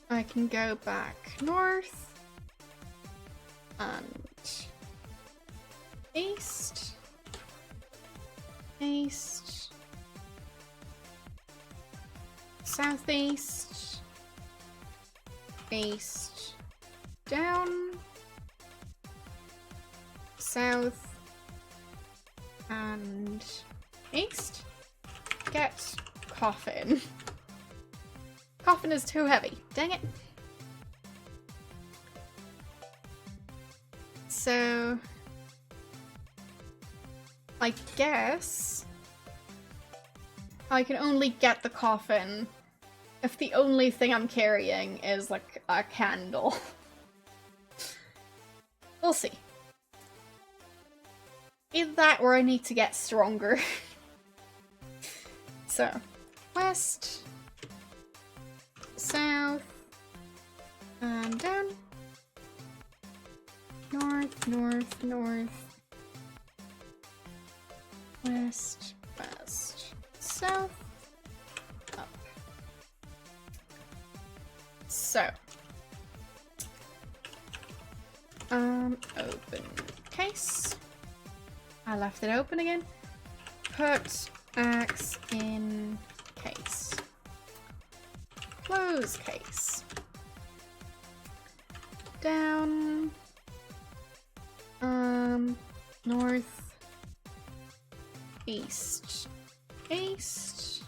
I can go back north and east, east, southeast, east, down, south, and east. Get coffin. Coffin is too heavy. Dang it. So, I guess I can only get the coffin if the only thing I'm carrying is like a candle. We'll see. Either that or I need to get stronger. So, west, south, and down, north, north, north, west, west, south, up. So, open case. I left it open again. Put axe in case. Close case. Down. North. East. East.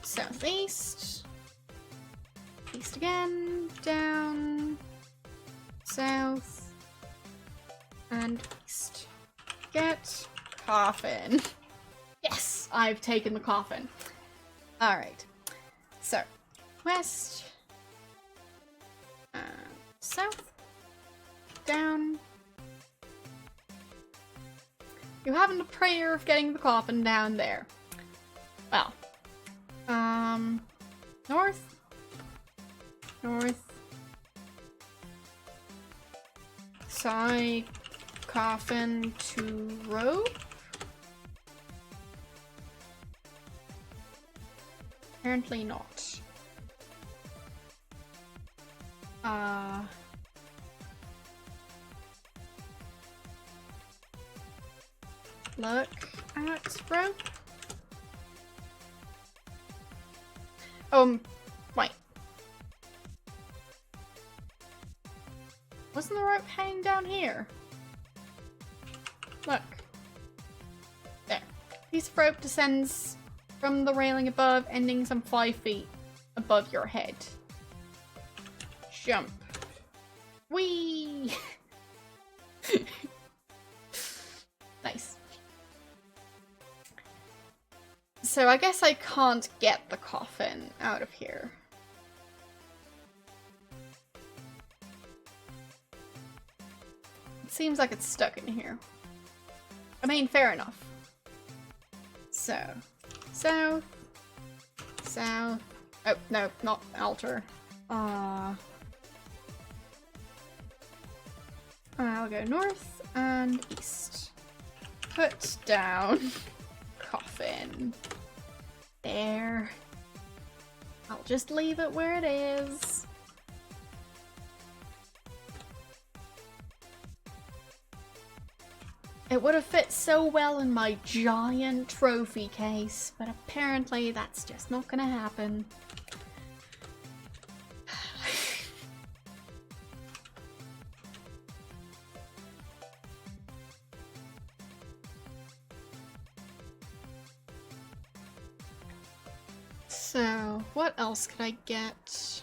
Southeast. East again. Down. South. And east. Get coffin. Yes, I've taken the coffin. Alright. So, west. South. Down. You haven't a prayer of getting the coffin down there. Well. North. North. Side. coffin to rope. Apparently not. Look at rope. Wait. Wasn't the rope hanging down here? Look. There. Piece of rope descends from the railing above, ending some 5 feet above your head. Jump. Whee! Nice. So I guess I can't get the coffin out of here. It seems like it's stuck in here. I mean, fair enough. So, south, south. Oh, no, not altar. I'll go north and east. Put down coffin. There. I'll just leave it where it is. It would have fit so well in my giant trophy case, but apparently that's just not gonna happen. So, what else could I get?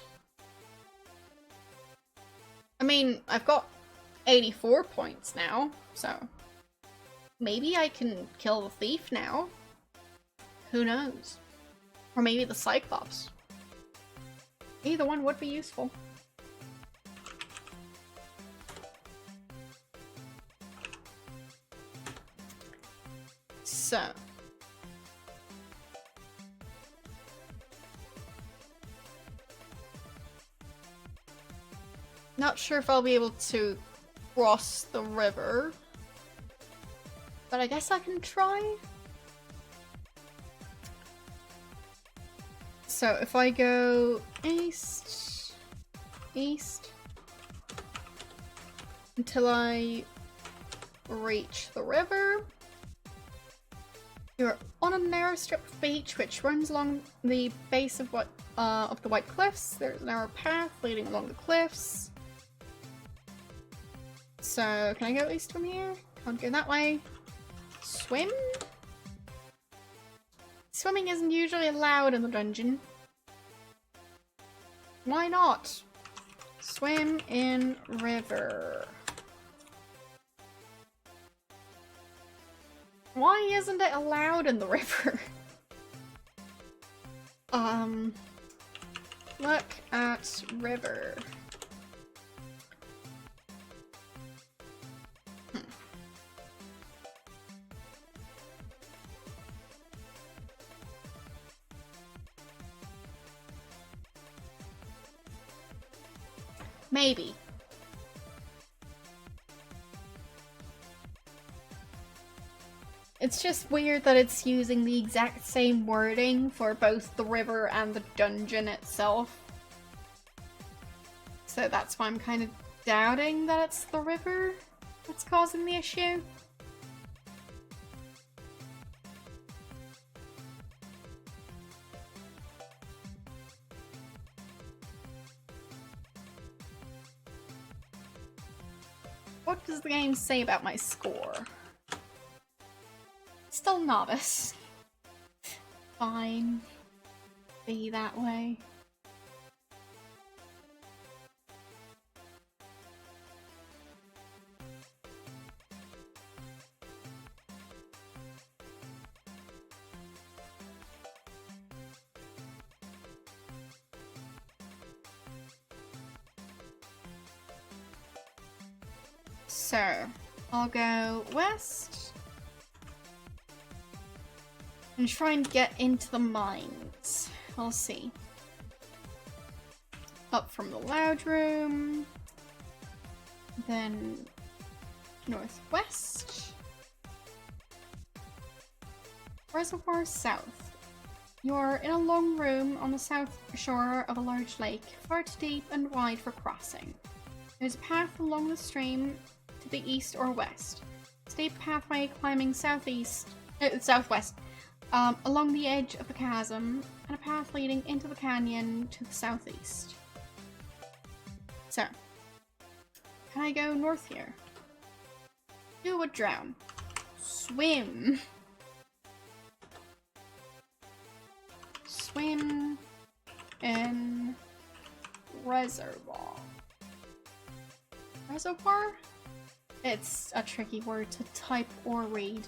I mean, I've got 84 points now, so maybe I can kill the thief now. Who knows? Or maybe the Cyclops. Either one would be useful. So. Not sure if I'll be able to cross the river, but I guess I can try. So if I go east, east, until I reach the river, you're on a narrow strip of beach which runs along the base of the White Cliffs. There's a narrow path leading along the cliffs. So, can I go east from here? Can't go that way. Swim? Swimming isn't usually allowed in the dungeon. Why not? Swim in river. Why isn't it allowed in the river? Look at river. Maybe. It's just weird that it's using the exact same wording for both the river and the dungeon itself. So that's why I'm kind of doubting that it's the river that's causing the issue. What does the game say about my score? Still novice. Fine. Be that way. So, I'll go west and try and get into the mines. We'll see. Up from the lounge room, then northwest. Reservoir south. You're in a long room on the south shore of a large lake, far too deep and wide for crossing. There's a path along the stream to the east or west. Steep pathway climbing southwest, along the edge of the chasm, and a path leading into the canyon to the southeast. So, can I go north here? Who would drown? Swim. Swim in reservoir. Reservoir? It's a tricky word to type or read.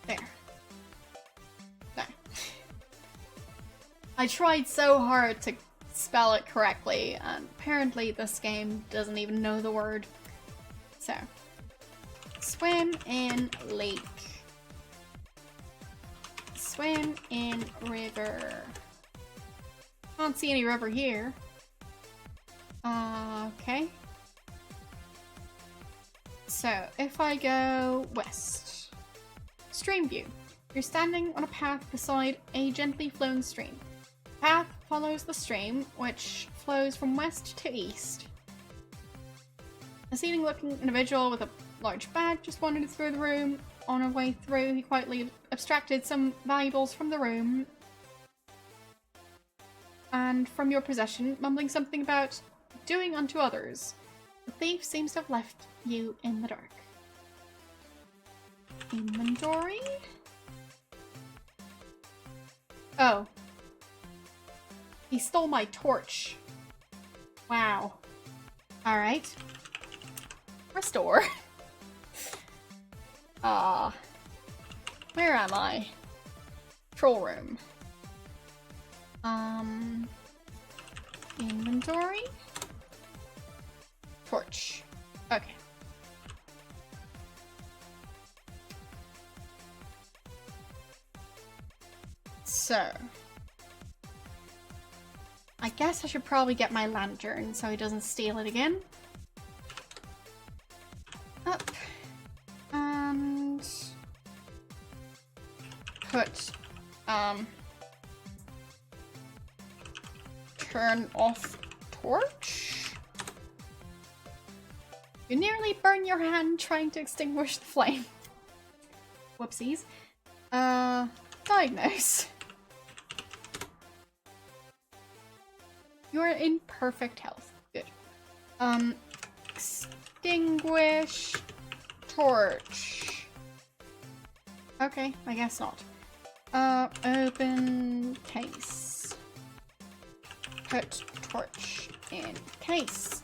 There. There. I tried so hard to spell it correctly, and apparently this game doesn't even know the word. So, swim in lake. Swim in river. Can't see any river here. Okay. So, if I go west. Stream view. You're standing on a path beside a gently flowing stream. The path follows the stream, which flows from west to east. A seedy-looking individual with a large bag just wandered through the room. On her way through, he quietly abstracted some valuables from the room and from your possession, mumbling something about doing unto others. The thief seems to have left you in the dark. Inventory? Oh. He stole my torch. Wow. Alright. Restore. Where am I? Control room. Inventory? Torch. Okay. So. I guess I should probably get my lantern so he doesn't steal it again. Up. And put, turn off torch. You nearly burn your hand trying to extinguish the flame. Whoopsies. Diagnose. You're in perfect health. Good. Extinguish torch. Okay, I guess not. Open case. Put torch in case.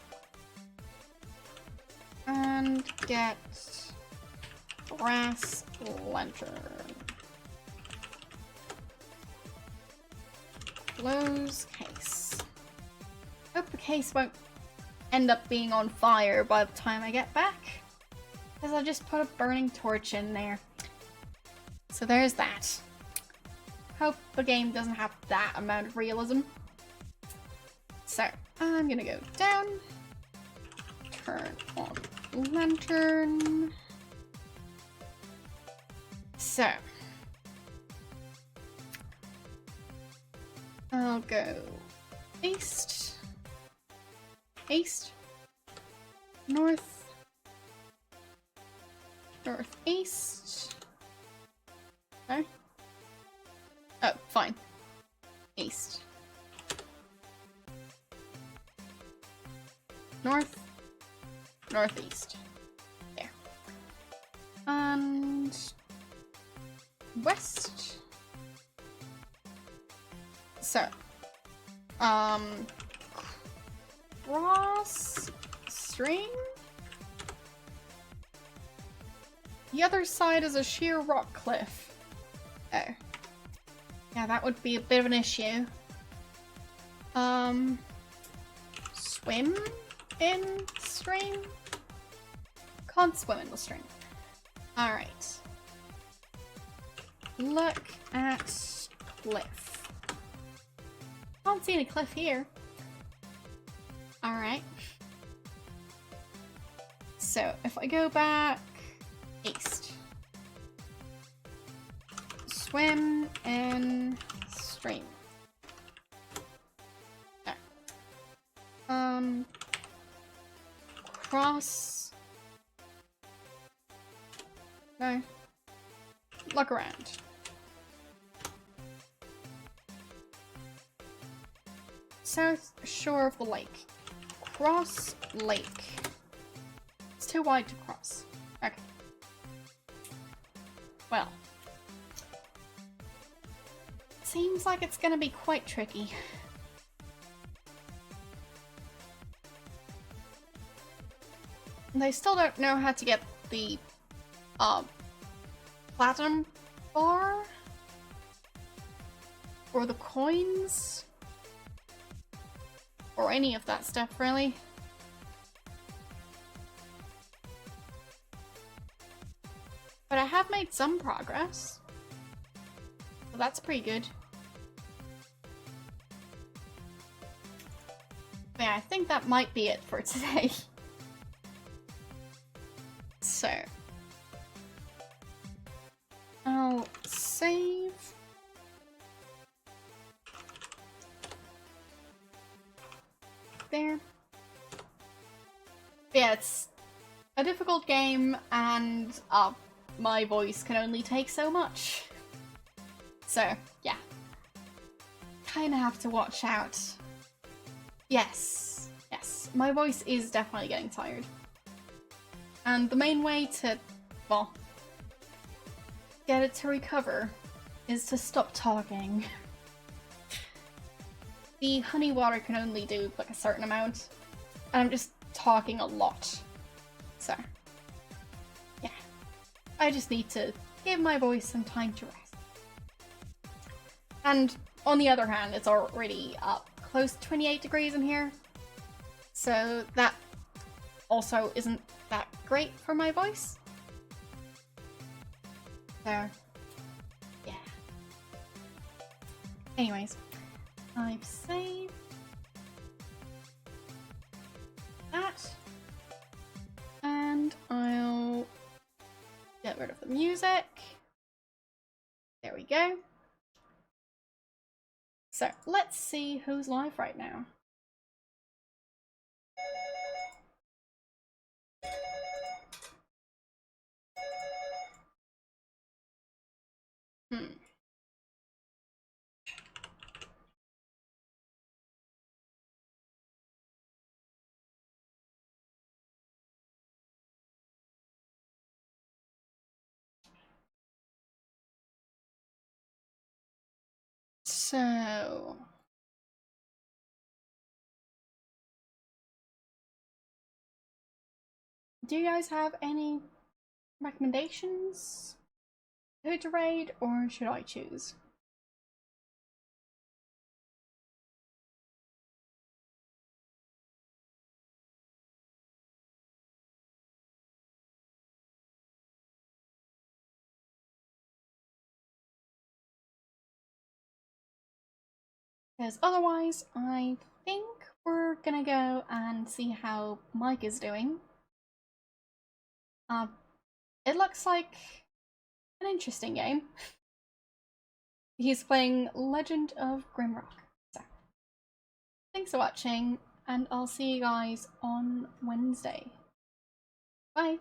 And get brass lantern. Close case. Hope the case won't end up being on fire by the time I get back, because I just put a burning torch in there. So there's that. Hope the game doesn't have that amount of realism. So, I'm gonna go down. Turn on lantern. So. I'll go east. East. North. Northeast. Okay. Oh, fine. East. North. Northeast. There. And west. So, cross stream? The other side is a sheer rock cliff. Oh. Yeah, that would be a bit of an issue. Swim in stream? Can't swim in the stream. Alright. Look at cliff. Can't see any cliff here. Alright. So, if I go back east. Swim in stream. There. Cross. No. Look around. South shore of the lake. Cross lake. It's too wide to cross. Okay. Well. Seems like it's gonna be quite tricky. They still don't know how to get the platinum bar or the coins or any of that stuff, really. But I have made some progress, so that's pretty good. But yeah, I think that might be it for today. So, I'll save. There. Yeah, it's a difficult game, and my voice can only take so much. So, yeah. Kinda have to watch out. Yes, yes, my voice is definitely getting tired. And the main way to, well, get it to recover is to stop talking. The honey water can only do like a certain amount, and I'm just talking a lot. So, yeah. I just need to give my voice some time to rest. And on the other hand, it's already up close to 28 degrees in here, so that also isn't that great for my voice. So, yeah. Anyways, I've saved that, and I'll get rid of the music. There we go. So, let's see who's live right now. So, do you guys have any recommendations? Who to raid, or should I choose? Because otherwise, I think we're gonna go and see how Mike is doing. It looks like an interesting game. He's playing Legend of Grimrock. So, thanks for watching, and I'll see you guys on Wednesday. Bye!